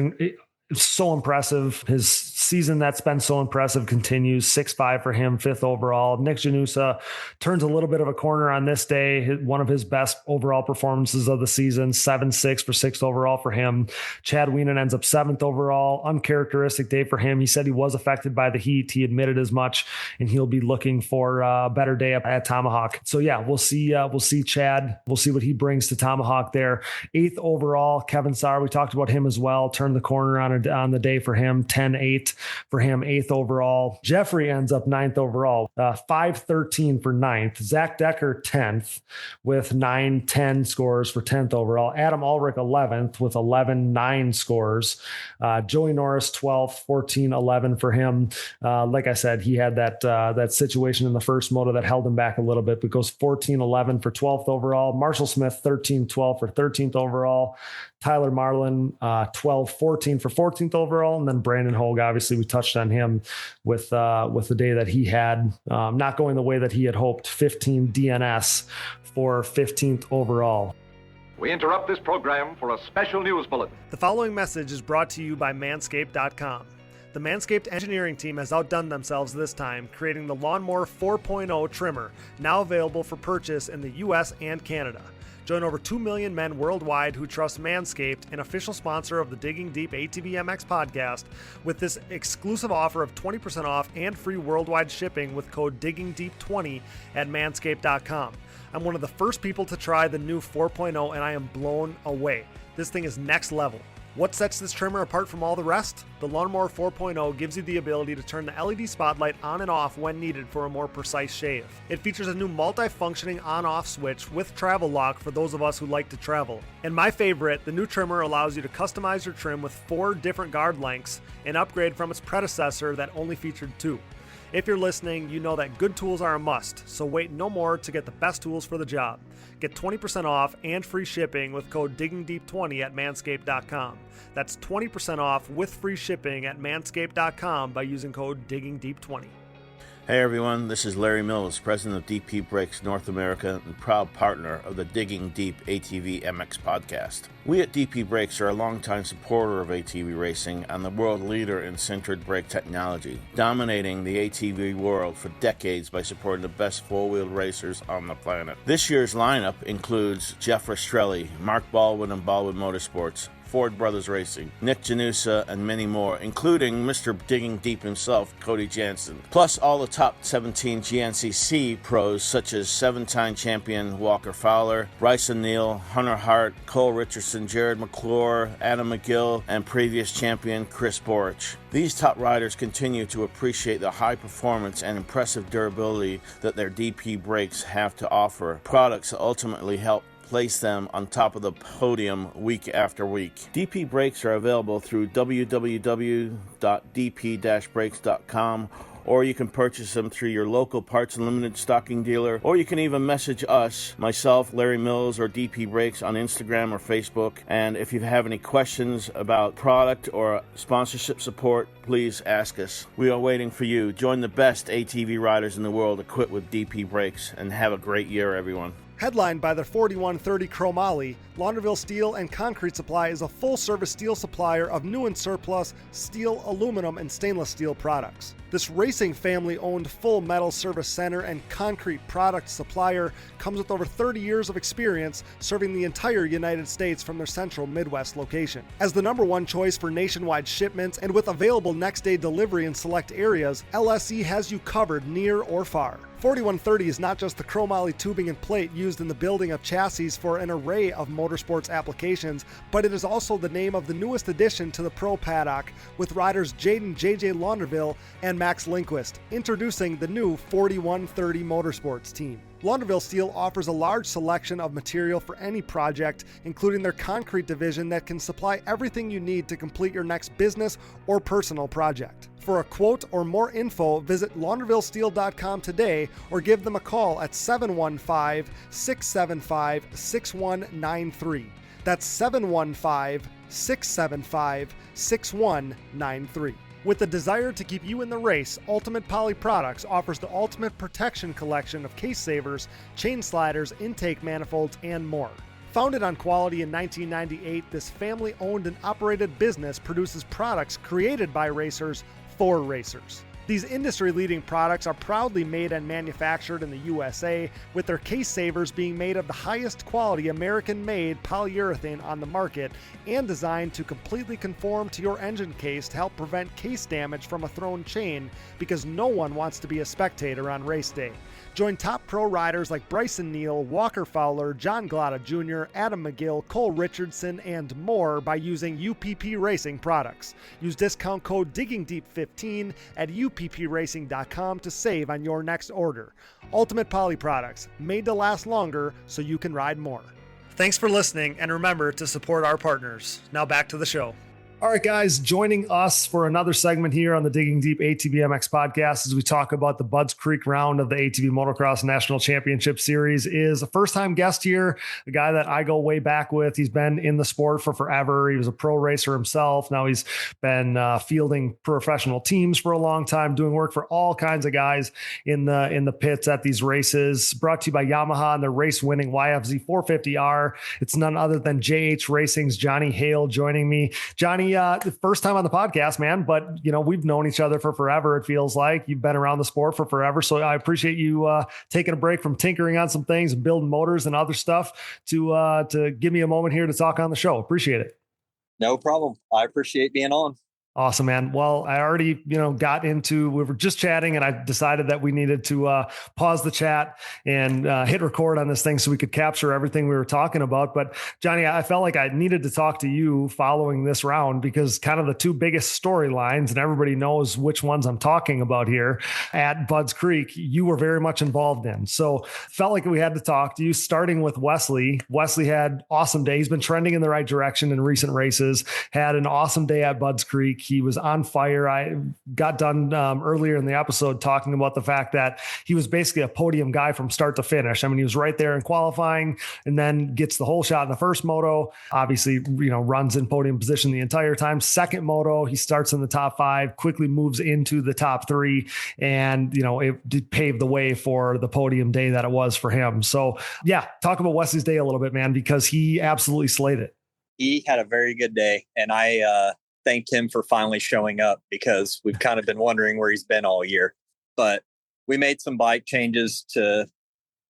so impressive. His season that's been so impressive continues. 6-5 for him, 5th overall. Nick Janusa turns a little bit of a corner on this day. One of his best overall performances of the season, 7-6 for 6th overall for him. Chad Wienen ends up 7th overall. Uncharacteristic day for him. He said he was affected by the heat. He admitted as much, and he'll be looking for a better day up at Tomahawk. So yeah, we'll see Chad. We'll see what he brings to Tomahawk there. 8th overall, Kevin Sauer. We talked about him as well. Turned the corner on the day for him. 10-8 for him, 8th overall. Jeffrey ends up 9th overall, 5-13 for 9th. Zach Decker 10th with 9-10 scores for 10th overall. Adam Ulrich 11th with 11-9 scores. Joey Norris 12th, 14-11 for him. Like I said, he had that situation in the first moto that held him back a little bit, but goes 14-11 for 12th overall. Marshall Smith 13-12 for 13th overall. Tyler Marlin, 12-14 for 14th overall. And then Brandon Hoag, obviously we touched on him with the day that he had, not going the way that he had hoped, 15 DNS for 15th overall. We interrupt this program for a special news bulletin. The following message is brought to you by Manscaped.com. The Manscaped engineering team has outdone themselves this time, creating the Lawnmower 4.0 trimmer, now available for purchase in the US and Canada. Join over 2 million men worldwide who trust Manscaped, an official sponsor of the Digging Deep ATVMX Podcast, with this exclusive offer of 20% off and free worldwide shipping with code DIGGINGDEEP20 at manscaped.com. I'm one of the first people to try the new 4.0, and I am blown away. This thing is next level. What sets this trimmer apart from all the rest? The Lawnmower 4.0 gives you the ability to turn the LED spotlight on and off when needed for a more precise shave. It features a new multi-functioning on-off switch with travel lock for those of us who like to travel. And my favorite, the new trimmer allows you to customize your trim with 4 different guard lengths, an upgrade from its predecessor that only featured 2. If you're listening, you know that good tools are a must, so wait no more to get the best tools for the job. Get 20% off and free shipping with code DIGGINGDEEP20 at manscaped.com. That's 20% off with free shipping at manscaped.com by using code DIGGINGDEEP20. Hey everyone, this is Larry Mills, president of DP Brakes North America and proud partner of the Digging Deep ATVMX Podcast. We at DP Brakes are a longtime supporter of ATV racing and the world leader in sintered brake technology, dominating the ATV world for decades by supporting the best four-wheel racers on the planet. This year's lineup includes Jeff Rastrelli, Mark Baldwin and Baldwin Motorsports, Ford Brothers Racing, Nick Janusa, and many more, including Mr. Digging Deep himself, Cody Jansen. Plus all the top 17 GNCC pros such as 7-time champion Walker Fowler, Bryson Neal, Hunter Hart, Cole Richardson, Jared McClure, Adam McGill, and previous champion Chris Borich. These top riders continue to appreciate the high performance and impressive durability that their DP brakes have to offer, products that ultimately help place them on top of the podium week after week. DP brakes are available through www.dp-brakes.com, or you can purchase them through your local Parts Unlimited stocking dealer, or you can even message us, myself, Larry Mills, or DP Brakes on Instagram or Facebook. And if you have any questions about product or sponsorship support, please ask us. We are waiting for you. Join the best ATV riders in the world equipped with DP Brakes, and have a great year, everyone. Headlined by their 4130 Chromoly, Launderville Steel and Concrete Supply is a full-service steel supplier of new and surplus steel, aluminum, and stainless steel products. This racing family-owned full metal service center and concrete product supplier comes with over 30 years of experience serving the entire United States from their central Midwest location. As the number one choice for nationwide shipments and with available next-day delivery in select areas, LSE has you covered near or far. 4130 is not just the chromoly tubing and plate used in the building of chassis for an array of motorsports applications, but it is also the name of the newest addition to the pro paddock, with riders Jaden JJ Launderville and Max Lindquist, introducing the new 4130 Motorsports team. Launderville Steel offers a large selection of material for any project, including their concrete division that can supply everything you need to complete your next business or personal project. For a quote or more info, visit laundervillesteel.com today or give them a call at 715-675-6193. That's 715-675-6193. With the desire to keep you in the race, Ultimate Poly Products offers the Ultimate Protection collection of case savers, chain sliders, intake manifolds, and more. Founded on quality in 1998, this family-owned and operated business produces products created by racers for racers. These industry-leading products are proudly made and manufactured in the USA, with their case savers being made of the highest quality American-made polyurethane on the market and designed to completely conform to your engine case to help prevent case damage from a thrown chain, because no one wants to be a spectator on race day. Join top pro riders like Bryson Neal, Walker Fowler, John Glotta Jr., Adam McGill, Cole Richardson, and more by using UPP Racing products. Use discount code DIGGINGDEEP15 at uppracing.com to save on your next order. Ultimate Poly Products, made to last longer so you can ride more. Thanks for listening, and remember to support our partners. Now back to the show. All right, guys, joining us for another segment here on the Digging Deep ATVMX podcast as we talk about the Budds Creek round of the ATV Motocross National Championship Series is a first-time guest here, a guy that I go way back with. He's been in the sport for forever. He was a pro racer himself. Now he's been fielding professional teams for a long time, doing work for all kinds of guys in the pits at these races. Brought to you by Yamaha and the race-winning YFZ 450R. It's none other than JH Racing's Johnny Hale joining me. Johnny, the first time on the podcast, man, but we've known each other for forever. It feels like you've been around the sport for forever. So I appreciate you taking a break from tinkering on some things and building motors and other stuff to give me a moment here to talk on the show. Appreciate it. No problem. I appreciate being on. Awesome, man. Well, I already, we were just chatting and I decided that we needed to pause the chat and hit record on this thing so we could capture everything we were talking about. But Johnny, I felt like I needed to talk to you following this round because kind of the two biggest storylines, and everybody knows which ones I'm talking about here at Budds Creek, you were very much involved in. So felt like we had to talk to you, starting with Wesley. Wesley had awesome day. He's been trending in the right direction in recent races, had an awesome day at Budds Creek. He was on fire. I got done earlier in the episode talking about the fact that he was basically a podium guy from start to finish. I mean, he was right there in qualifying and then gets the whole shot in the first moto, obviously, runs in podium position the entire time. Second moto, he starts in the top 5, quickly moves into the top 3. And, it did pave the way for the podium day that it was for him. So yeah, talk about Wesley's day a little bit, man, because he absolutely slayed it. He had a very good day. And I, thanked him for finally showing up because we've kind of been wondering where he's been all year. But we made some bike changes to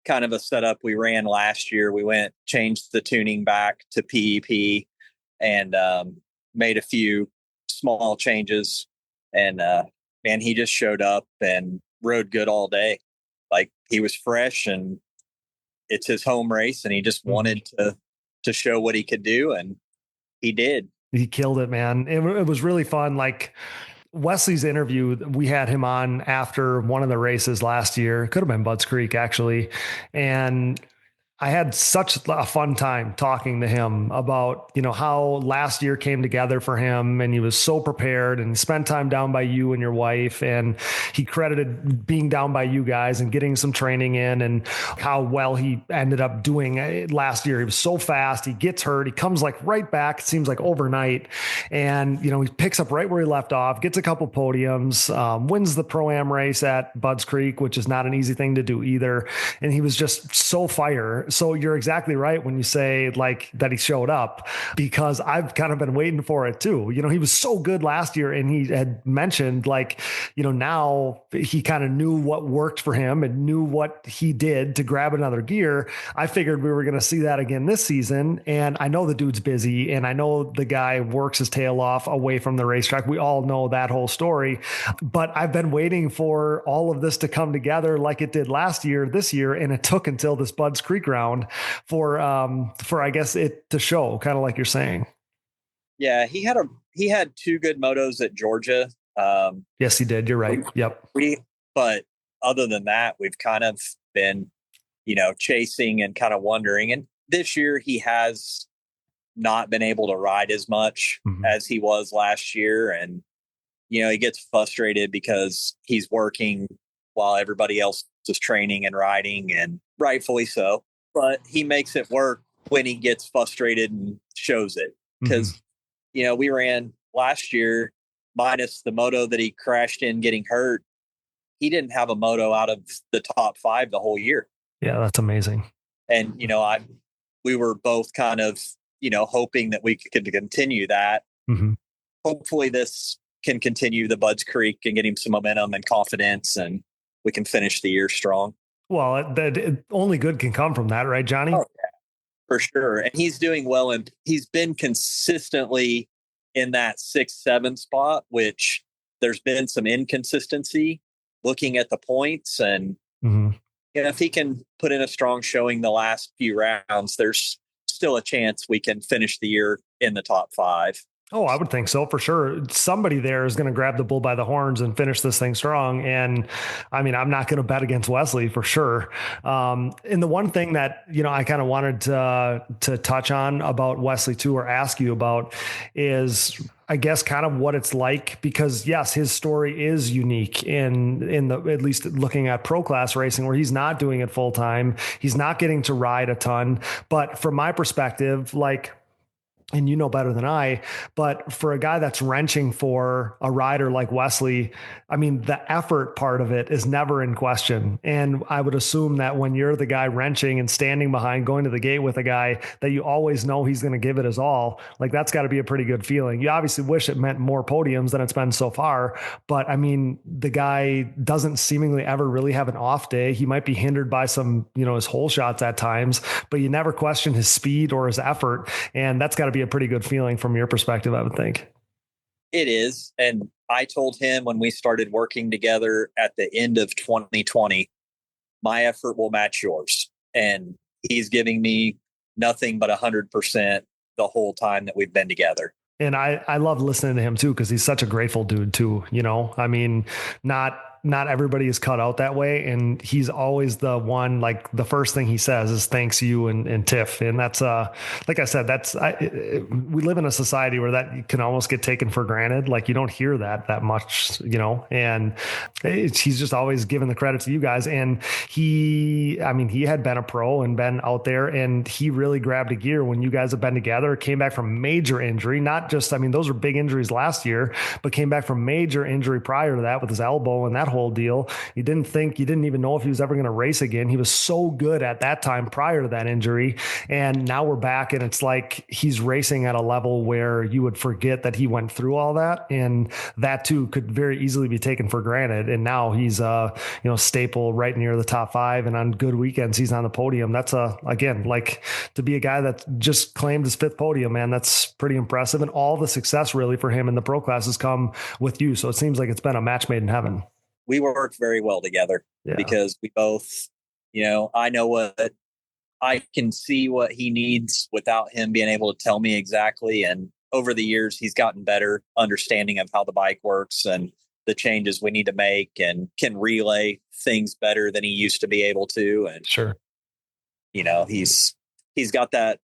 kind of a setup we ran last year. We changed the tuning back to PEP, and made a few small changes. And man, he just showed up and rode good all day. Like, he was fresh, and it's his home race, and he just wanted to show what he could do, and he did. He killed it, man. It was really fun. Like, Wesley's interview, we had him on after one of the races last year. Could have been Budds Creek, actually. And I had such a fun time talking to him about, how last year came together for him, and he was so prepared and spent time down by you and your wife. And he credited being down by you guys and getting some training in, and how well he ended up doing last year. He was so fast. He gets hurt. He comes like right back. It seems like overnight. And, he picks up right where he left off, gets a couple podiums, wins the Pro-Am race at Budds Creek, which is not an easy thing to do either. And he was just so fire. So you're exactly right when you say like that he showed up, because I've kind of been waiting for it too. He was so good last year, and he had mentioned like, now he kind of knew what worked for him and knew what he did to grab another gear. I figured we were going to see that again this season. And I know the dude's busy, and I know the guy works his tail off away from the racetrack. We all know that whole story, but I've been waiting for all of this to come together like it did last year, this year. And it took until this Budds Creek round for I guess it to show, kind of like you're saying. Yeah, he had two good motos at Georgia. Yes, he did. You're right. Yep. But other than that, we've kind of been, chasing and kind of wondering. And this year he has not been able to ride as much as he was last year. And, he gets frustrated because he's working while everybody else is training and riding, and rightfully so. But he makes it work when he gets frustrated and shows it. Because, we ran last year minus the moto that he crashed in getting hurt. He didn't have a moto out of the top 5 the whole year. Yeah, that's amazing. And, we were both kind of, hoping that we could continue that. Hopefully this can continue the Budds Creek and get him some momentum and confidence, and we can finish the year strong. Well, only good can come from that, right, Johnny? Oh, yeah, for sure. And he's doing well, and he's been consistently in that 6-7 spot, which there's been some inconsistency looking at the points. And if he can put in a strong showing the last few rounds, there's still a chance we can finish the year in the top 5. Oh, I would think so, for sure. Somebody there is going to grab the bull by the horns and finish this thing strong. And I mean, I'm not going to bet against Wesley for sure. And the one thing that, I kind of wanted to touch on about Wesley too, or ask you about, is I guess kind of what it's like, because yes, his story is unique in the, at least looking at pro class racing, where he's not doing it full time. He's not getting to ride a ton, but from my perspective, like, and you know better than I, but for a guy that's wrenching for a rider like Wesley, I mean, the effort part of it is never in question. And I would assume that when you're the guy wrenching and standing behind, going to the gate with a guy that you always know he's going to give it his all, like that's got to be a pretty good feeling. You obviously wish it meant more podiums than it's been so far, but I mean, the guy doesn't seemingly ever really have an off day. He might be hindered by some, his hole shots at times, but you never question his speed or his effort. And that's got to be a pretty good feeling from your perspective, I would think. It is. And I told him when we started working together at the end of 2020, my effort will match yours. And he's giving me nothing but 100% the whole time that we've been together. And I love listening to him too, because he's such a grateful dude too. I mean, not everybody is cut out that way. And he's always the one, like the first thing he says is thanks you and Tiff. And that's like I said, we live in a society where that can almost get taken for granted. Like you don't hear that much, and he's just always giving the credit to you guys. And he had been a pro and been out there, and he really grabbed a gear when you guys have been together, came back from major injury, not just, those were big injuries last year, but came back from major injury prior to that with his elbow and that that whole deal. You didn't even know if he was ever going to race again. He was so good at that time prior to that injury. And now we're back, and it's like he's racing at a level where you would forget that he went through all that. And that too could very easily be taken for granted. And now he's staple right near the top 5. And on good weekends, he's on the podium. That's again, like, to be a guy that just claimed his 5th podium, man, that's pretty impressive. And all the success really for him in the pro class has come with you. So it seems like it's been a match made in heaven. We work very well together because we both, I know what I can see what he needs without him being able to tell me exactly. And over the years, he's gotten better understanding of how the bike works and the changes we need to make, and can relay things better than he used to be able to. And sure, he's got that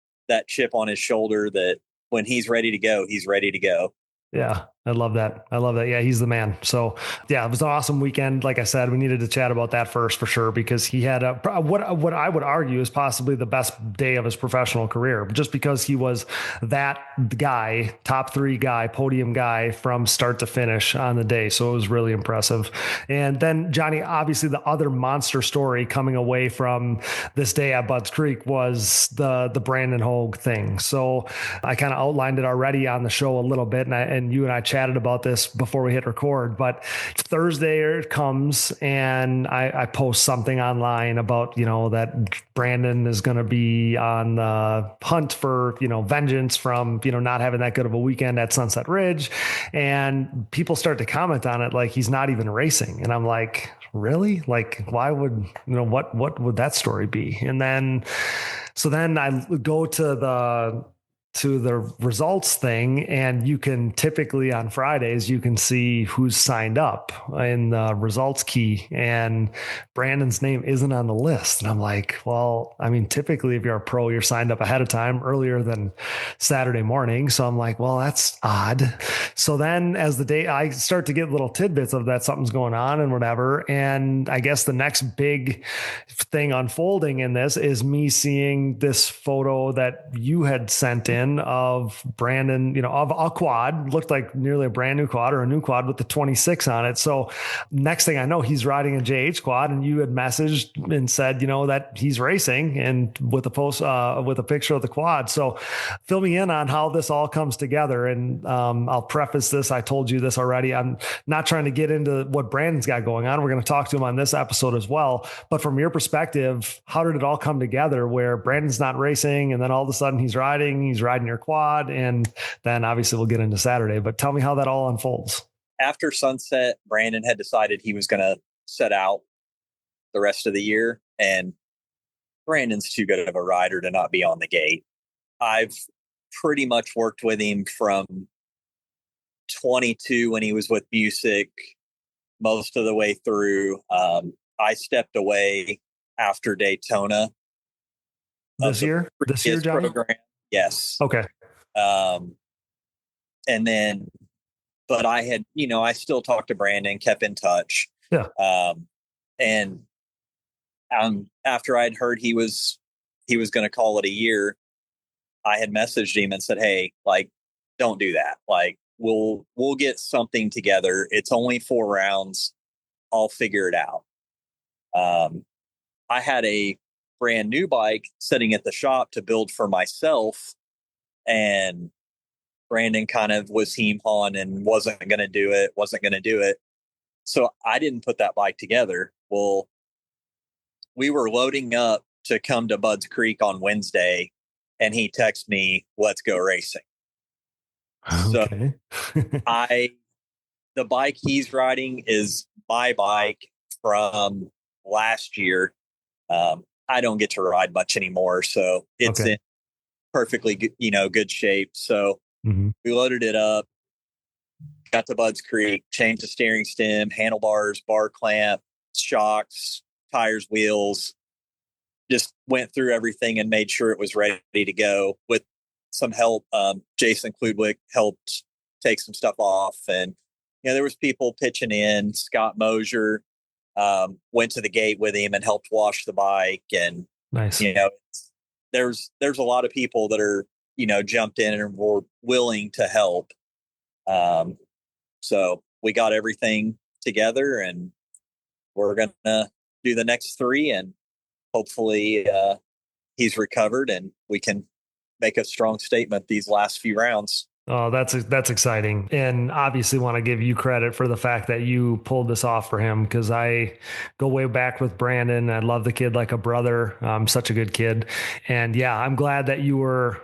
chip on his shoulder that when he's ready to go, he's ready to go. Yeah. I love that. Yeah, he's the man. So yeah, it was an awesome weekend. Like I said, we needed to chat about that first for sure, because he had what I would argue is possibly the best day of his professional career, just because he was that guy, top 3 guy, podium guy from start to finish on the day. So it was really impressive. And then Johnny, obviously the other monster story coming away from this day at Budds Creek was the Brandon Hoag thing. So I kind of outlined it already on the show a little bit, and you and I chatted about this before we hit record, but Thursday it comes, and I post something online about, that Brandon is going to be on the hunt for, vengeance from, not having that good of a weekend at Sunset Ridge. And people start to comment on it like he's not even racing. And I'm like, really? Like, why would, what would that story be? And then I go to the results thing, and you can typically on Fridays, you can see who's signed up in the results key, and Brandon's name isn't on the list. And I'm like, well, I mean, typically if you're a pro, you're signed up ahead of time earlier than Saturday morning. So I'm like, well, that's odd. So then as the day, I start to get little tidbits of that something's going on and whatever. And I guess the next big thing unfolding in this is me seeing this photo that you had sent in of Brandon, of a quad, looked like nearly a brand new quad or a new quad with the 26 on it. So next thing I know, he's riding a JH quad, and you had messaged and said, that he's racing, and with a post, with a picture of the quad. So fill me in on how this all comes together. And I'll preface this. I told you this already. I'm not trying to get into what Brandon's got going on. We're going to talk to him on this episode as well. But from your perspective, how did it all come together where Brandon's not racing, and then all of a sudden he's riding your quad, and then obviously we'll get into Saturday, but tell me how that all unfolds. After sunset, Brandon had decided he was going to set out the rest of the year, and Brandon's too good of a rider to not be on the gate. I've pretty much worked with him from 22 when he was with Busick most of the way through. I stepped away after Daytona. This year, John? Program. Yes. Okay. And then, but I had, I still talked to Brandon, kept in touch. Yeah. And after I'd heard he was going to call it a year, I had messaged him and said, hey, like, don't do that. Like, we'll get something together. It's only 4 rounds. I'll figure it out. I had a brand new bike sitting at the shop to build for myself, and Brandon kind of was hawing and wasn't going to do it. So I didn't put that bike together. Well, we were loading up to come to Budds Creek on Wednesday, and he texted me, let's go racing. Okay. So the bike he's riding is my bike from last year. I don't get to ride much anymore, so it's in perfectly good shape. So we loaded it up, got to Budds Creek, changed the steering stem, handlebars, bar clamp, shocks, tires, wheels, just went through everything and made sure it was ready to go with some help. Jason Kludwick helped take some stuff off, and there was people pitching in. Scott Mosier went to the gate with him and helped wash the bike. And nice. There's a lot of people that are, jumped in and were willing to help. So we got everything together, and we're going to do the next 3, and hopefully he's recovered and we can make a strong statement these last few rounds. Oh, that's exciting. And obviously want to give you credit for the fact that you pulled this off for him, because I go way back with Brandon. I love the kid like a brother. Such a good kid. And yeah, I'm glad that you were,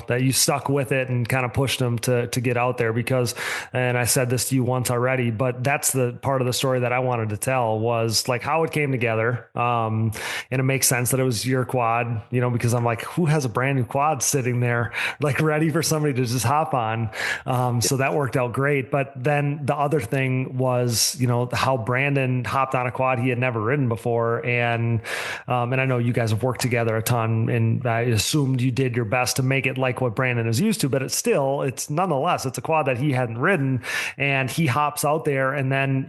that you stuck with it and kind of pushed him to get out there, because, and I said this to you once already, but that's the part of the story that I wanted to tell, was like how it came together. And it makes sense that it was your quad, because I'm like, who has a brand new quad sitting there, like ready for somebody to just hop on. So that worked out great. But then the other thing was, how Brandon hopped on a quad he had never ridden before. And I know you guys have worked together a ton, and I assumed you did your best to make it like what Brandon is used to, but it's nonetheless, it's a quad that he hadn't ridden, and he hops out there and then,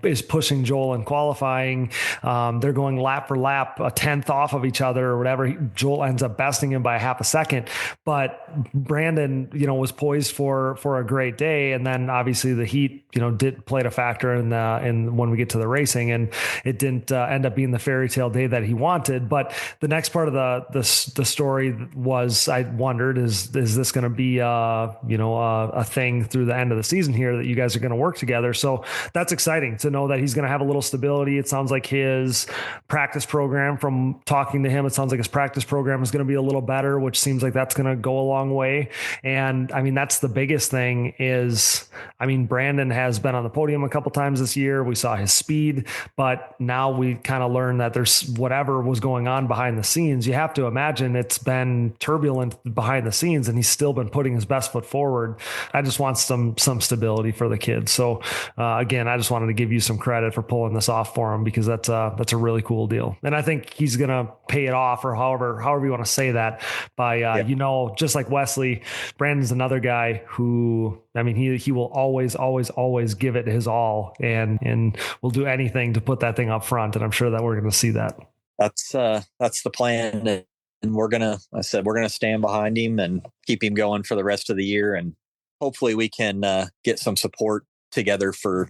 is pushing Joel in qualifying. They're going lap for lap, a 10th off of each other or whatever. Joel ends up besting him by half a second, but Brandon, was poised for a great day. And then obviously the heat, did play a factor in when we get to the racing, and it didn't end up being the fairy tale day that he wanted. But the next part of the story was, I wondered, is this going to be a thing through the end of the season here, that you guys are going to work together? So that's exciting to know that he's going to have a little stability. It sounds like his practice program, from talking to him, it sounds like his practice program is going to be a little better, which seems like that's going to go a long way. And I mean, that's the biggest thing is, Brandon has been on the podium a couple times this year. We saw his speed, but now we kind of learned that there's whatever was going on behind the scenes. You have to imagine it's been turbulent behind the scenes, and he's still been putting his best foot forward. I just want some stability for the kid. So again, I just wanted to give you some credit for pulling this off for him, because that's a really cool deal. And I think he's going to pay it off, or however you want to say that, by, just like Wesley, Brandon's another guy who, he will always give it his all, and will do anything to put that thing up front. And I'm sure that we're going to see that. That's the plan. And we're going to stand behind him and keep him going for the rest of the year. And hopefully we can get some support together for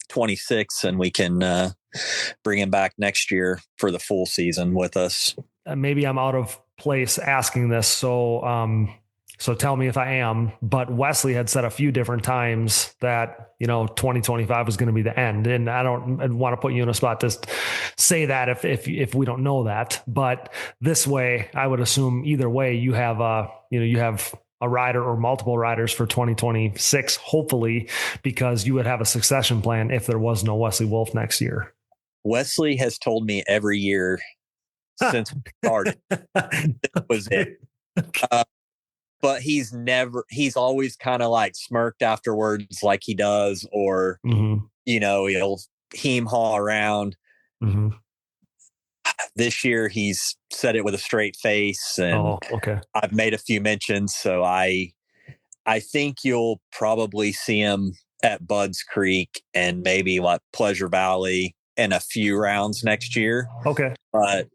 26, and we can bring him back next year for the full season with us. Maybe I'm out of place asking this, so tell me if I am, but Wesley had said a few different times that, 2025 was going to be the end. And I don't want to put you in a spot to say that if we don't know that, but this way, I would assume either way you have a rider or multiple riders for 2026, hopefully, because you would have a succession plan if there was no Wesley Wolf next year. Wesley has told me every year since we started, that was it. But he's always kind of like smirked afterwards, like he does, or, he'll heem-haw around. Mm-hmm. This year he's said it with a straight face, and I've made a few mentions. So I think you'll probably see him at Budds Creek and maybe like Pleasure Valley in a few rounds next year. Okay. But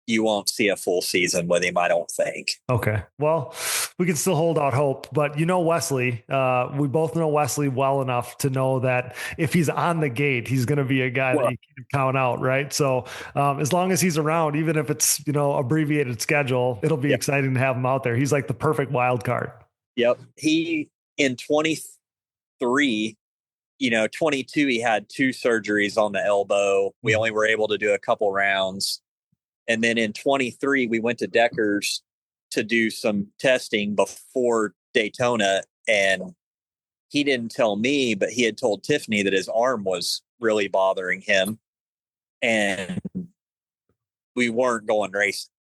you won't see a full season with him, I don't think. Okay. Well, we can still hold out hope, but Wesley, we both know Wesley well enough to know that if he's on the gate, he's going to be a guy that you can count out. Right. So as long as he's around, even if it's, abbreviated schedule, it'll be exciting to have him out there. He's like the perfect wild card. Yep. He, in 23, 22, he had 2 surgeries on the elbow. We only were able to do a couple rounds. And then in 23, we went to Deckers to do some testing before Daytona. And he didn't tell me, but he had told Tiffany that his arm was really bothering him. And we weren't going racing.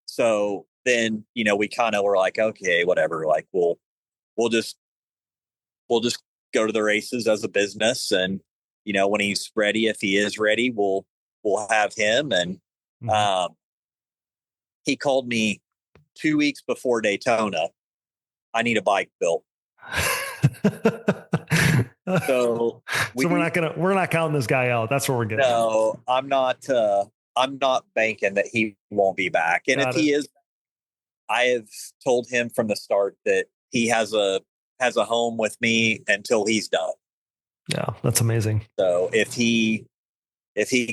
So then, we kind of were like, okay, whatever. Like, we'll just go to the races as a business. And, when he's ready, if he is ready, we'll have him. And he called me 2 weeks before Daytona. I need a bike built. So we're not counting this guy out. That's what we're getting. No, I'm not banking that he won't be back. And if he is, I have told him from the start that he has a home with me until he's done. Yeah, that's amazing. So if he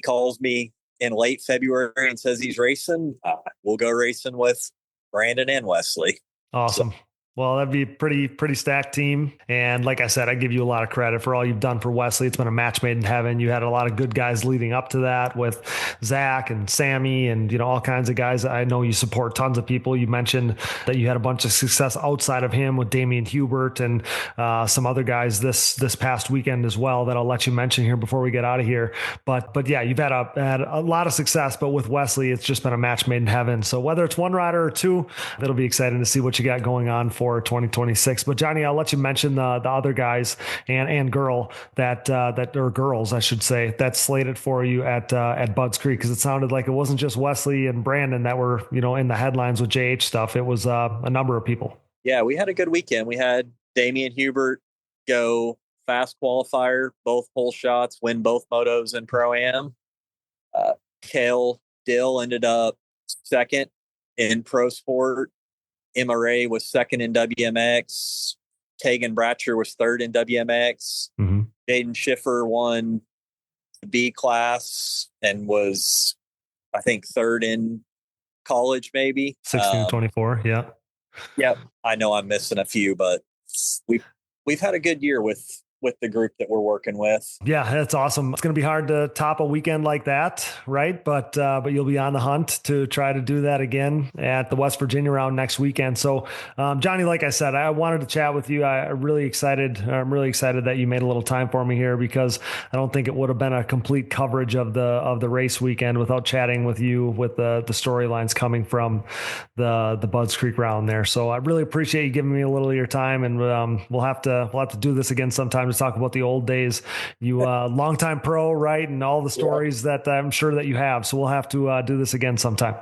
calls me in late February and says he's racing, we'll go racing with Brandon and Wesley. Awesome. Well, that'd be a pretty stacked team. And like I said, I give you a lot of credit for all you've done for Wesley. It's been a match made in heaven. You had a lot of good guys leading up to that with Zach and Sammy and, all kinds of guys. I know you support tons of people. You mentioned that you had a bunch of success outside of him with Damian Hubert and some other guys this past weekend as well that I'll let you mention here before we get out of here. But yeah, you've had a lot of success, but with Wesley, it's just been a match made in heaven. So whether it's one rider or two, it'll be exciting to see what you got going on for 2026. But Johnny, I'll let you mention the other guys and girl that or girls, I should say, that's slated for you at Budds Creek, because it sounded like it wasn't just Wesley and Brandon that were in the headlines with JH stuff. It was a number of people. Yeah, we had a good weekend. We had Damian Hubert go fast qualifier, both pole shots, win both motos in Pro-Am. Hale Dill ended up second in Pro Sport. Emma Ray was second in WMX. Tegan Bratcher was third in WMX. Mm-hmm. Jaden Schiffer won the B class and was, I think, third in college, maybe. 16-24, yeah. Yep. I know I'm missing a few, but we've had a good year with the group that we're working with. Yeah, that's awesome. It's going to be hard to top a weekend like that, right? But you'll be on the hunt to try to do that again at the West Virginia round next weekend. So, Johnny, like I said, I wanted to chat with you. I'm really excited that you made a little time for me here, because I don't think it would have been a complete coverage of the race weekend without chatting with you with the storylines coming from the Budds Creek round there. So I really appreciate you giving me a little of your time, and we'll have to do this again sometime to talk about the old days. You longtime pro, right? And all the stories that I'm sure that you have. So we'll have to do this again sometime.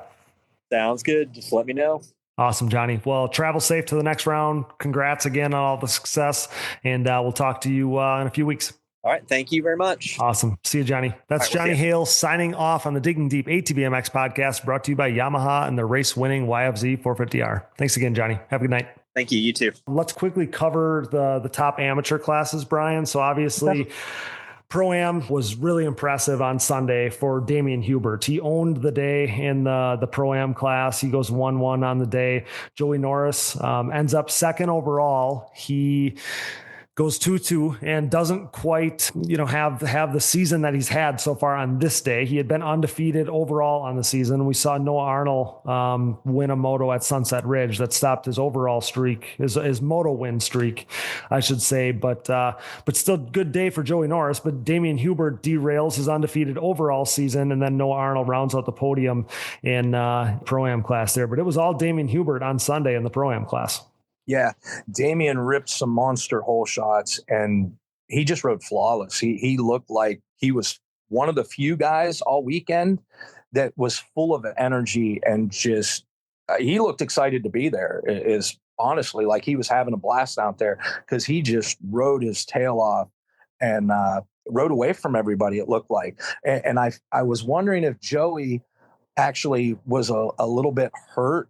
Sounds good. Just let me know. Awesome, Johnny. Well, travel safe to the next round. Congrats again on all the success. And we'll talk to you in a few weeks. All right. Thank you very much. Awesome. See you, Johnny. That's Johnny Hale signing off on the Digging Deep ATVMX podcast, brought to you by Yamaha and the race winning YFZ 450R. Thanks again, Johnny. Have a good night. Thank you. You too. Let's quickly cover the top amateur classes, Brian. So obviously Pro-Am was really impressive on Sunday for Damian Hubert. He owned the day in the Pro-Am class. He goes 1-1 on the day. Joey Norris ends up second overall. He goes 2-2 and doesn't quite, have the season that he's had so far on this day. He had been undefeated overall on the season. We saw Noah Arnold win a moto at Sunset Ridge that stopped his overall streak, his moto win streak, I should say. But still good day for Joey Norris. But Damian Hubert derails his undefeated overall season, and then Noah Arnold rounds out the podium in Pro-Am class there. But it was all Damian Hubert on Sunday in the Pro-Am class. Yeah, Damian ripped some monster hole shots, and he just rode flawless. He looked like he was one of the few guys all weekend that was full of energy, and just he looked excited to be there. Is honestly like he was having a blast out there, because he just rode his tail off and rode away from everybody, it looked like. And I was wondering if Joey actually was a little bit hurt.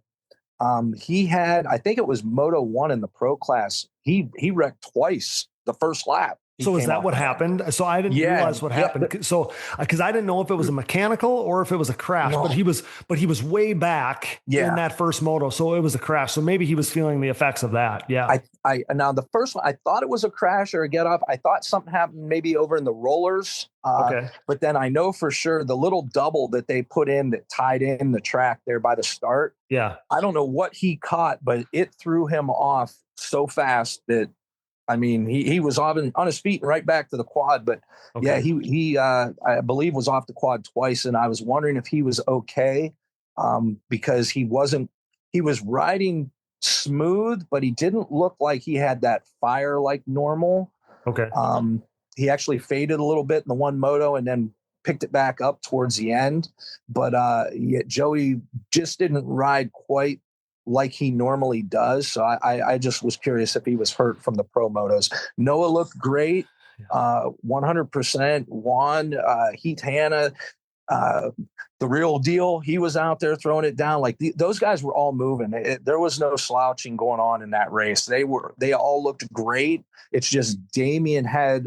He had, I think it was Moto 1 in the pro class. He wrecked twice the first lap. So is that what happened? So I didn't realize what happened. So because I didn't know if it was a mechanical or if it was a crash, but he was way back in that first moto. So it was a crash. So maybe he was feeling the effects of that. Yeah. Now the first one, I thought it was a crash or a get off. I thought something happened maybe over in the rollers. Okay. But then I know for sure the little double that they put in that tied in the track there by the start. Yeah. I don't know what he caught, but it threw him off so fast that, I mean, he was on his feet and right back to the quad, but he I believe was off the quad twice. And I was wondering if he was okay, because he was riding smooth, but he didn't look like he had that fire like normal. Okay. He actually faded a little bit in the one moto and then picked it back up towards the end. But Joey just didn't ride quite like he normally does. So I just was curious if he was hurt from the pro motos. Noah looked great. 100% Juan, Heath Hanna, the real deal. He was out there throwing it down. Like those guys were all moving. There was no slouching going on in that race. They all looked great. It's just Damian had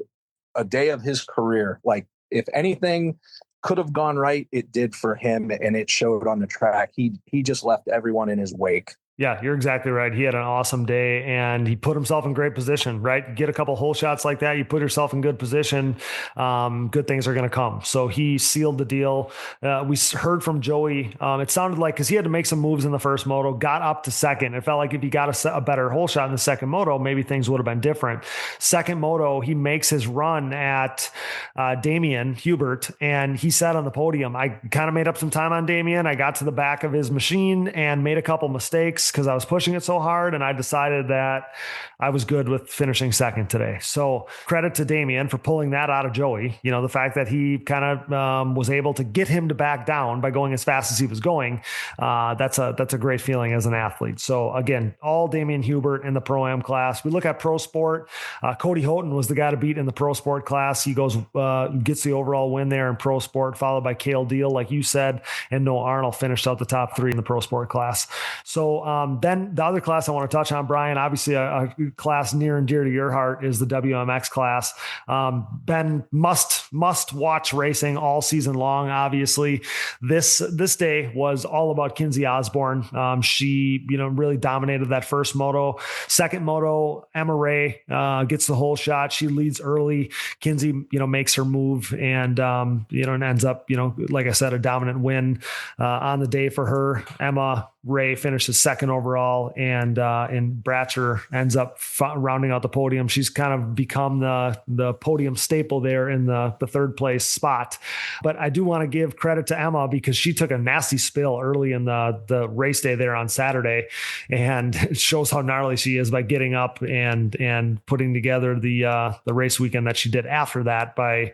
a day of his career. Like, if anything could have gone right, it did for him, and it showed on the track. He just left everyone in his wake. Yeah, you're exactly right. He had an awesome day and he put himself in great position, right? Get a couple hole shots like that. You put yourself in good position. Good things are going to come. So he sealed the deal. We heard from Joey. It sounded like, cause he had to make some moves in the first moto, got up to second. It felt like if he got a better hole shot in the second moto, maybe things would have been different. Second moto, he makes his run at Damian Hubert, and he sat on the podium. I kind of made up some time on Damian. I got to the back of his machine and made a couple mistakes because I was pushing it so hard, and I decided that I was good with finishing second today. So credit to Damian for pulling that out of Joey. You know, the fact that he kind of was able to get him to back down by going as fast as he was going. That's a great feeling as an athlete. So again, all Damian Hubert in the Pro-Am class. We look at Pro Sport. Cody Houghton was the guy to beat in the Pro Sport class. He goes, gets the overall win there in Pro Sport, followed by Hale, like you said, and Noah Arnold finished out the top three in the Pro Sport class. So then the other class I want to touch on, Brian, obviously a class near and dear to your heart is the WMX class. Ben must watch racing all season long. Obviously this day was all about Kinsey Osborne. She, really dominated that first moto. Second moto, Emma Ray gets the whole shot. She leads early. Kinsey, makes her move and, and ends up, like I said, a dominant win on the day for her. Emma Ray finishes second overall, and Bratcher ends up rounding out the podium. She's kind of become the podium staple there in the third place spot. But I do want to give credit to Emma because she took a nasty spill early in the race day there on Saturday, and it shows how gnarly she is by getting up and putting together the race weekend that she did after that by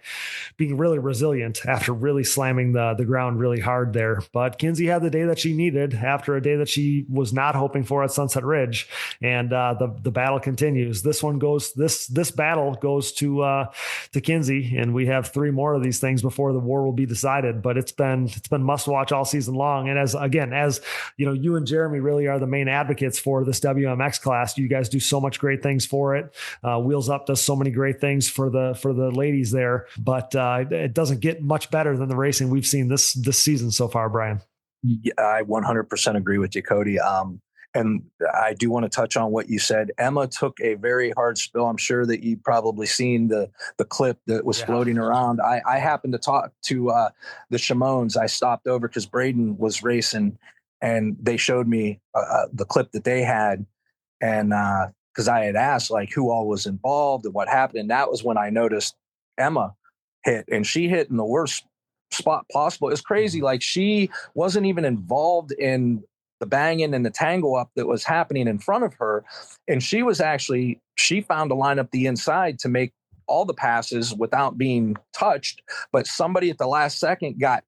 being really resilient after really slamming the ground really hard there. But Kinsey had the day that she needed after a day that she was not hoping for at Sunset Ridge, and the battle continues. This battle goes to Kinsey, and we have three more of these things before the war will be decided. But it's been must watch all season long. And as you and Jeremy really are the main advocates for this WMX class. You guys do so much great things for it. Wheels Up does so many great things for the ladies there, but it doesn't get much better than the racing we've seen this season so far, Brian. Yeah, I 100% agree with you, Cody. And I do want to touch on what you said. Emma took a very hard spill. I'm sure that you've probably seen the clip that was floating around. I happened to talk to the Shimones. I stopped over because Braden was racing, and they showed me the clip that they had. And because I had asked like who all was involved and what happened. And that was when I noticed Emma hit, and she hit in the worst spot possible. It's crazy. Like, she wasn't even involved in the banging and the tangle up that was happening in front of her. And she found a line up the inside to make all the passes without being touched. But somebody at the last second got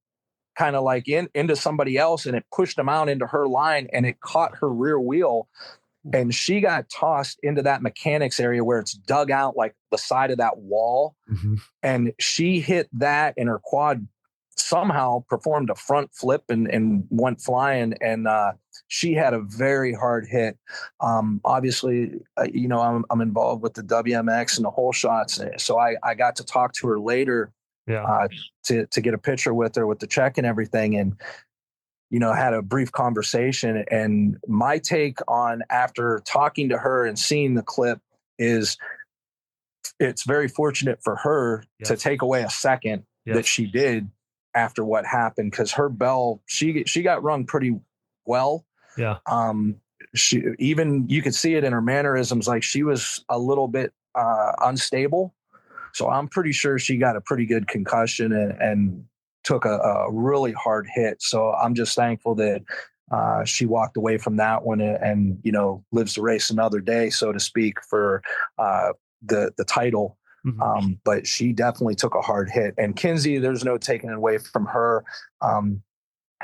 kind of like into somebody else, and it pushed them out into her line, and it caught her rear wheel. And she got tossed into that mechanics area where it's dug out like the side of that wall. Mm-hmm. And she hit that, and her quad somehow performed a front flip and went flying. And she had a very hard hit. Obviously, I'm involved with the WMX and the hole shots. So I got to talk to her later to get a picture with her with the check and everything. And, had a brief conversation. And my take on, after talking to her and seeing the clip, is it's very fortunate for her to take away a second that she did after what happened, because her bell, she got rung pretty well. Yeah. You could see it in her mannerisms, like she was a little bit unstable. So I'm pretty sure she got a pretty good concussion and took a really hard hit. So I'm just thankful that she walked away from that one and lives to race another day, so to speak, for the title. Mm-hmm. But she definitely took a hard hit. And Kinsey, there's no taking it away from her.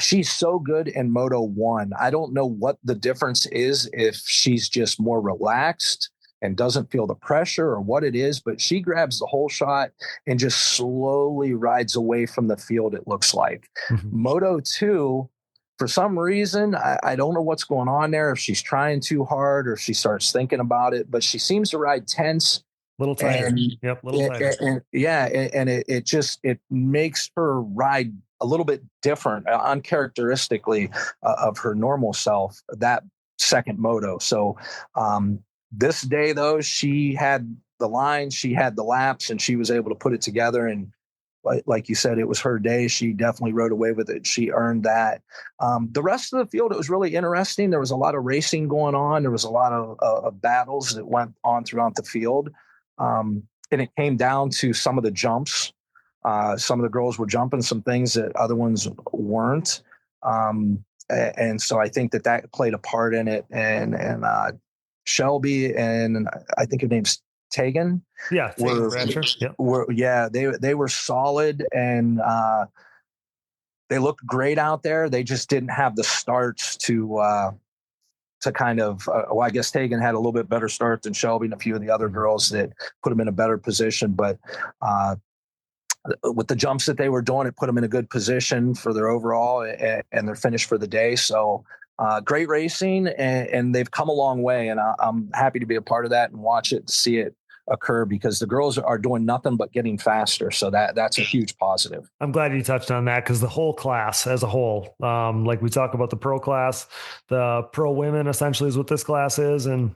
She's so good in Moto 1. I don't know what the difference is, if she's just more relaxed and doesn't feel the pressure or what it is, but she grabs the whole shot and just slowly rides away from the field, it looks like. Mm-hmm. Moto 2, for some reason, I don't know what's going on there, if she's trying too hard or if she starts thinking about it, but she seems to ride tense Little tighter. Yep. Little tighter. It makes her ride a little bit different, uncharacteristically of her normal self, that second moto. So this day, though, she had the line, she had the laps, and she was able to put it together. And like you said, it was her day. She definitely rode away with it. She earned that. The rest of the field, it was really interesting. There was a lot of racing going on. There was a lot of battles that went on throughout the field. And it came down to some of the jumps. Some of the girls were jumping some things that other ones weren't. And so I think that played a part in it. And Shelby, and I think her name's Tegan. Yeah. They were solid, and they looked great out there. They just didn't have the starts to kind of, I guess Tegan had a little bit better start than Shelby and a few of the other girls that put them in a better position. But with the jumps that they were doing, it put them in a good position for their overall and their finish for the day. So great racing, and they've come a long way. And I'm happy to be a part of that and watch it, see it occur, because the girls are doing nothing but getting faster. So that's a huge positive. I'm glad you touched on that, because the whole class as a whole, like we talk about the pro class, the pro women essentially is what this class is. And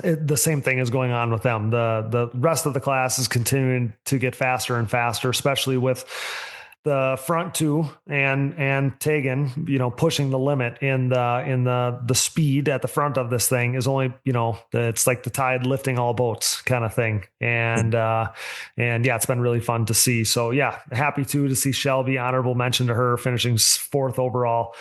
the same thing is going on with them. The rest of the class is continuing to get faster and faster, especially with the front two and Tegan, pushing the limit in the speed at the front of this thing is only, it's like the tide lifting all boats kind of thing. And yeah, it's been really fun to see. So yeah, happy to see Shelby, honorable mention to her, finishing 4th overall.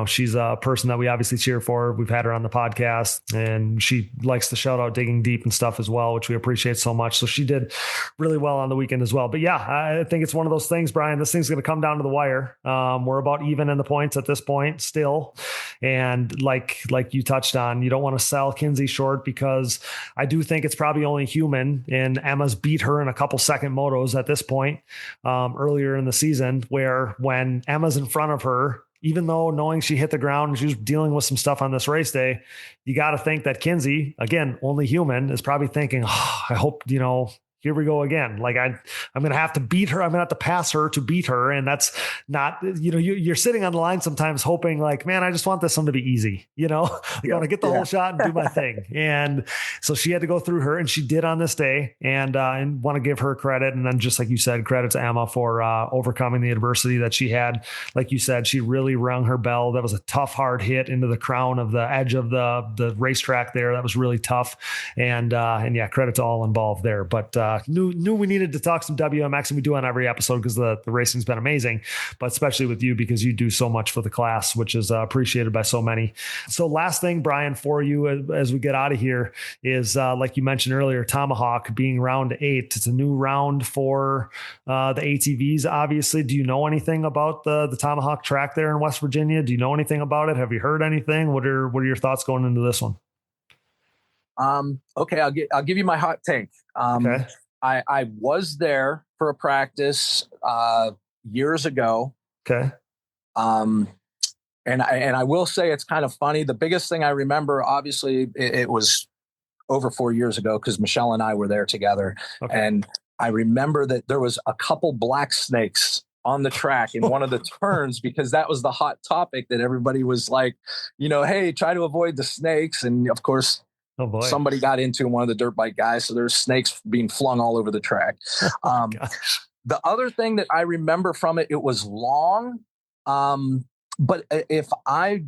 She's a person that we obviously cheer for. We've had her on the podcast, and she likes to shout out Digging Deep and stuff as well, which we appreciate so much. So she did really well on the weekend as well. But yeah, I think it's one of those things, Brian, this thing's going to come down to the wire. We're about even in the points at this point still. And like you touched on, you don't want to sell Kinsey short, because I do think it's probably only human, and Emma's beat her in a couple second motos at this point earlier in the season, where when Emma's in front of her, even though knowing she hit the ground and she was dealing with some stuff on this race day, you got to think that Kinsey, again, only human, is probably thinking, I hope, here we go again. Like I'm going to have to beat her. I'm going to have to pass her to beat her. And that's not, you're sitting on the line sometimes hoping like, man, I just want this one to be easy. I want to get the whole shot and do my thing. And so she had to go through her, and she did on this day, and want to give her credit. And then just like you said, credit to Emma for overcoming the adversity that she had. Like you said, she really rung her bell. That was a tough, hard hit into the crown of the edge of the racetrack there. That was really tough. And yeah, credit to all involved there. But knew we needed to talk some WMX, and we do on every episode because the racing's been amazing, but especially with you because you do so much for the class, which is appreciated by so many. So last thing, Brian, for you as we get out of here is like you mentioned earlier, Tomahawk being round 8. It's a new round for the ATVs. Obviously, do you know anything about the Tomahawk track there in West Virginia? Do you know anything about it? Have you heard anything? What are your thoughts going into this one? Okay, I'll give you my hot take. Okay. I was there for a practice years ago. Okay. And I will say it's kind of funny. The biggest thing I remember, obviously, it was over 4 years ago because Michelle and I were there together. Okay. And I remember that there was a couple black snakes on the track in one of the turns because that was the hot topic that everybody was like, hey, try to avoid the snakes. And of course, somebody got into one of the dirt bike guys. So there's snakes being flung all over the track. The other thing that I remember from it, it was long. But if I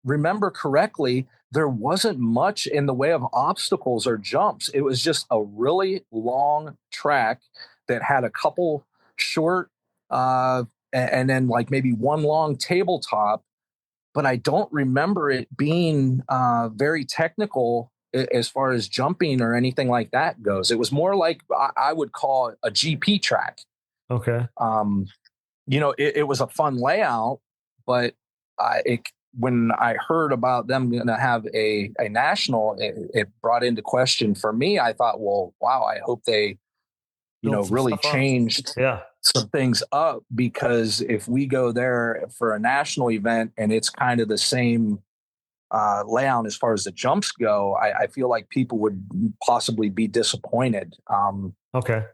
remember correctly, there wasn't much in the way of obstacles or jumps. It was just a really long track that had a couple short and then like maybe one long tabletop. But I don't remember it being very technical as far as jumping or anything like that goes. It was more like I would call a GP track. Okay. It was a fun layout, but when I heard about them going to have a national, it brought into question for me. I thought, well, wow, I hope they, really changed some things up, because if we go there for a national event and it's kind of the same layout as far as the jumps go, I feel like people would possibly be disappointed. Okay.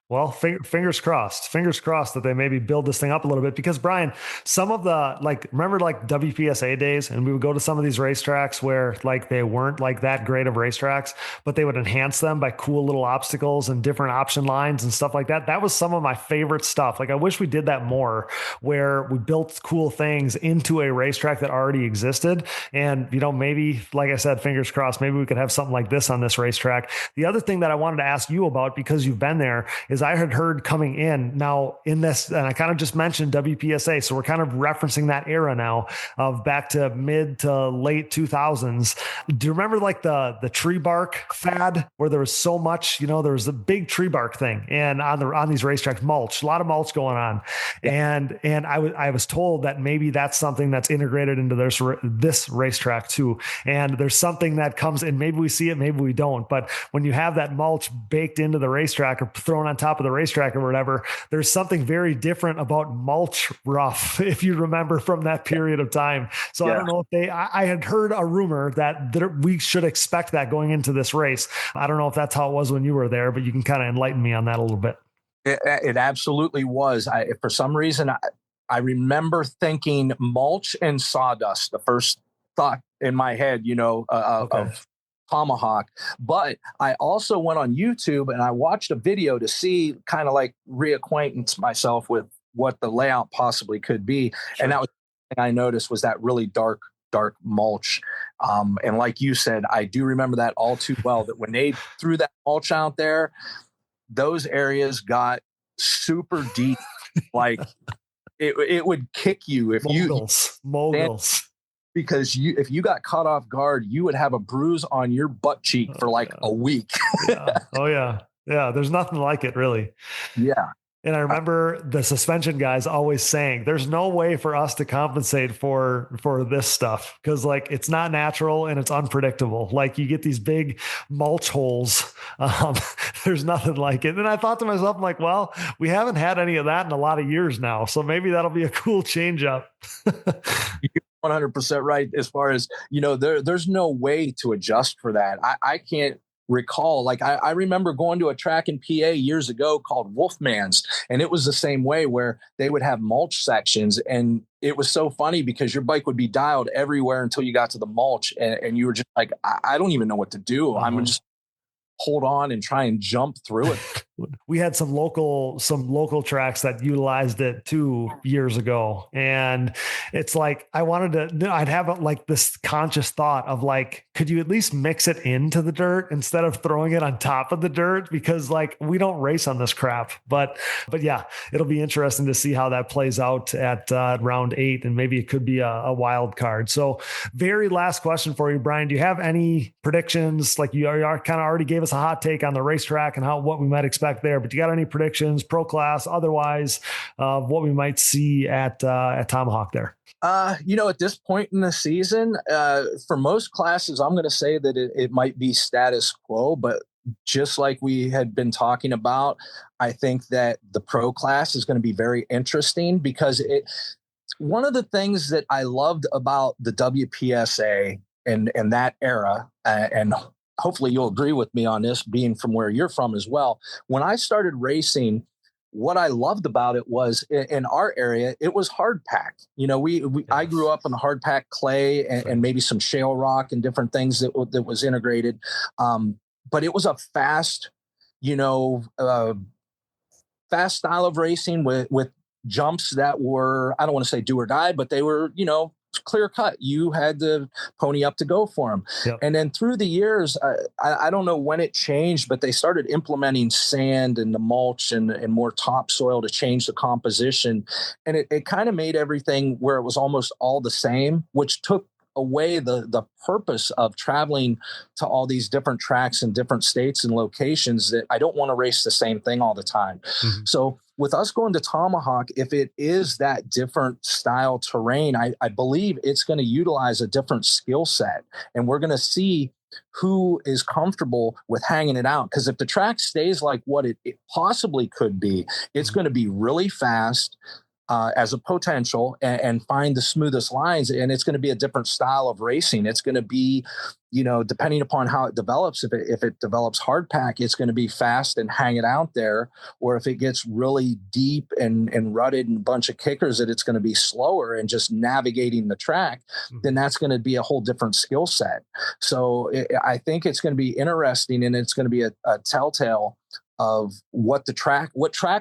Well, fingers crossed that they maybe build this thing up a little bit, because Brian, some of the, like, remember like WPSA days, and we would go to some of these racetracks where like they weren't like that great of racetracks, but they would enhance them by cool little obstacles and different option lines and stuff like that. That was some of my favorite stuff. Like, I wish we did that more, where we built cool things into a racetrack that already existed. And, you know, maybe, like I said, fingers crossed, maybe we could have something like this on this racetrack. The other thing that I wanted to ask you about, because you've been there, is I had heard coming in now in this, and I kind of just mentioned WPSA, so we're kind of referencing that era now of back to mid to late 2000s. Do you remember like the tree bark fad, where there was so much, you know, there was a big tree bark thing, and on these racetracks, mulch, a lot of mulch going on. And I was told that maybe that's something that's integrated into this racetrack too. And there's something that comes in, maybe we see it, maybe we don't, but when you have that mulch baked into the racetrack or thrown on top of the racetrack or whatever, there's something very different about mulch rough, if you remember from that period of time. So I don't know if I had heard a rumor that we should expect that going into this race. I don't know if that's how it was when you were there, but you can kind of enlighten me on that a little bit. It absolutely was. For some reason, I remember thinking mulch and sawdust, the first thought in my head, you know, of Tomahawk. But I also went on YouTube and I watched a video to see, kind of like reacquaintance myself with what the layout possibly could be. Sure. And that was the thing I noticed, was that really dark mulch. And like you said, I do remember that all too well, that when they threw that mulch out there, those areas got super deep. Like it would kick you if moguls. Because if you got caught off guard, you would have a bruise on your butt cheek for like a week. Yeah. Oh yeah. Yeah. There's nothing like it, really. Yeah. And I remember the suspension guys always saying, there's no way for us to compensate for this stuff, because like it's not natural and it's unpredictable. Like you get these big mulch holes. There's nothing like it. And I thought to myself, I'm like, well, we haven't had any of that in a lot of years now, so maybe that'll be a cool change up. 100% right. As far as, you know, there's no way to adjust for that. I can't recall. Like I remember going to a track in PA years ago called Wolfman's, and it was the same way, where they would have mulch sections, and it was so funny because your bike would be dialed everywhere until you got to the mulch, and you were just like, I don't even know what to do. I'm just hold on and try and jump through it. We had some local tracks that utilized it 2 years ago. And it's like, I'd have like this conscious thought of like, could you at least mix it into the dirt instead of throwing it on top of the dirt? Because like, we don't race on this crap, but yeah, it'll be interesting to see how that plays out at round 8. And maybe it could be a wild card. So very last question for you, Brian, do you have any predictions? Like you are kind of already gave us a hot take on the racetrack and what we might expect there, but you got any predictions, pro class, otherwise, of what we might see at Tomahawk there? You know, at this point in the season, for most classes, I'm going to say that it might be status quo, but just like we had been talking about, I think that the pro class is going to be very interesting, because one of the things that I loved about the WPSA and that era, and hopefully you'll agree with me on this, being from where you're from as well. When I started racing, what I loved about it was, in our area, it was hard pack. You know, I grew up on the hard pack clay and maybe some shale rock and different things that was integrated. But it was a fast, fast style of racing with jumps that were, I don't want to say do or die, but they were, clear cut. You had to pony up to go for them. Yep. And then through the years, I don't know when it changed, but they started implementing sand and the mulch and more topsoil to change the composition. And it kind of made everything where it was almost all the same, which took away the purpose of traveling to all these different tracks in different states and locations, that I don't want to race the same thing all the time. Mm-hmm. So with us going to Tomahawk, if it is that different style terrain, I believe it's going to utilize a different skill set, and we're going to see who is comfortable with hanging it out. Because if the track stays like what it possibly could be, it's going to be really fast. as a potential and find the smoothest lines. And it's going to be a different style of racing. It's going to be, depending upon how it develops, if it develops hard pack, it's going to be fast and hang it out there. Or if it gets really deep and rutted and a bunch of kickers, that it's going to be slower and just navigating the track, then that's going to be a whole different skill set. So I think it's going to be interesting, and it's going to be a telltale of what track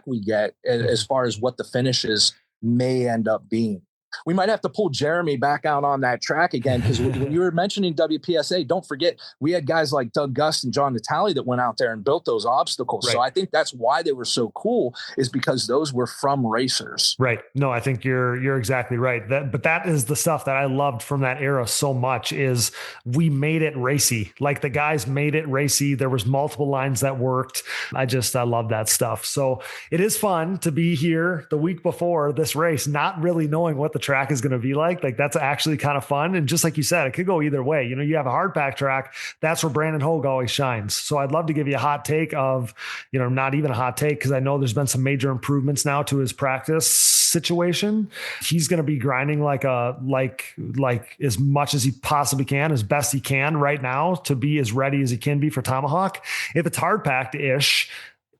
we get as far as what the finishes may end up being. We might have to pull Jeremy back out on that track again, because when you were mentioning WPSA, don't forget we had guys like Doug Gust and John Natale that went out there and built those obstacles. Right. So I think that's why they were so cool, is because those were from racers. Right. No, I think you're exactly right. But that is the stuff that I loved from that era so much, is we made it racy. Like the guys made it racy. There was multiple lines that worked. I love that stuff. So it is fun to be here the week before this race, not really knowing what the track is going to be like that's actually kind of fun. And just like you said, it could go either way. You have a hard pack track. That's where Brandon Hoag always shines. So I'd love to give you a hot take of, not even a hot take, because I know there's been some major improvements now to his practice situation. He's going to be grinding like as much as he possibly can, as best he can right now, to be as ready as he can be for Tomahawk. If it's hard packed ish,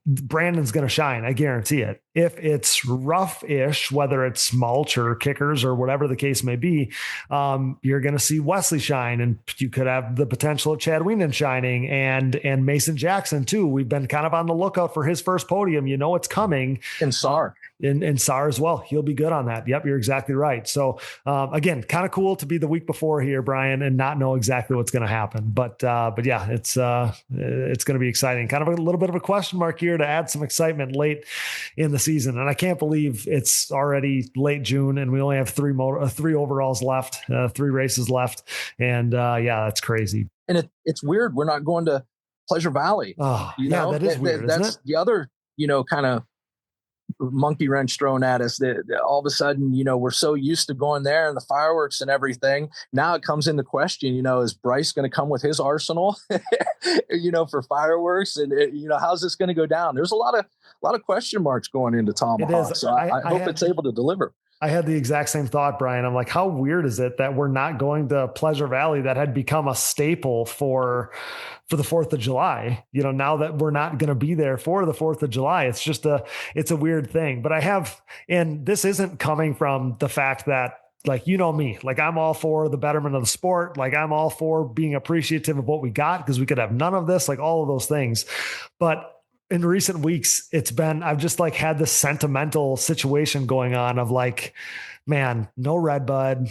Brandon's going to shine. I guarantee it. If it's rough-ish, whether it's mulch or kickers or whatever the case may be, you're going to see Wesley shine, and you could have the potential of Chad Weenan shining and Mason Jackson too. We've been kind of on the lookout for his first podium. It's coming. And Sar. And Sar as well. He'll be good on that. Yep, you're exactly right. So again, kind of cool to be the week before here, Brian, and not know exactly what's going to happen. But yeah, it's going to be exciting. Kind of a little bit of a question mark here to add some excitement late in the season. And I can't believe it's already late June and we only have three overalls left, 3 races left. And yeah, that's crazy. And it's weird. We're not going to Pleasure Valley. Oh, yeah, that is weird. That's the other, kind of monkey wrench thrown at us that all of a sudden, we're so used to going there and the fireworks and everything. Now it comes into question, is Bryce going to come with his arsenal, for fireworks? And how's this going to go down? There's a lot of question marks going into Tomahawk. So I hope it's able to deliver. I had the exact same thought, Brian. I'm like, how weird is it that we're not going to Pleasure Valley, that had become a staple for the 4th of July, now that we're not going to be there for the 4th of July. It's just it's a weird thing, but and this isn't coming from the fact that, like, me, like I'm all for the betterment of the sport. Like I'm all for being appreciative of what we got, because we could have none of this, like all of those things. But in recent weeks, I've just had this sentimental situation going on of like, man, no Redbud,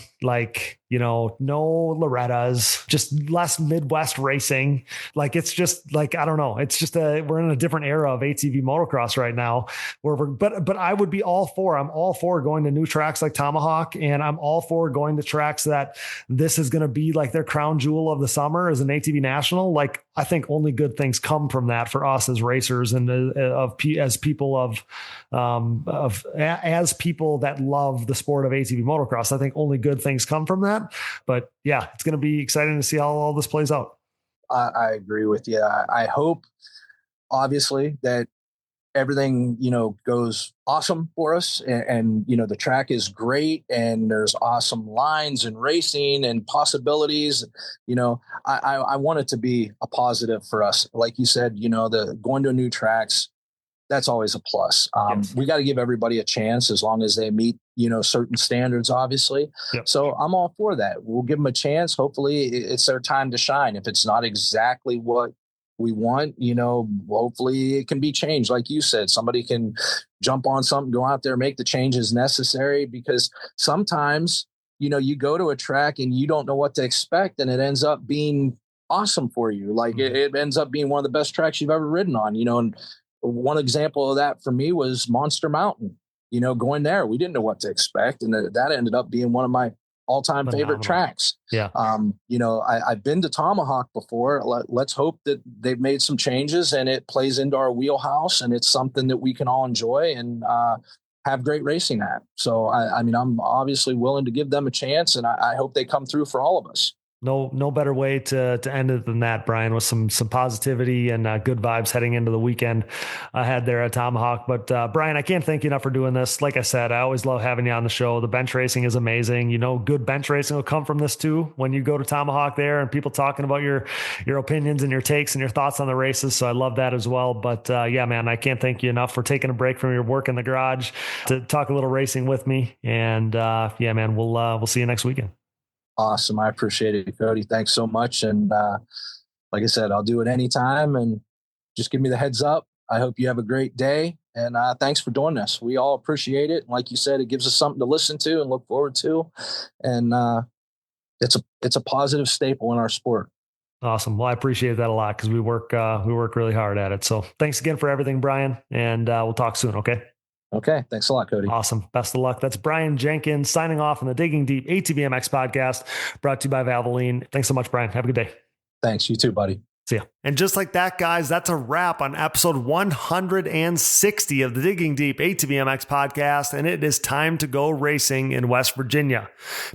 no Loretta's, just less Midwest racing. Like, it's just like, I don't know. It's just we're in a different era of ATV motocross right now but I would be I'm all for going to new tracks like Tomahawk. And I'm all for going to tracks that this is going to be like their crown jewel of the summer as an ATV national. Like, I think only good things come from that for us as racers and as people as people that love the sport of ATV motocross. I think only good things come from that. But yeah, it's going to be exciting to see how all this plays out. I agree with you. I hope, obviously, that everything, goes awesome for us. And the track is great and there's awesome lines and racing and possibilities. I want it to be a positive for us. Like you said, the going to new tracks, that's always a plus. Yes. We got to give everybody a chance as long as they meet, certain standards, obviously. Yep. So I'm all for that. We'll give them a chance. Hopefully it's their time to shine. If it's not exactly what we want, hopefully it can be changed. Like you said, somebody can jump on something, go out there, make the changes necessary, because sometimes, you go to a track and you don't know what to expect and it ends up being awesome for you. Like it ends up being one of the best tracks you've ever ridden on, and one example of that for me was Monster Mountain. Going there, we didn't know what to expect, and that ended up being one of my all-time favorite tracks. Yeah. I've been to Tomahawk before. Let's hope that they've made some changes and it plays into our wheelhouse and it's something that we can all enjoy and have great racing at. So I'm obviously willing to give them a chance, and I hope they come through for all of us. No better way to end it than that, Brian, with some positivity and good vibes heading into the weekend ahead there at Tomahawk. But Brian, I can't thank you enough for doing this. Like I said, I always love having you on the show. The bench racing is amazing. You know, good bench racing will come from this too. When you go to Tomahawk there and people talking about your opinions and your takes and your thoughts on the races. So I love that as well. But yeah, man, I can't thank you enough for taking a break from your work in the garage to talk a little racing with me. And yeah, man, we'll see you next weekend. Awesome. I appreciate it, Cody. Thanks so much. And like I said, I'll do it anytime, and just give me the heads up. I hope you have a great day, and thanks for doing this. We all appreciate it. Like you said, it gives us something to listen to and look forward to. And it's a positive staple in our sport. Awesome. Well, I appreciate that a lot because we work really hard at it. So thanks again for everything, Brian, and we'll talk soon. Okay. Okay. Thanks a lot, Cody. Awesome. Best of luck. That's Brian Jenkins signing off on the Digging Deep ATVMX podcast, brought to you by Valvoline. Thanks so much, Brian. Have a good day. Thanks. You too, buddy. See ya. And just like that, guys, that's a wrap on episode 160 of the Digging Deep ATVMX podcast, and it is time to go racing in West Virginia.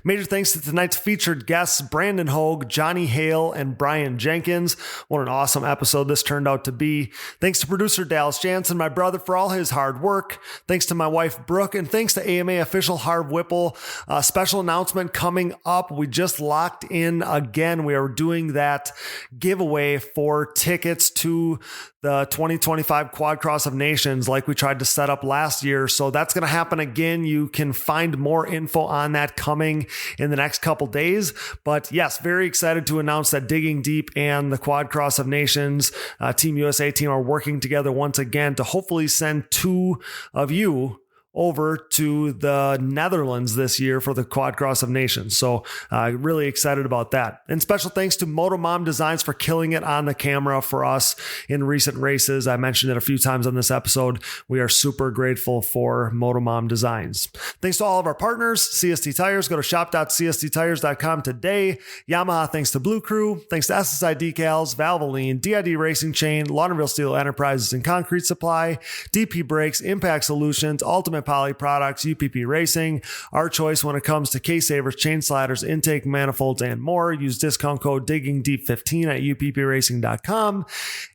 Major thanks to tonight's featured guests, Brandon Hoag, Johnny Hale, and Brian Jenkins. What an awesome episode this turned out to be. Thanks to producer Dallas Jansen, my brother, for all his hard work. Thanks to my wife, Brooke, and thanks to AMA official Harv Whipple. Special announcement coming up. We just locked in again. We are doing that giveaway for tickets to the 2025 Quad Cross of Nations like we tried to set up last year. So that's going to happen again. You can find more info on that coming in the next couple days. But yes, very excited to announce that Digging Deep and the Quad Cross of Nations Team USA team are working together once again to hopefully send 2 of you over to the Netherlands this year for the Quad Cross of Nations. So really excited about that. And special thanks to Motomom Designs for killing it on the camera for us in recent races. I mentioned it a few times on this episode. We are super grateful for Motomom Designs. Thanks to all of our partners, CST Tires. Go to shop.csttires.com today. Yamaha, thanks to Blue Crew. Thanks to SSI Decals, Valvoline, DID Racing Chain, Lauderdale Steel Enterprises and Concrete Supply, DP Brakes, Impact Solutions, Ultimate Poly Products, UPP Racing, our choice when it comes to case savers, chain sliders, intake manifolds, and more. Use discount code DIGGINGDEEP15 at uppracing.com.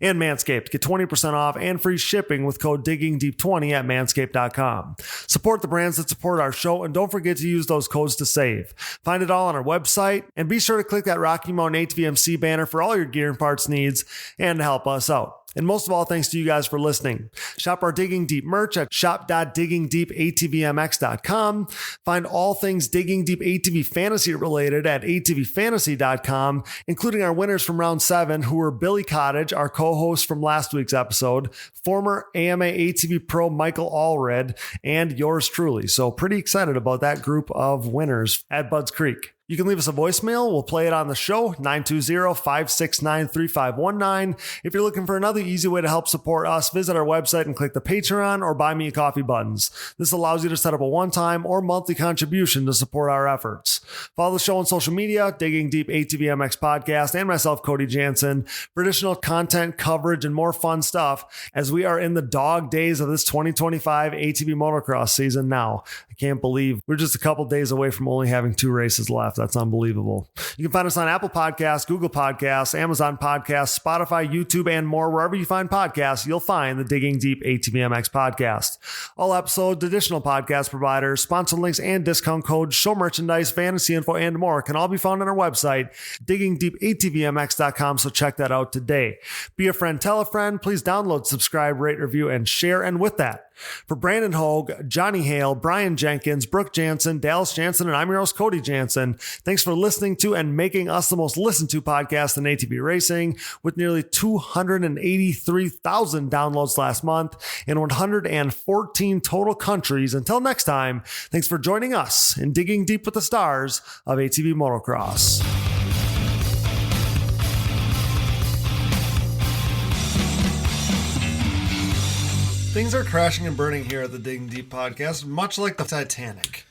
And Manscaped. Get 20% off and free shipping with code DIGGINGDEEP20 at manscaped.com. Support the brands that support our show, and don't forget to use those codes to save. Find it all on our website, and be sure to click that Rocky Mountain ATVMC banner for all your gear and parts needs and to help us out. And most of all, thanks to you guys for listening. Shop our Digging Deep merch at shop.diggingdeepatvmx.com. Find all things Digging Deep ATV fantasy related at atvfantasy.com, including our winners from round 7, who were Billy Cottage, our co-host from last week's episode, former AMA ATV pro Michael Allred, and yours truly. So pretty excited about that group of winners at Budds Creek. You can leave us a voicemail. We'll play it on the show, 920-569-3519. If you're looking for another easy way to help support us, visit our website and click the Patreon or Buy Me a Coffee buttons. This allows you to set up a one-time or monthly contribution to support our efforts. Follow the show on social media, Digging Deep ATVMX Podcast, and myself, Cody Jansen, for additional content, coverage, and more fun stuff as we are in the dog days of this 2025 ATV Motocross season now. I can't believe we're just a couple days away from only having 2 races left. That's unbelievable. You can find us on Apple Podcasts, Google Podcasts, Amazon Podcasts, Spotify, YouTube, and more. Wherever you find podcasts, you'll find the Digging Deep ATVMX podcast. All episodes, additional podcast providers, sponsor links, and discount codes, show merchandise, fantasy info, and more can all be found on our website, diggingdeepatvmx.com. So check that out today. Be a friend, tell a friend. Please download, subscribe, rate, review, and share. And with that, for Brandon Hoag, Johnny Hale, Brian Jenkins, Brooke Jansen, Dallas Jansen, and I'm your host, Cody Jansen. Thanks for listening to and making us the most listened to podcast in ATV racing, with nearly 283,000 downloads last month in 114 total countries. Until next time, thanks for joining us in Digging Deep with the Stars of ATV Motocross. Things are crashing and burning here at the Digging Deep podcast, much like the Titanic.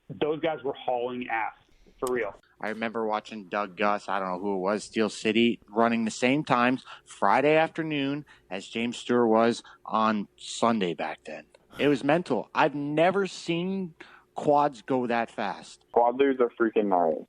Those guys were hauling ass, for real. I remember watching Doug Gus, I don't know who it was, Steel City, running the same times Friday afternoon as James Stewart was on Sunday back then. It was mental. I've never seen quads go that fast. Quad leaders are freaking gnarly.